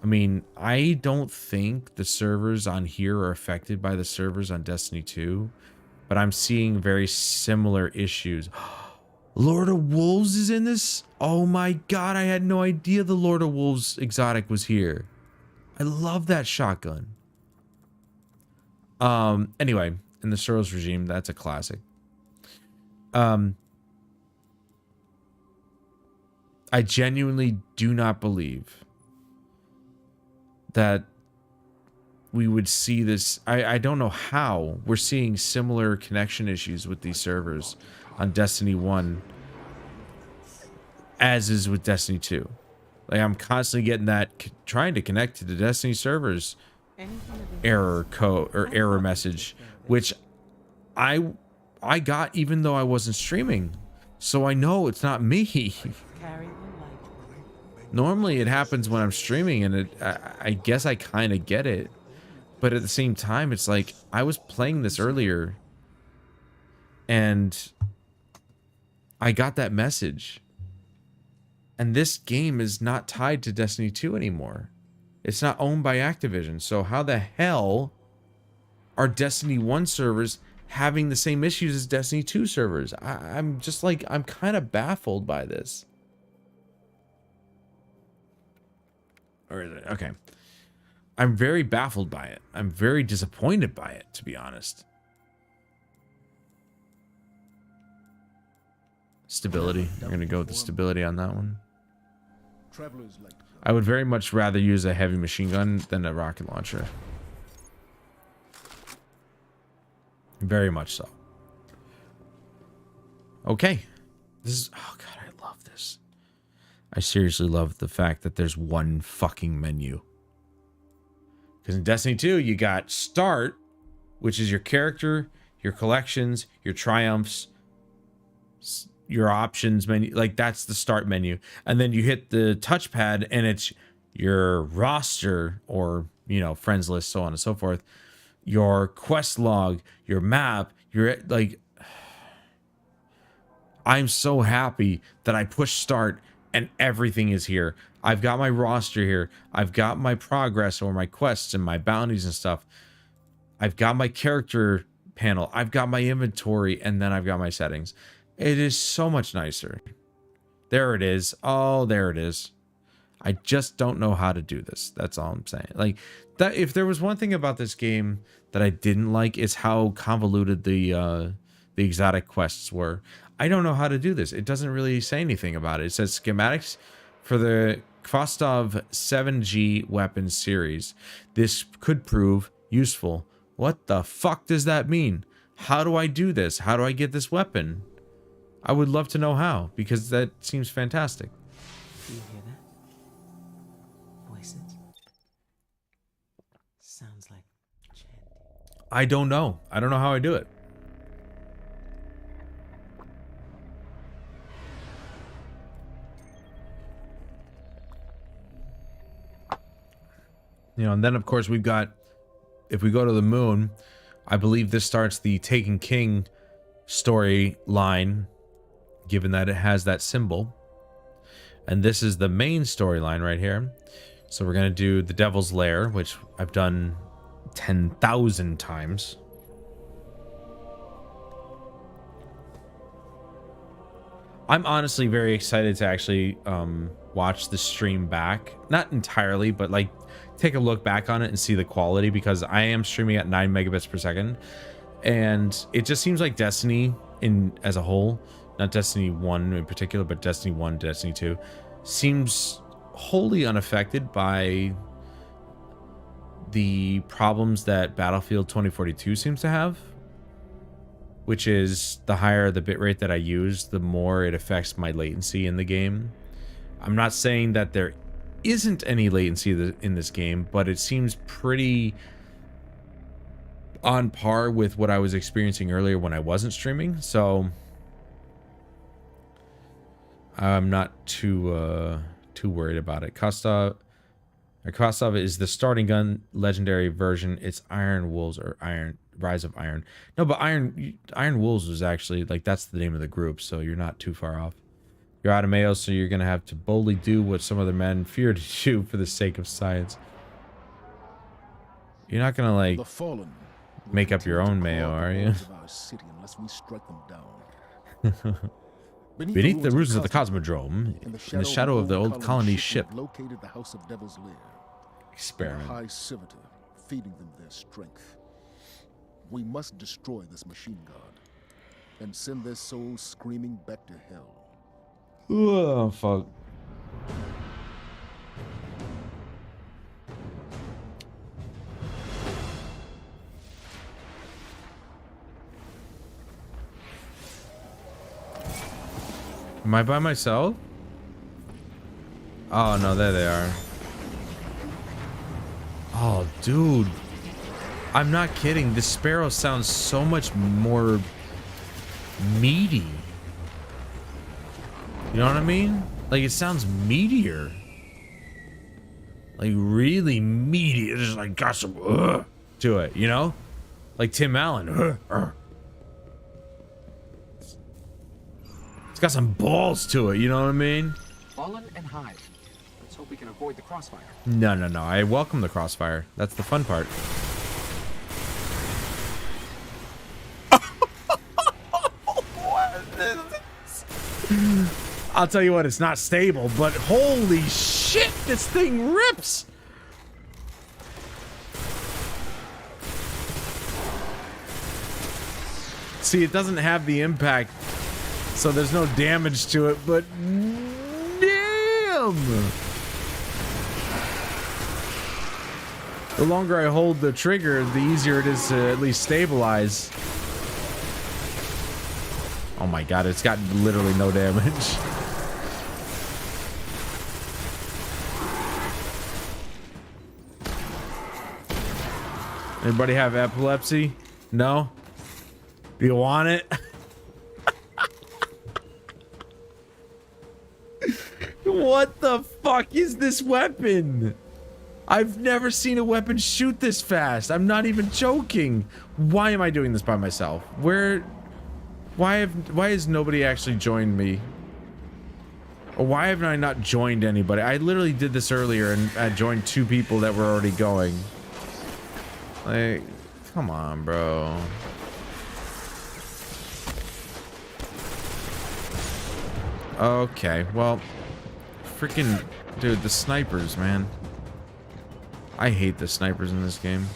I mean, I don't think the servers on here are affected by the servers on Destiny 2, but I'm seeing very similar issues. Lord of Wolves is in this? Oh my god, I had no idea the Lord of Wolves exotic was here. I love that shotgun. Anyway, in the Soros regime, that's a classic. I genuinely do not believe that we would see this. I don't know how we're seeing similar connection issues with these servers on Destiny 1 as is with Destiny 2. Like, I'm constantly getting that trying to connect to the Destiny servers error code or error message, which I got even though I wasn't streaming. So I know it's not me. Normally it happens when I'm streaming, and I guess I kind of get it. But at the same time, it's like I was playing this earlier and I got that message. And this game is not tied to Destiny 2 anymore. It's not owned by Activision. So how the hell are Destiny 1 servers having the same issues as Destiny 2 servers? I'm just like, I'm kind of baffled by this. Or is it? Okay. I'm very baffled by it. I'm very disappointed by it, to be honest. Stability. We're going to go with the stability on that one. I would very much rather use a heavy machine gun than a rocket launcher. Very much so. Okay. This is... Oh, God, I love this. I seriously love the fact that there's one fucking menu. Because in Destiny 2, you got Start, which is your character, your collections, your triumphs, your options menu. Like, that's the Start menu. And then you hit the touchpad, and it's your roster, or, you know, friends list, so on and so forth. Your quest log, your map, your, like... I'm so happy that I pushed Start, and everything is here. I've got my roster here. I've got my progress or my quests and my bounties and stuff. I've got my character panel. I've got my inventory, and then I've got my settings. It is so much nicer. There it is. Oh, there it is. I just don't know how to do this. That's all I'm saying. Like, that, if there was one thing about this game that I didn't like, is how convoluted the exotic quests were. I don't know how to do this. It doesn't really say anything about it. It says schematics for the Kvostov 7G weapons series. This could prove useful. What the fuck does that mean? How do I do this? How do I get this weapon? I would love to know how, because that seems fantastic. Do you hear that? Voices. Sounds like chanting. I don't know. I don't know how I do it. You know, and then of course we've got, if we go to the moon, I believe this starts the Taken King storyline, given that it has that symbol. And this is the main storyline right here. So we're going to do the Devil's Lair, which I've done 10,000 times. I'm honestly very excited to actually watch the stream back. Not entirely, but like take a look back on it and see the quality, because I am streaming at 9 megabits per second. And it just seems like Destiny as a whole, not Destiny 1 in particular, but Destiny 1, Destiny 2, seems wholly unaffected by the problems that Battlefield 2042 seems to have. Which is, the higher the bitrate that I use, the more it affects my latency in the game. I'm not saying that there isn't any latency in this game, but it seems pretty on par with what I was experiencing earlier when I wasn't streaming, so I'm not too worried about it. Kostov is the starting gun legendary version. It's Iron Wolves or Rise of Iron. No, but Iron Wolves was actually like, that's the name of the group, so you're not too far off. You're out of Mayo, so you're gonna have to boldly do what some other men fear to do for the sake of science. You're not gonna like make up your own Mayo, are you? Beneath the ruins of the Cosmodrome, in the shadow of the old colony ship, located the House of Devil's Lair. experiment. High Civitor, feeding them their strength. We must destroy this machine god and send their souls screaming back to hell. Oh, fuck. Am I by myself? Oh, no, there they are. Oh, dude. I'm not kidding. The Sparrow sounds so much more meaty. You know what I mean? Like, it sounds meatier. Like, really meaty. It's just like, got some to it, you know? Like Tim Allen. It's got some balls to it, you know what I mean? Fallen and Hive. Let's hope we can avoid the crossfire. No, no, no. I welcome the crossfire. That's the fun part. I'll tell you what, it's not stable, but holy shit, this thing rips. See, it doesn't have the impact, so there's no damage to it, but damn! The longer I hold the trigger, the easier it is to at least stabilize. Oh my god, it's got literally no damage. Anybody have epilepsy? No? Do you want it? What the fuck is this weapon? I've never seen a weapon shoot this fast. I'm not even joking. Why am I doing this by myself? Why has nobody actually joined me? Or why haven't I not joined anybody? I literally did this earlier and I joined 2 people that were already going. Like, come on, bro. Okay, well, freaking dude, the snipers, man. I hate the snipers in this game.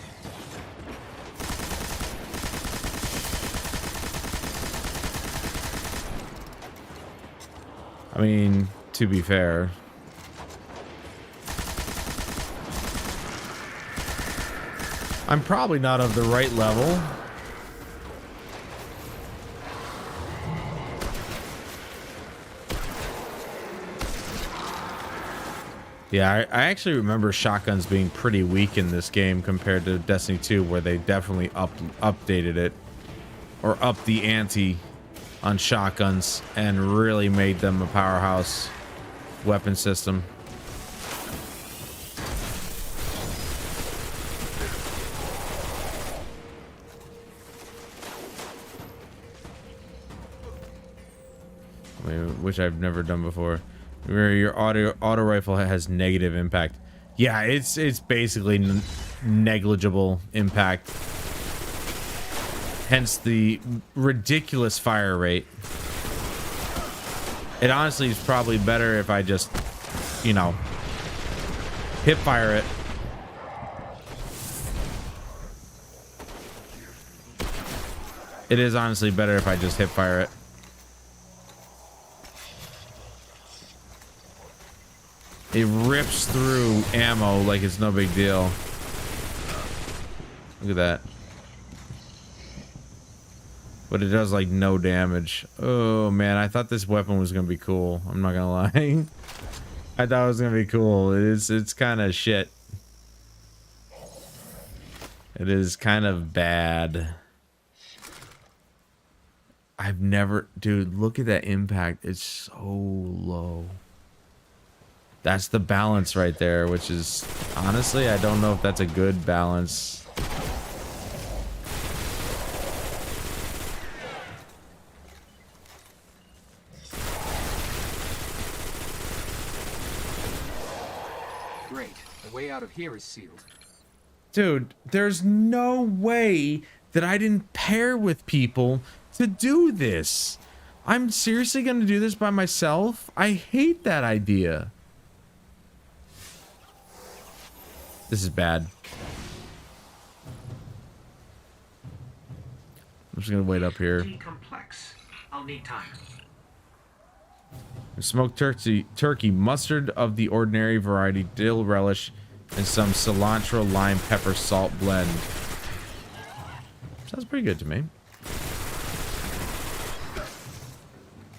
I mean, to be fair, I'm probably not of the right level. Yeah, I actually remember shotguns being pretty weak in this game compared to Destiny 2, where they definitely updated it or upped the ante on shotguns and really made them a powerhouse weapon system. I mean, which I've never done before. Where your auto rifle has negative impact. Yeah, it's basically negligible impact. Hence the ridiculous fire rate. It honestly is probably better if I just, you know, hip fire it. It is honestly better if I just hip fire it. It rips through ammo like it's no big deal. Look at that. But it does like no damage. Oh man, I thought this weapon was gonna be cool. I'm not gonna lie. I thought it was gonna be cool. It's kind of shit. It is kind of bad. I've never, dude, look at that impact. It's so low. That's the balance right there, which is, honestly, I don't know if that's a good balance. Great. The way out of here is sealed. Dude, there's no way that I didn't pair with people to do this. I'm seriously going to do this by myself? I hate that idea. This is bad. I'm just going to wait up here. Complex. I'll need time. Smoked turkey, mustard of the ordinary variety, dill relish, and some cilantro, lime, pepper, salt blend. Sounds pretty good to me.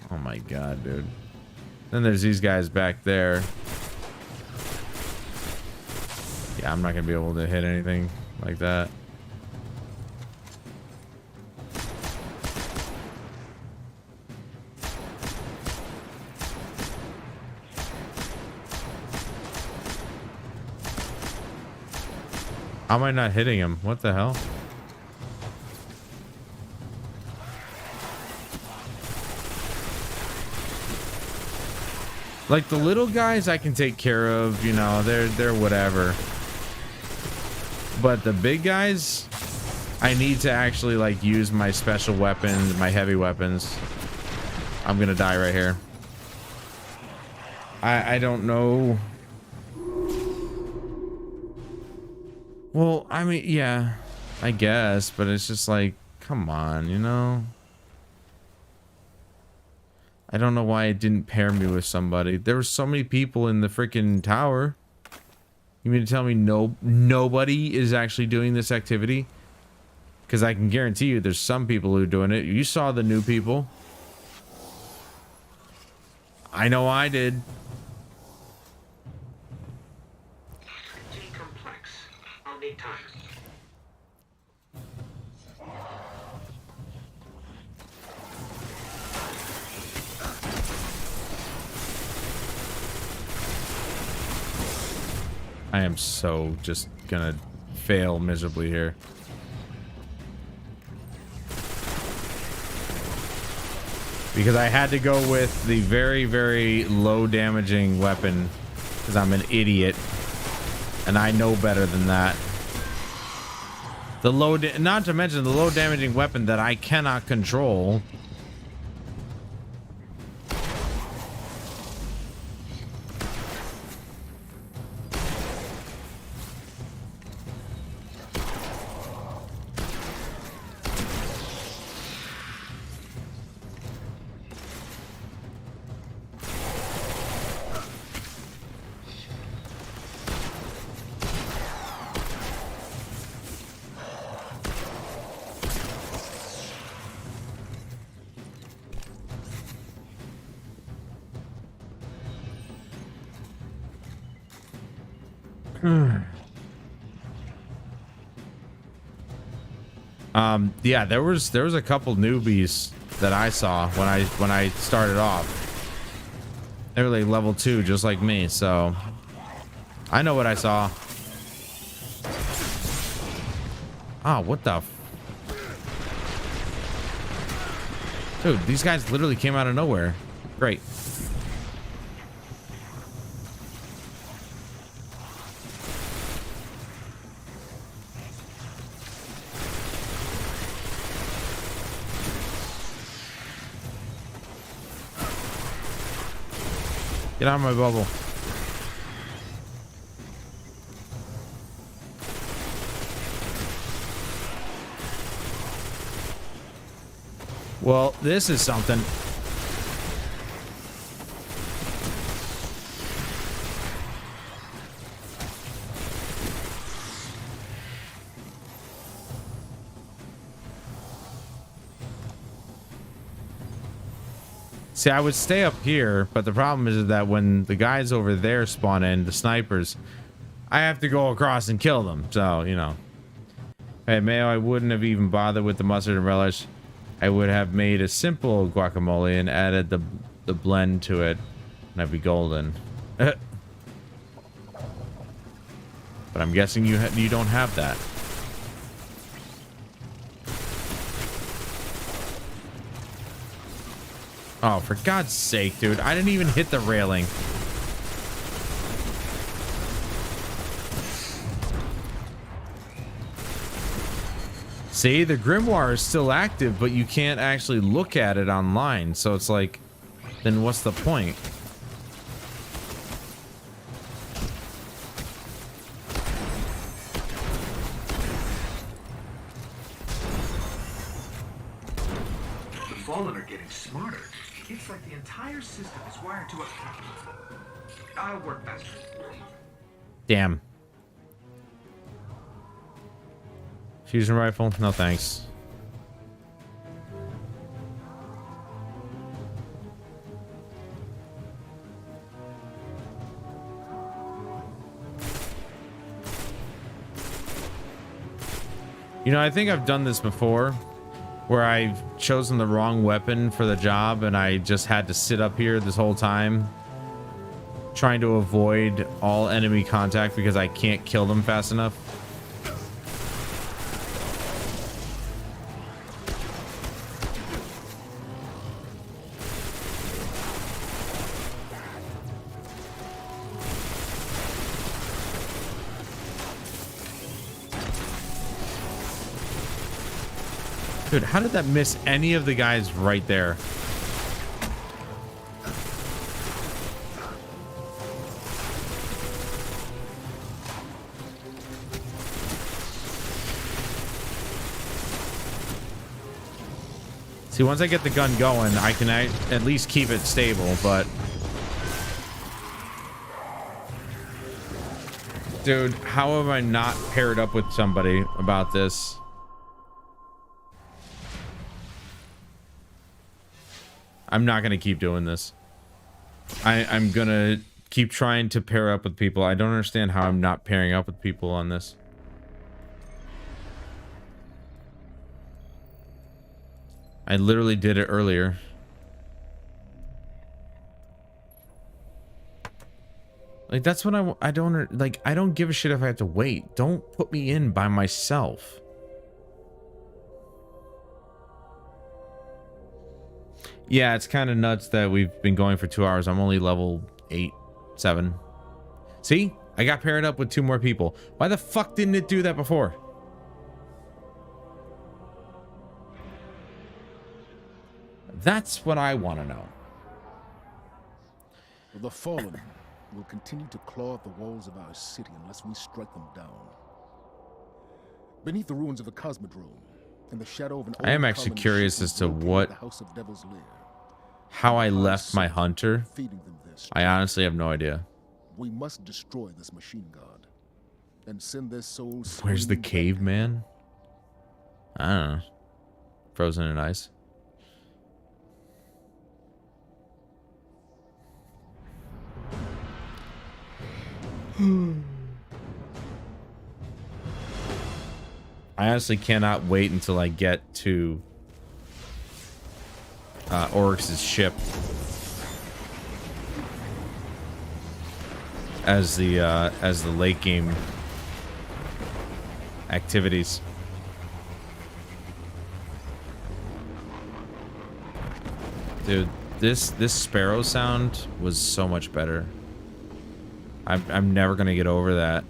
Oh my god, dude. Then there's these guys back there. Yeah, I'm not gonna be able to hit anything like that. How am I not hitting him? What the hell? Like the little guys I can take care of, you know, they're whatever. But the big guys, I need to actually like use my special weapons, my heavy weapons. I'm gonna die right here. I don't know. Well, I mean, yeah, I guess, but it's just like, come on, you know? I don't know why it didn't pair me with somebody. There were so many people in the freaking tower. You mean to tell me nobody is actually doing this activity? Because I can guarantee you there's some people who are doing it. You saw the new people. I know I did. Complex. I'll need time. I am so just gonna fail miserably here. Because I had to go with the very, very low damaging weapon because I'm an idiot and I know better than that. The low, not to mention the low damaging weapon that I cannot control. Yeah, there was a couple newbies that I saw when I started off. They were like level 2 just like me, so I know what I saw. Ah, what the dude, these guys literally came out of nowhere. Great. Get out of my bubble. Well, this is something. See, I would stay up here, but the problem is that when the guys over there spawn in, the snipers, I have to go across and kill them. So, you know, Hey, Mayo, I wouldn't have even bothered with the mustard and relish. I would have made a simple guacamole and added the blend to it, and I'd be golden. But I'm guessing you don't have that. Oh, for God's sake, dude. I didn't even hit the railing. See, the grimoire is still active, but you can't actually look at it online. So it's like, then what's the point? The Fallen are getting smarter. It's like the entire system is wired to a... I'll work faster. Damn. Fusion rifle? No thanks. You know, I think I've done this before, where I've chosen the wrong weapon for the job and I just had to sit up here this whole time trying to avoid all enemy contact because I can't kill them fast enough. Dude, how did that miss any of the guys right there? See, once I get the gun going, I can at least keep it stable, but... Dude, how have I not paired up with somebody about this? I'm not going to keep doing this. I'm going to keep trying to pair up with people. I don't understand how I'm not pairing up with people on this. I literally did it earlier. Like, that's what I don't, like, I don't give a shit if I have to wait. Don't put me in by myself. Yeah, it's kind of nuts that we've been going for 2 hours. I'm only level 8, 7. See? I got paired up with 2 more people. Why the fuck didn't it do that before? That's what I want to know. The Fallen will continue to claw at the walls of our city unless we strike them down. Beneath the ruins of the Cosmodrome, in the shadow of an I am actually curious as to what, how I left my hunter. I honestly have no idea. We must destroy this machine god and send their souls. Where's the caveman? I don't know. Frozen in ice. I honestly cannot wait until I get to Oryx's ship as the late game activities. Dude, this sparrow sound was so much better. I'm never gonna get over that.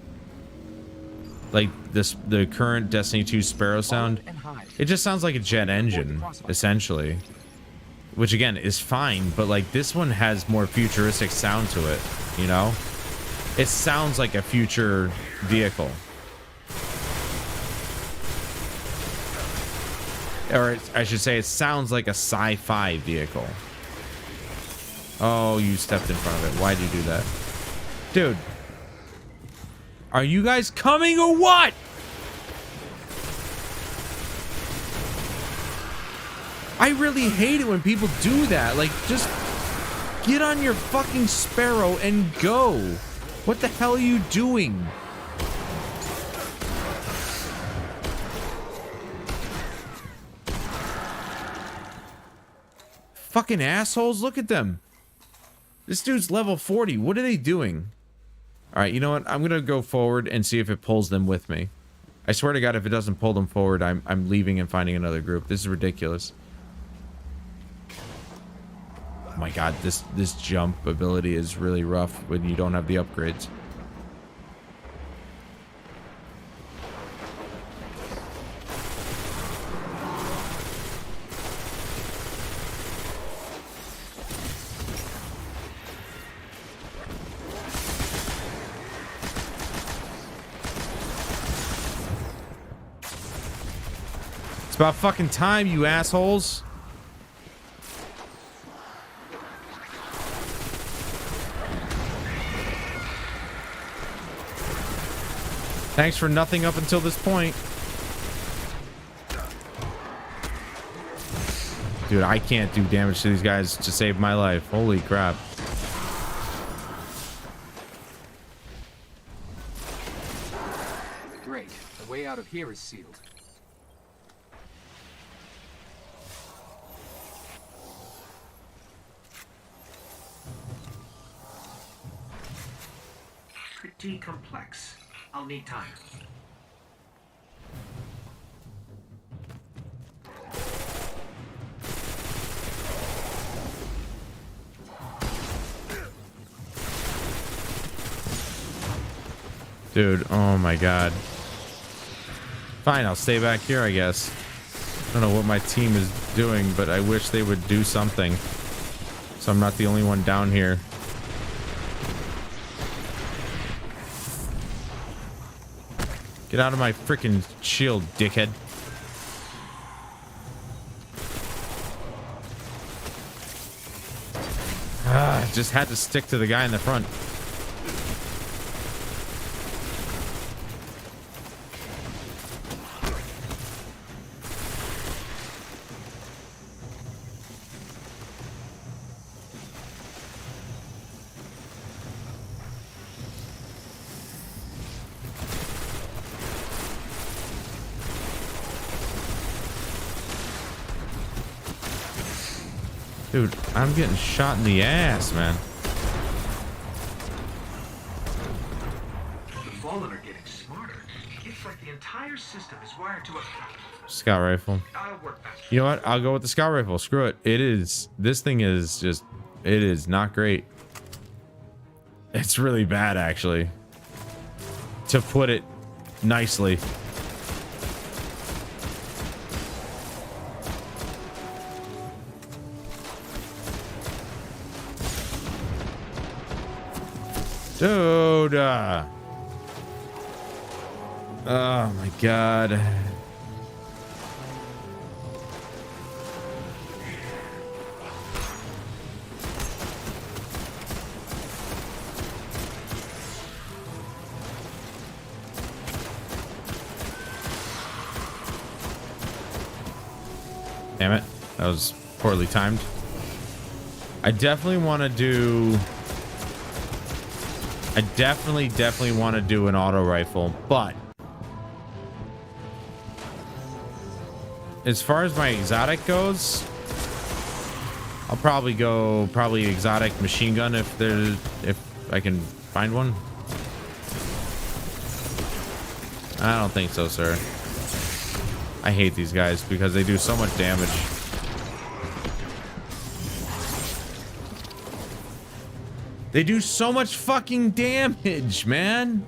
Like the current Destiny 2 sparrow sound, it just sounds like a jet engine, essentially. Which again is fine, but like this one has more futuristic sound to it, you know? It sounds like a future vehicle. Or I should say it sounds like a sci-fi vehicle. Oh, you stepped in front of it. Why'd you do that? Dude. Are you guys coming or what? I really hate it when people do that. Like, just get on your fucking sparrow and go. What the hell are you doing? Fucking assholes. Look at them. This dude's level 40. What are they doing? All right, you know what? I'm going to go forward and see if it pulls them with me. I swear to God, if it doesn't pull them forward, I'm leaving and finding another group. This is ridiculous. Oh my God, this jump ability is really rough when you don't have the upgrades. It's about fucking time, you assholes. Thanks for nothing up until this point. Dude, I can't do damage to these guys to save my life. Holy crap. Great. The way out of here is sealed. Pretty complex. I'll need time. Dude, oh my God. Fine, I'll stay back here, I guess. I don't know what my team is doing, but I wish they would do something. So I'm not the only one down here. Get out of my freaking shield, dickhead. Just had to stick to the guy in the front. Dude, I'm getting shot in the ass, man. The Fallen are getting smarter. It's like the entire system is wired to a Scout rifle. I'll work back. You know what? I'll go with the scout rifle. Screw it. It is. This thing is just. It is not great. It's really bad, actually. To put it nicely. Dude. Oh my God. Damn it. That was poorly timed. I definitely want to do... I definitely want to do an auto rifle, but as far as my exotic goes, I'll probably go exotic machine gun if I can find one. I don't think so, sir. I hate these guys because they do so much damage. They do so much fucking damage, man.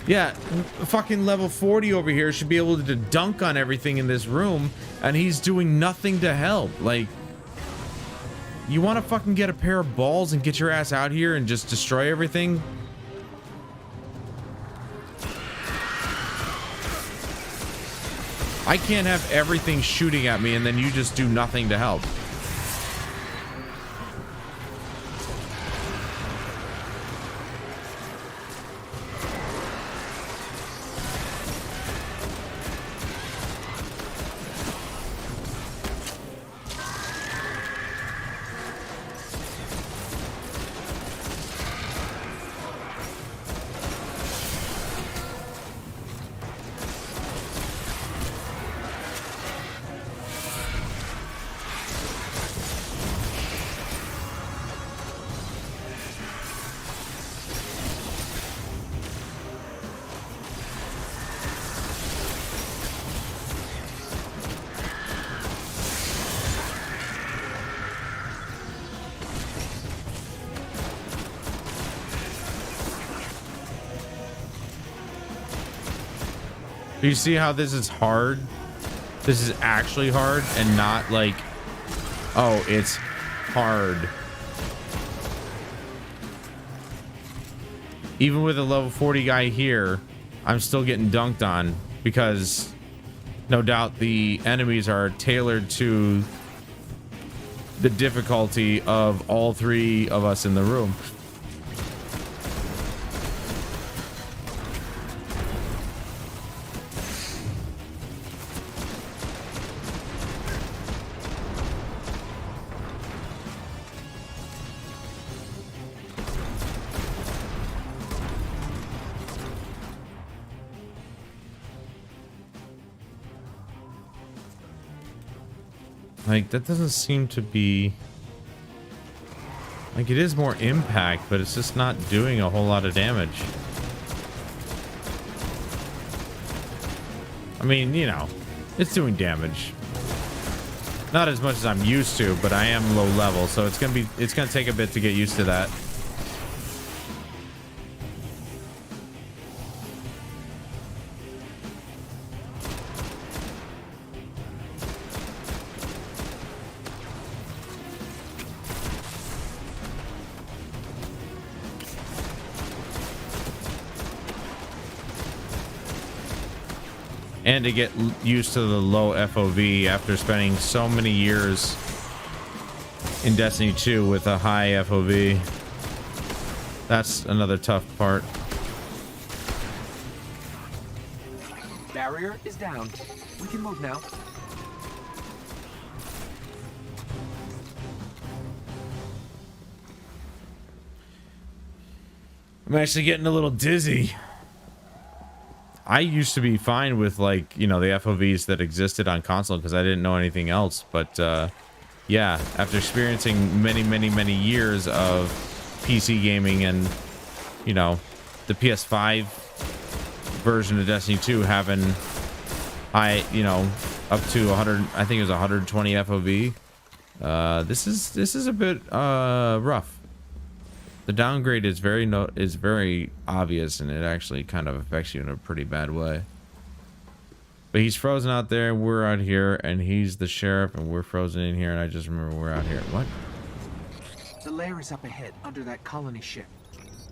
Yeah, fucking level 40 over here should be able to dunk on everything in this room, and he's doing nothing to help. Like, you want to fucking get a pair of balls and get your ass out here and just destroy everything? I can't have everything shooting at me and then you just do nothing to help. You see how this is hard? This is actually hard and not like, oh, it's hard. Even with a level 40 guy here, I'm still getting dunked on because no doubt the enemies are tailored to the difficulty of all three of us in the room. Like, that doesn't seem to be... Like, it is more impact, but it's just not doing a whole lot of damage. I mean, you know, it's doing damage. Not as much as I'm used to, but I am low level, so it's gonna take a bit to get used to that. And to get used to the low FOV after spending so many years in Destiny 2 with a high FOV. That's another tough part. Barrier is down. We can move now. I'm actually getting a little dizzy. I used to be fine with, like, you know, the FOVs that existed on console because I didn't know anything else. But yeah, after experiencing many years of PC gaming and, you know, the PS5 version of Destiny 2 having high, you know, up to 100, I think it was 120 FOV. This is a bit rough. The downgrade is very obvious, and it actually kind of affects you in a pretty bad way. But he's frozen out there, and we're out here, and he's the sheriff, and we're frozen in here, and I just remember we're out here. What? The lair is up ahead, under that colony ship.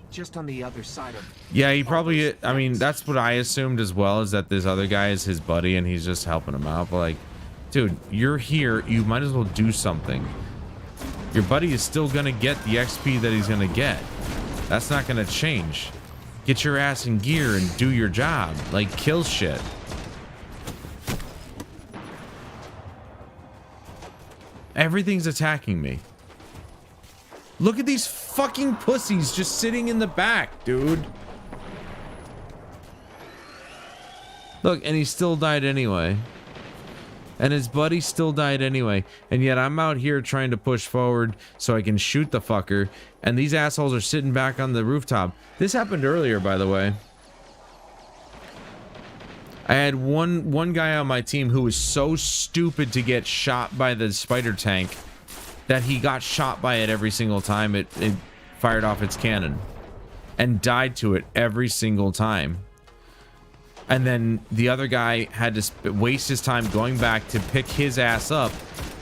Just on the other side of... Yeah, he probably... I mean, that's what I assumed as well, is that this other guy is his buddy, and he's just helping him out. But, like, dude, you're here. You might as well do something. Your buddy is still gonna get the XP that he's gonna get. That's not gonna change. Get your ass in gear and do your job. Like, kill shit. Everything's attacking me. Look at these fucking pussies just sitting in the back, dude. Look, and he still died anyway. And his buddy still died anyway. And yet I'm out here trying to push forward so I can shoot the fucker. And these assholes are sitting back on the rooftop. This happened earlier, by the way. I had one guy on my team who was so stupid to get shot by the spider tank that he got shot by it every single time it fired off its cannon. And died to it every single time. And then the other guy had to waste his time going back to pick his ass up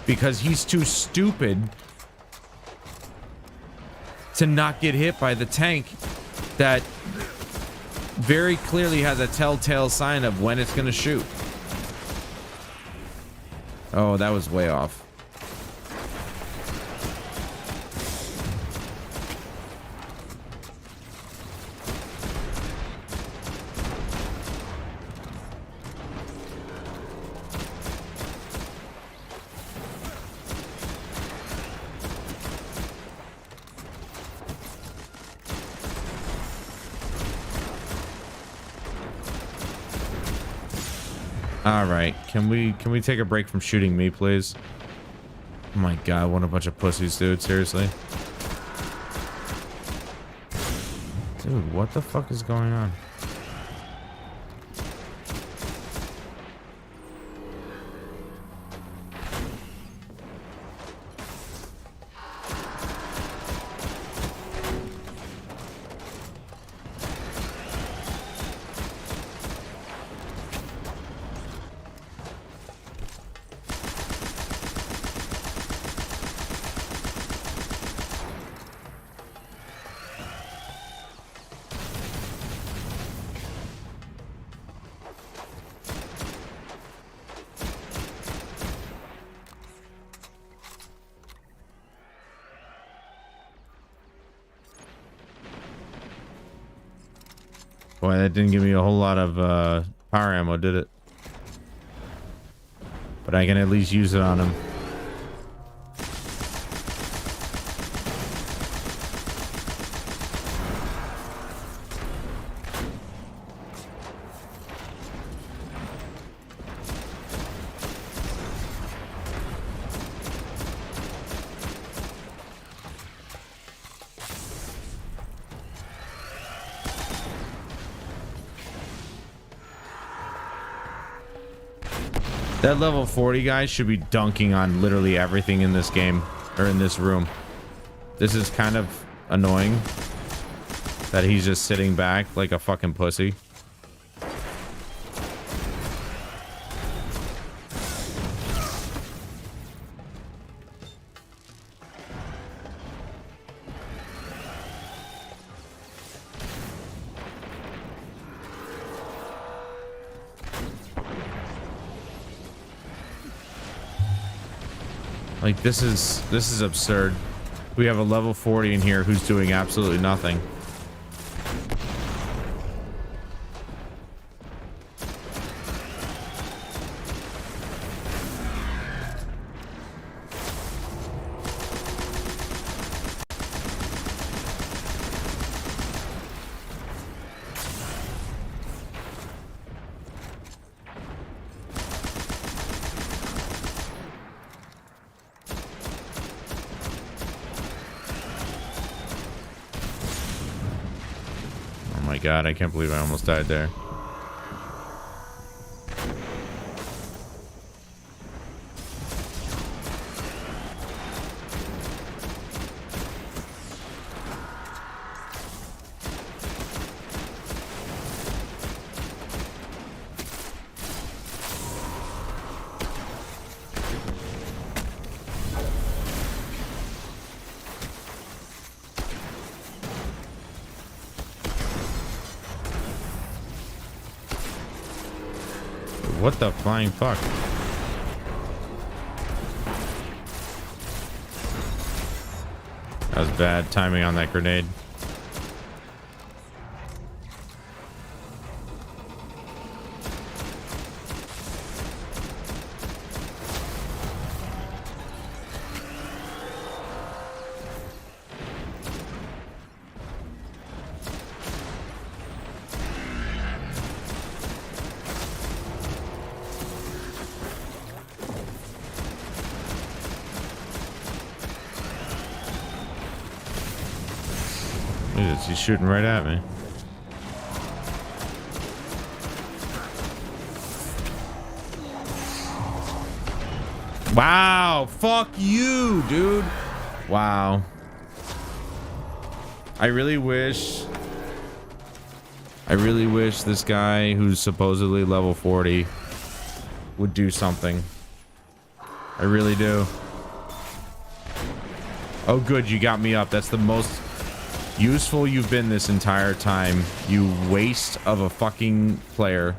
because he's too stupid to not get hit by the tank that very clearly has a telltale sign of when it's going to shoot. Oh, that was way off. All right, can we take a break from shooting me, please? Oh my god, what a bunch of pussies, dude. Seriously. Dude, what the fuck is going on? Boy, that didn't give me a whole lot of power ammo, did it? But I can at least use it on him. That level 40 guy should be dunking on literally everything in this game, or in this room. This is kind of annoying that he's just sitting back like a fucking pussy. Like, this is absurd. We have a level 40 in here who's doing absolutely nothing. God, I can't believe I almost died there. What the flying fuck? That was bad timing on that grenade. He's shooting right at me. Wow, fuck you, dude. Wow. I really wish this guy who's supposedly level 40 would do something. I really do. Oh good, you got me up. That's the most useful you've been this entire time, you waste of a fucking player.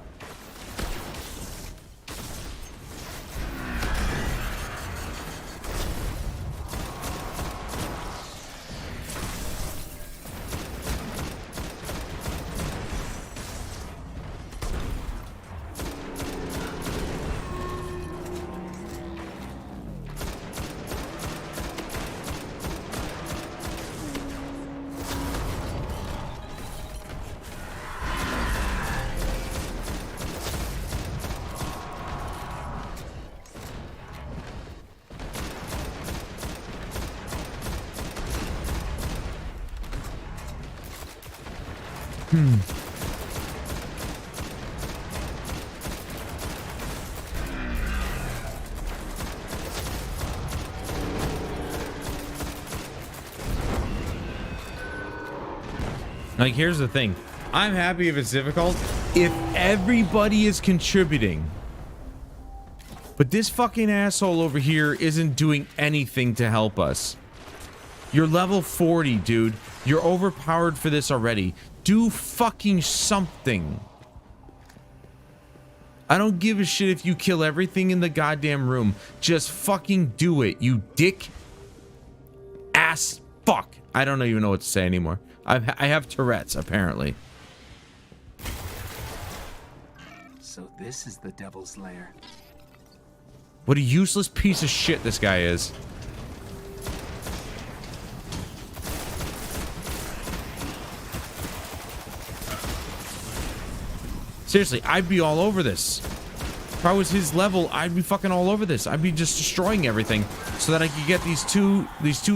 Like, here's the thing. I'm happy if it's difficult if everybody is contributing. But this fucking asshole over here isn't doing anything to help us. You're level 40, dude. You're overpowered for this already. Do fucking something. I don't give a shit if you kill everything in the goddamn room. Just fucking do it, you dick ass fuck. I don't even know what to say anymore. I have Tourette's, apparently. So this is the Devil's Lair. What a useless piece of shit this guy is. Seriously, I'd be all over this. If I was his level, I'd be fucking all over this. I'd be just destroying everything so that I could get these two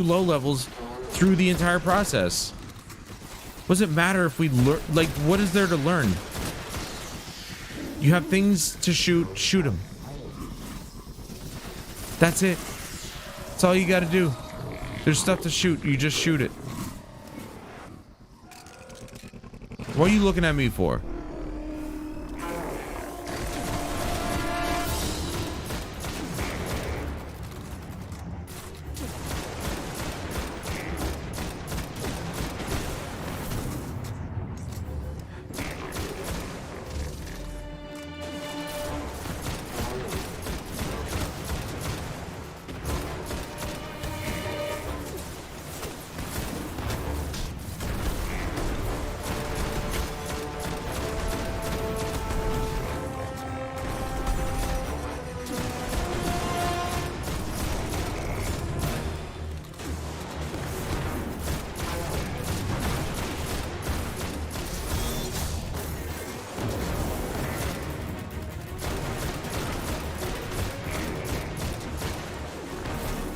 low levels through the entire process. What does it matter if we learn? Like, what is there to learn? You have things to shoot them. That's it. That's all you got to do. There's stuff to shoot. You just shoot it. What are you looking at me for?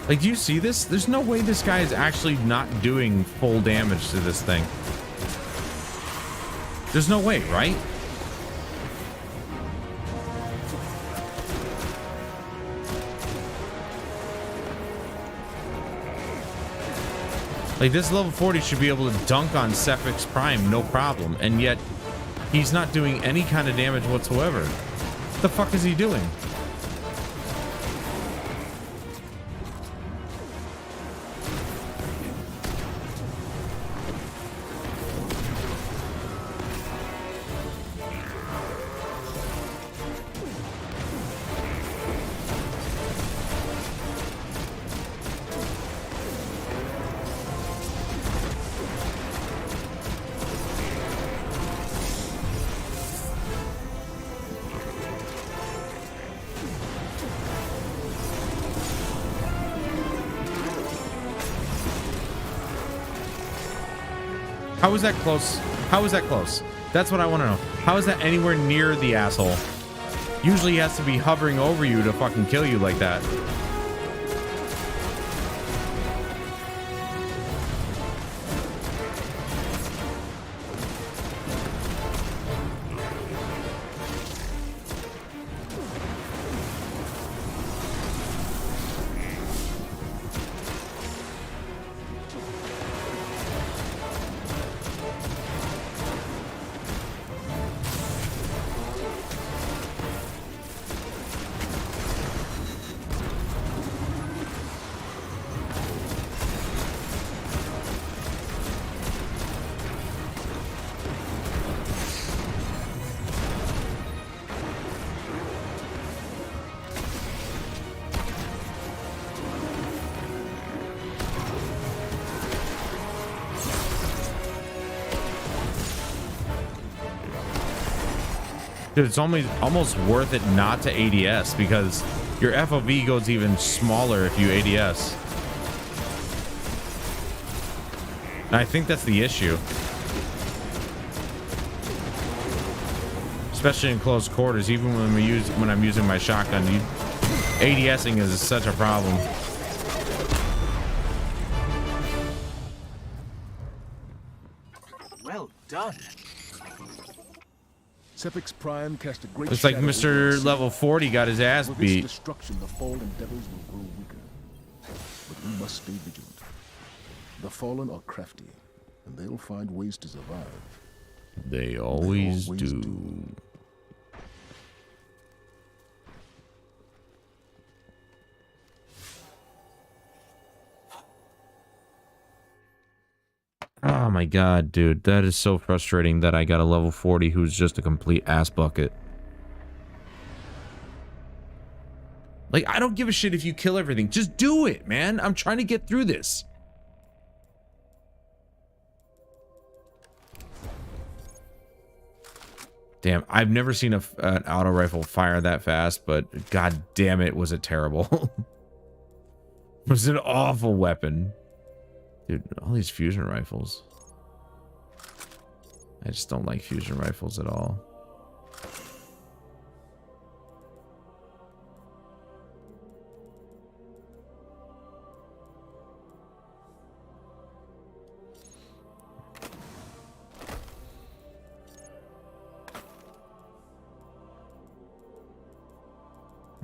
Like, do you see this? There's no way this guy is actually not doing full damage to this thing. There's no way, right? Like, this level 40 should be able to dunk on Sephix Prime, no problem. And yet, he's not doing any kind of damage whatsoever. What the fuck is he doing? How is that close? How is that close? That's what I want to know. How is that anywhere near the asshole? Usually he has to be hovering over you to fucking kill you like that. Dude, it's almost worth it not to ADS because your FOV goes even smaller if you ADS. And I think that's the issue. Especially in close quarters, even when I'm using my shotgun, ADSing is such a problem. Well done. Sephix Prime cast a great Looks like shadow Mr. over the Level 40 got his ass With this beat. destruction, the fallen devils will grow weaker. But we must stay vigilant. The fallen are crafty, and they'll find ways to survive. They always do. Oh my god, dude. That is so frustrating that I got a level 40 who's just a complete ass bucket. Like, I don't give a shit if you kill everything. Just do it, man. I'm trying to get through this. Damn, I've never seen an auto rifle fire that fast, but god damn it, was it terrible. It was an awful weapon. Dude, all these fusion rifles. I just don't like fusion rifles at all.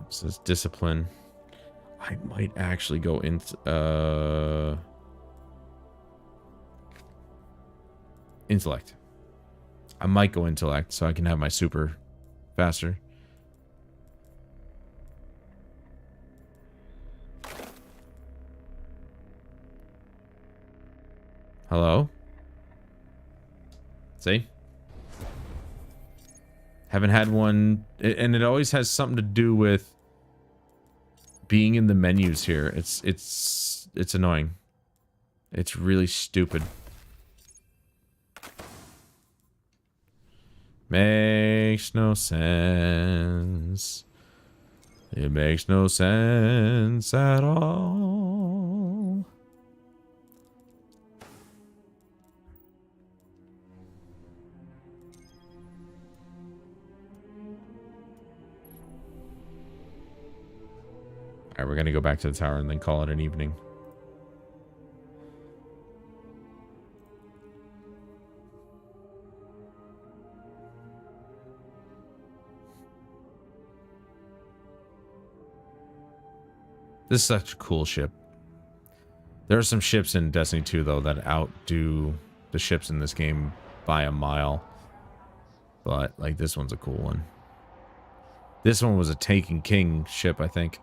This is discipline. I might actually go into intellect. I might go intellect so I can have my super faster. Hello? See? Haven't had one, and it always has something to do with being in the menus here. It's annoying. It's really stupid. Makes no sense. It makes no sense at all. Alright, we're gonna go back to the tower and then call it an evening. This is such a cool ship. There are some ships in Destiny 2, though, that outdo the ships in this game by a mile. But, like, this one's a cool one. This one was a Taken King ship, I think.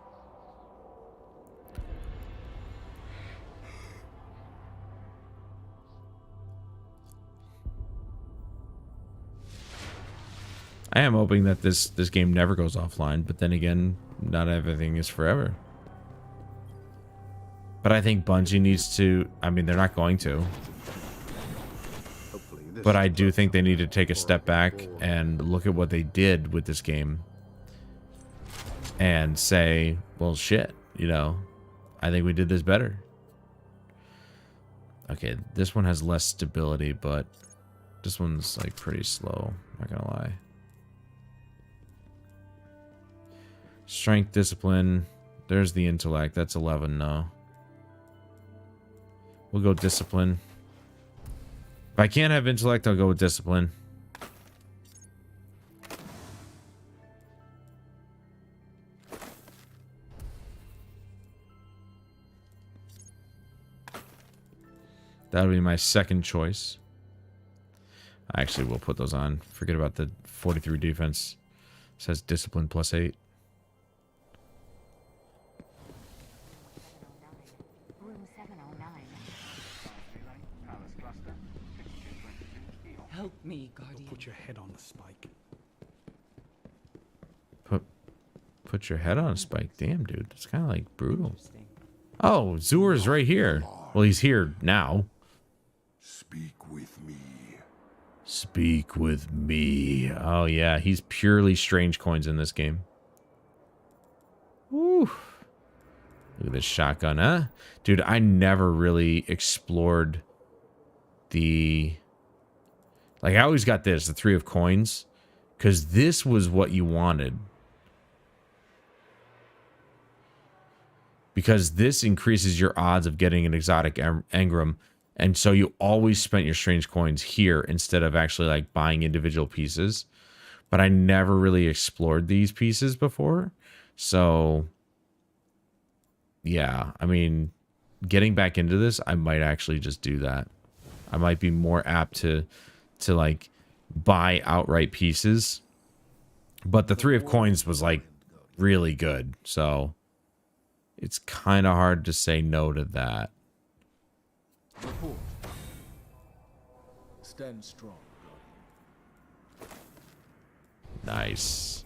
I am hoping that this game never goes offline, but then again, not everything is forever. But I think Bungie needs to... I mean, they're not going to. But I do think they need to take a step back and look at what they did with this game. And say, well, shit, you know, I think we did this better. Okay, this one has less stability, but this one's, like, pretty slow. Not gonna lie. Strength, discipline. There's the intellect. That's 11 now. We'll go discipline. If I can't have intellect, I'll go with discipline. That'll be my second choice. Actually, we'll put those on. Forget about the 43 defense. It says discipline +8. Help me, Guardian. Put your head on the spike. Put your head on a spike. Damn, dude. It's kind of like brutal. Oh, Xur's right here. Well, he's here now. Speak with me. Speak with me. Oh, yeah. He's purely strange coins in this game. Woo. Look at this shotgun, huh? Dude, I never really explored the... Like, I always got this, the 3 of coins. Because this was what you wanted. Because this increases your odds of getting an exotic engram. And so you always spent your strange coins here instead of actually, like, buying individual pieces. But I never really explored these pieces before. So, yeah. I mean, getting back into this, I might actually just do that. I might be more apt to like buy outright pieces, but the 3 of coins was like really good, so it's kind of hard to say no to that. Report. Stand strong. Nice.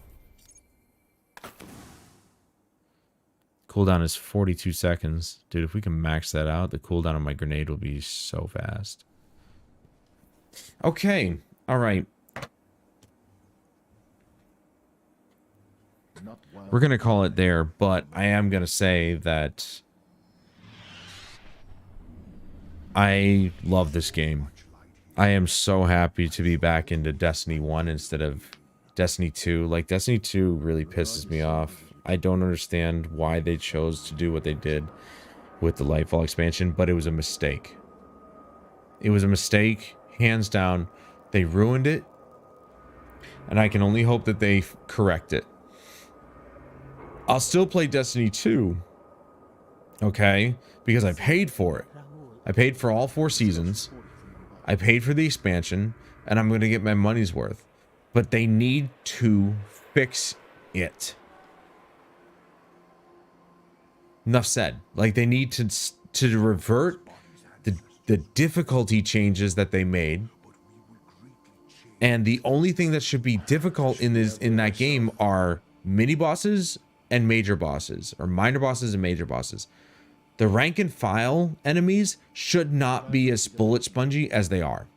Cooldown is 42 seconds. Dude, if we can max that out, the cooldown on my grenade will be so fast. Okay, all right. we're going to call it there, but I am going to say that I love this game. I am so happy to be back into Destiny 1 instead of Destiny 2. Like, Destiny 2 really pisses me off. I don't understand why they chose to do what they did with the Lightfall expansion, but it was a mistake. It was a mistake, hands down. They ruined it, and I can only hope that they correct it. I'll still play Destiny 2, okay? Because I paid for it. I paid for all 4 seasons. I paid for the expansion, and I'm going to get my money's worth. But they need to fix it. Enough said. Like, they need to revert the difficulty changes that they made. And the only thing that should be difficult in that game are mini bosses and major bosses, or minor bosses and major bosses. The rank and file enemies should not be as bullet spongy as they are.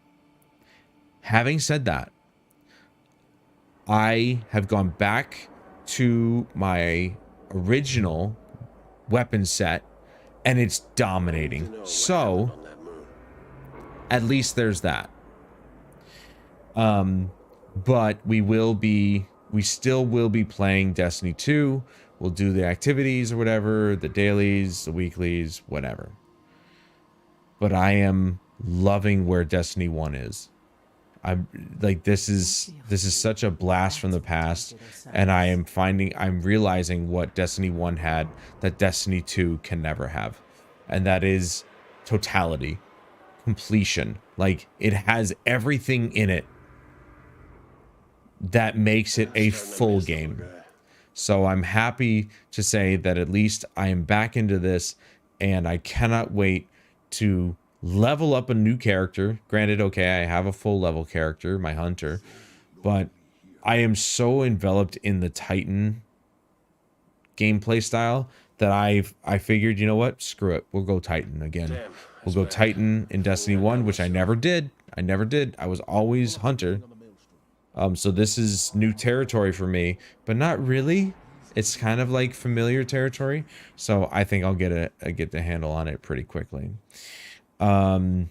Having said that, I have gone back to my original weapon set, and it's dominating. So, at least there's that. But we still will be playing Destiny 2. We'll do the activities or whatever, the dailies, the weeklies, whatever. But I am loving where Destiny 1 is. I'm like, this is such a blast from the past, and I'm realizing what Destiny 1 had that Destiny 2 can never have. And that is totality, completion. Like, it has everything in it that makes it a full game. So I'm happy to say that at least I am back into this, and I cannot wait to level up a new character. Granted, okay, I have a full level character, my hunter, but I am so enveloped in the Titan gameplay style that I figured, you know what? Screw it. We'll go Titan again. We'll go Titan in Destiny 1, which I never did. I was always hunter. So this is new territory for me, but not really. It's kind of like familiar territory. So I think I'll get the handle on it pretty quickly. The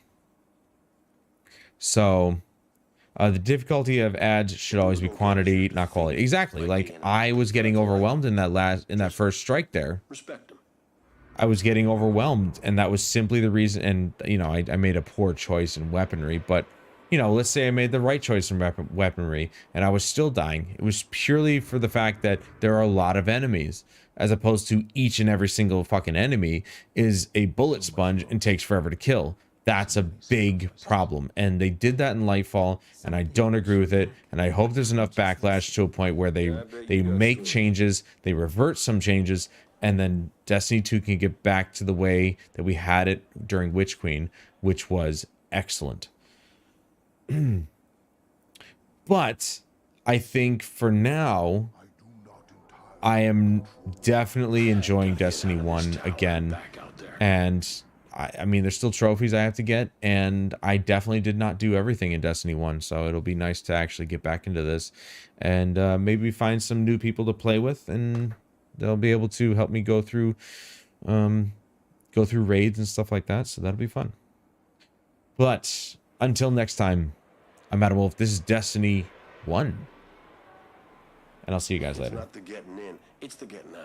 difficulty of ads should always be quantity, not quality. Exactly. Like, I was getting overwhelmed in that first strike there. I was getting overwhelmed, and that was simply the reason. And, you know, I made a poor choice in weaponry, but, you know, let's say I made the right choice in weaponry and I was still dying. It was purely for the fact that there are a lot of enemies, as opposed to each and every single fucking enemy is a bullet sponge and takes forever to kill. That's a big problem. And they did that in Lightfall, and I don't agree with it. And I hope there's enough backlash to a point where they make changes, they revert some changes, and then Destiny 2 can get back to the way that we had it during Witch Queen, which was excellent. But I think for now, I am definitely enjoying Destiny 1 again. And I mean, there's still trophies I have to get, and I definitely did not do everything in Destiny 1, so it'll be nice to actually get back into this and maybe find some new people to play with, and they'll be able to help me go through raids and stuff like that, so that'll be fun. But until next time, I'm Adam Wolf. This is Destiny 1. And I'll see you guys later. It's not the getting in, it's the getting out.